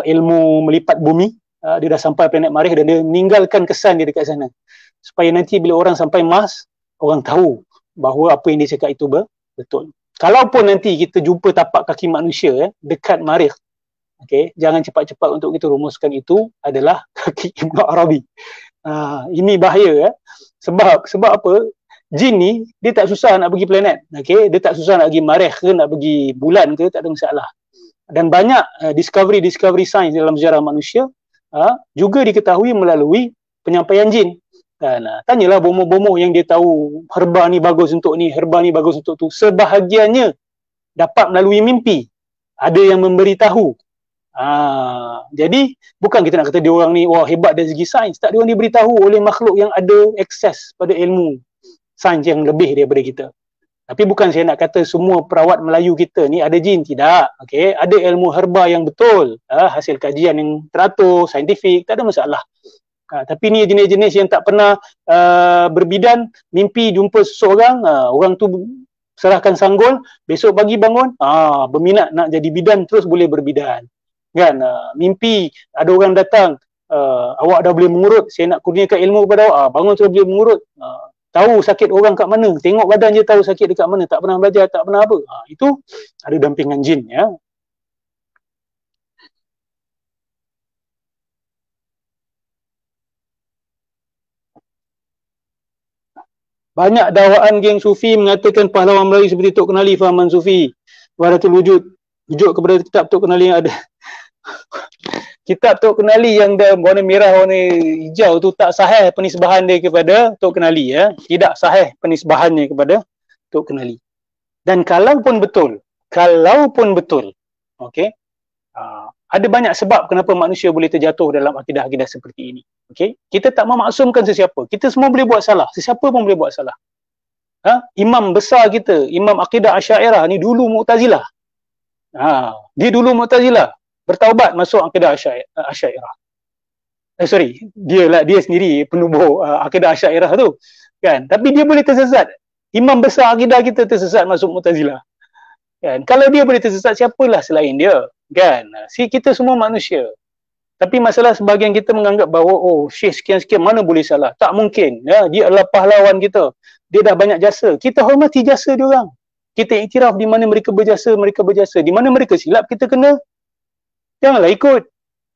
ilmu melipat bumi, dia dah sampai planet Marikh dan dia meninggalkan kesan dia dekat sana. Supaya nanti bila orang sampai Mars, orang tahu bahawa apa yang dia cakap itu betul. Kalaupun nanti kita jumpa tapak kaki manusia dekat Marikh, okay, jangan cepat-cepat untuk kita rumuskan itu adalah kaki Ibn Arabi. Ini bahaya. Sebab apa? Jin ni dia tak susah nak pergi planet, okay? Dia tak susah nak pergi Marikh ke, nak pergi bulan ke, tak ada masalah. Dan banyak discovery sains dalam sejarah manusia juga diketahui melalui penyampaian jin. Dan tanyalah bomoh-bomoh yang dia tahu herba ni bagus untuk ni, herba ni bagus untuk tu. Sebahagiannya dapat melalui mimpi. Ada yang memberitahu. Jadi bukan kita nak kata dia orang ni wah hebat dari segi sains, tak, dia orang diberitahu oleh makhluk yang ada akses pada ilmu sains yang lebih daripada kita. Tapi bukan saya nak kata semua perawat Melayu kita ni ada jin, tidak. Okey, ada ilmu herba yang betul, hasil kajian yang teratur, saintifik, tak ada masalah. Tapi ni jenis-jenis yang tak pernah berbidan, mimpi jumpa seseorang, orang tu serahkan sanggul, besok pagi bangun, berminat nak jadi bidan, terus boleh berbidan. Kan, mimpi ada orang datang, awak dah boleh mengurut, saya nak kurniakan ilmu kepada awak, bangun terus boleh mengurut, tahu sakit orang kat mana, tengok badan je tahu sakit dekat mana, tak pernah belajar, tak pernah apa, itu ada dampingan jin, ya. Banyak dakwaan geng Sufi mengatakan pahlawan Melayu seperti Tok Kenali fahaman Sufi, Wahdatul Wujud, rujuk kepada kitab Tok Kenali yang ada. Kitab Tok Kenali yang dah warna merah, warna hijau tu tak sahih penisbahan dia kepada Tok Kenali, ya. Tidak sahih penisbahannya kepada Tok Kenali. Dan kalaupun betul, okey, ada banyak sebab kenapa manusia boleh terjatuh dalam akidah-akidah seperti ini. Okey, kita tak memaksumkan sesiapa. Kita semua boleh buat salah. Sesiapa pun boleh buat salah. Imam besar kita, Imam Akidah Asy'ariyah ni dulu Mu'tazilah. Dia dulu Mu'tazilah, bertaubat masuk Akidah Asy'ariyah. Dia sendiri penubuh Akidah Asy'ariyah tu, kan? Tapi dia boleh tersesat. Imam besar akidah kita tersesat masuk Mu'tazilah. Kan? Kalau dia boleh tersesat, siapalah selain dia, kan? Kita semua manusia. Tapi masalah sebahagian kita menganggap bahawa Syekh sekian-sekian mana boleh salah. Tak mungkin. Ya, dia adalah pahlawan kita. Dia dah banyak jasa. Kita hormati jasa dia orang. Kita iktiraf di mana mereka berjasa. Di mana mereka silap, kita kena. Janganlah ikut.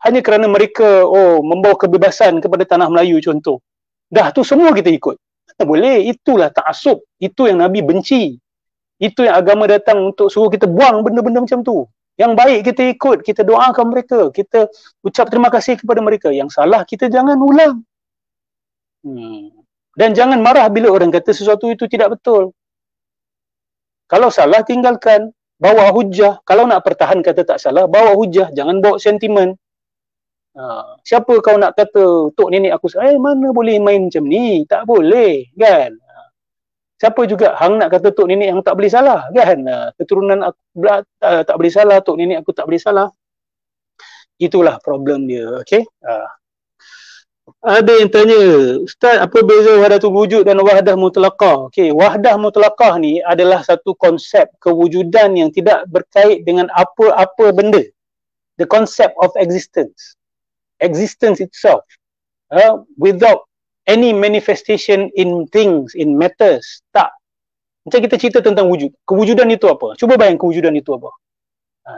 Hanya kerana mereka membawa kebebasan kepada tanah Melayu contoh. Dah tu semua kita ikut. Tak boleh. Itulah ta'assub. Itu yang Nabi benci. Itu yang agama datang untuk suruh kita buang benda-benda macam tu. Yang baik kita ikut, kita doakan mereka, kita ucap terima kasih kepada mereka. Yang salah kita jangan ulang. Dan jangan marah bila orang kata sesuatu itu tidak betul. Kalau salah tinggalkan, bawa hujah. Kalau nak pertahan kata tak salah, bawa hujah, jangan bawa sentimen. Siapa kau nak kata tok nenek aku mana boleh main macam ni? Tak boleh, kan? Siapa juga hang nak kata tok nenek yang tak boleh salah, kan? Keturunan aku tak boleh salah, tok nenek aku tak boleh salah. Itulah problem dia, okey? Ada yang tanya, Ustaz, apa beza wahdatul wujud dan wahdah mutlaqah? Okey, wahdah mutlaqah ni adalah satu konsep kewujudan yang tidak berkait dengan apa-apa benda. The concept of existence. Existence itself. Without any manifestation in things, in matters. Tak. Macam kita cerita tentang wujud. Kewujudan itu apa? Cuba bayang kewujudan itu apa.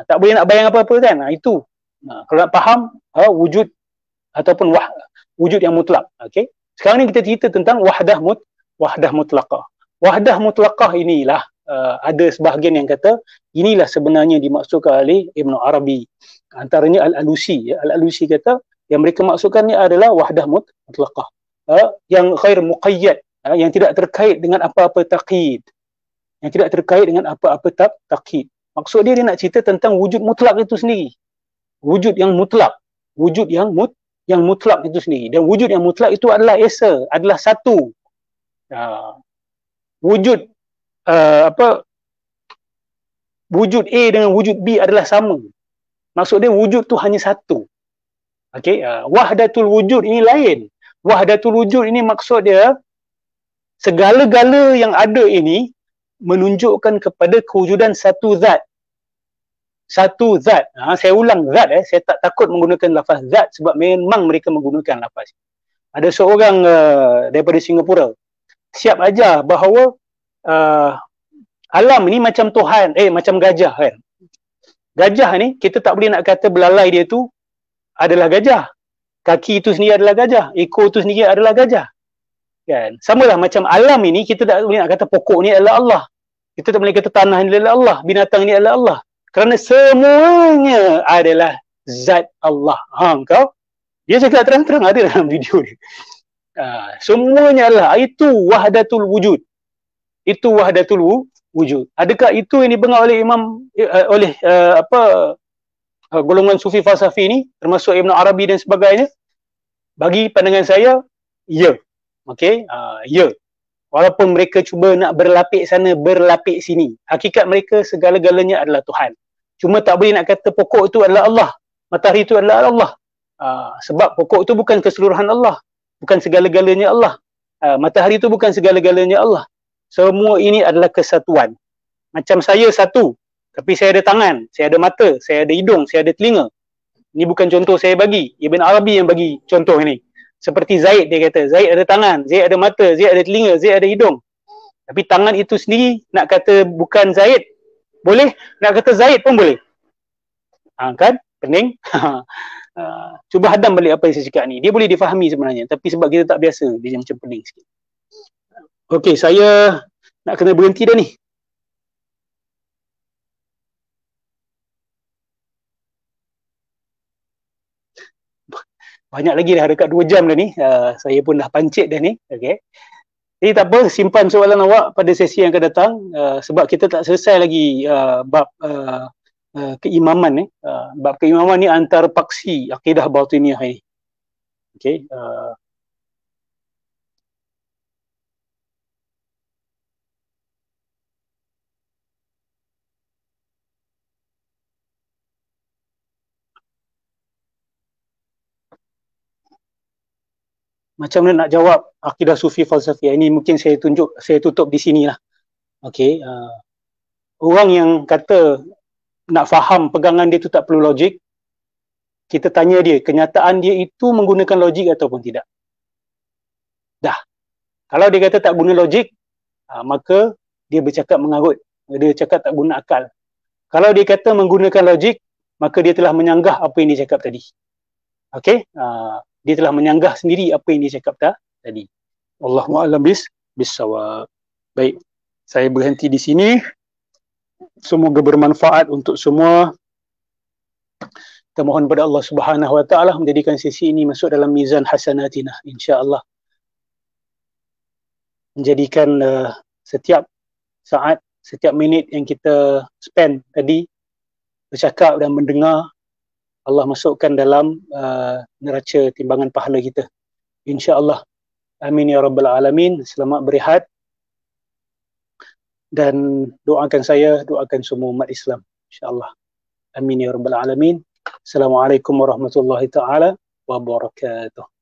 Tak boleh nak bayang apa-apa kan? Itu. Kalau nak faham wujud ataupun wujud yang mutlak. Okay? Sekarang ni kita cerita tentang wahdah mutlaqah. Wahdah mutlaqah inilah ada sebahagian yang kata inilah sebenarnya dimaksudkan oleh Ibn Arabi. Antaranya Al-Alusi. Al-Alusi kata yang mereka maksudkan ni adalah wahdah mutlaqah. Yang ghair muqayyad, yang tidak terkait dengan apa-apa taqyid. Yang tidak terkait dengan apa-apa taqyid. Maksud dia nak cerita tentang wujud mutlak itu sendiri. Wujud yang mutlak. Wujud yang mutlak itu sendiri. Dan wujud yang mutlak itu adalah esa, adalah satu. Wujud wujud A dengan wujud B adalah sama. Maksud dia wujud tu hanya satu. Okey, wahdatul wujud ini lain. Wahdatul wujud ini maksud dia segala-gala yang ada ini menunjukkan kepada kewujudan satu zat. Satu zat. Saya ulang zat. Saya tak takut menggunakan lafaz zat sebab memang mereka menggunakan lafaz. Ada seorang daripada Singapura siap ajar bahawa alam ni macam Tuhan, macam gajah kan. Gajah ni kita tak boleh nak kata belalai dia tu adalah gajah. Kaki itu sendiri adalah gajah, ekor itu sendiri adalah gajah. Kan? Samalah macam alam ini kita tak boleh nak kata pokok ni adalah Allah. Kita tak boleh kata tanah ni adalah Allah, binatang ni adalah Allah. Kerana semuanya adalah zat Allah. Kau? Dia cakap terang-terang ada dalam video ni. Semuanya adalah itu wahdatul wujud. Itu wahdatul wujud. Adakah itu yang dibengar oleh golongan sufi falsafi ni termasuk Ibn Arabi dan sebagainya? Bagi pandangan saya, ya. Okey, ya. Walaupun mereka cuba nak berlapik sana, berlapik sini, hakikat mereka segala-galanya adalah Tuhan. Cuma tak boleh nak kata pokok itu adalah Allah, matahari itu adalah Allah. Sebab pokok itu bukan keseluruhan Allah, bukan segala-galanya Allah. Matahari itu bukan segala-galanya Allah. Semua ini adalah kesatuan. Macam saya satu, tapi saya ada tangan, saya ada mata, saya ada hidung, saya ada telinga. Ini bukan contoh saya bagi, Ibn Arabi yang bagi contoh ini. Seperti Zaid, dia kata Zaid ada tangan, Zaid ada mata, Zaid ada telinga, Zaid ada hidung. Tapi tangan itu sendiri nak kata bukan Zaid boleh, nak kata Zaid pun boleh. Kan? Pening? Cuba hadam balik apa yang saya cakap ni. Dia boleh difahami sebenarnya, tapi sebab kita tak biasa, dia macam pening sikit. Okey, saya nak kena berhenti dah ni. Banyak lagi dah, dekat 2 jam dah ni. Saya pun dah pancit dah ni. Okay. Jadi tak apa, simpan soalan awak pada sesi yang akan datang. Sebab kita tak selesai lagi bab keimaman ni. Bab keimaman ni antara paksi akidah batiniyah ni. Okay. Macam mana nak jawab akidah sufi falsafi ini, mungkin saya tutup di sinilah. Okey, orang yang kata nak faham pegangan dia tu tak perlu logik, kita tanya dia, kenyataan dia itu menggunakan logik ataupun tidak. Dah. Kalau dia kata tak guna logik, maka dia bercakap mengarut, dia cakap tak guna akal. Kalau dia kata menggunakan logik, maka dia telah menyanggah apa yang dia cakap tadi. Okey, dia telah menyanggah sendiri apa yang dia cakap tadi. Wallahu a'lam bissawab. Baik, saya berhenti di sini. Semoga bermanfaat untuk semua. Kita mohon pada Allah Subhanahu Wa Taala menjadikan sesi ini masuk dalam mizan hasanatina, insya-Allah. Menjadikan setiap saat, setiap minit yang kita spend tadi bercakap dan mendengar, Allah masukkan dalam neraca timbangan pahala kita, insya-Allah. Amin ya rabbal alamin. Selamat berehat dan doakan saya, doakan semua umat Islam, insya-Allah. Amin ya rabbal alamin. Assalamualaikum warahmatullahi taala wabarakatuh.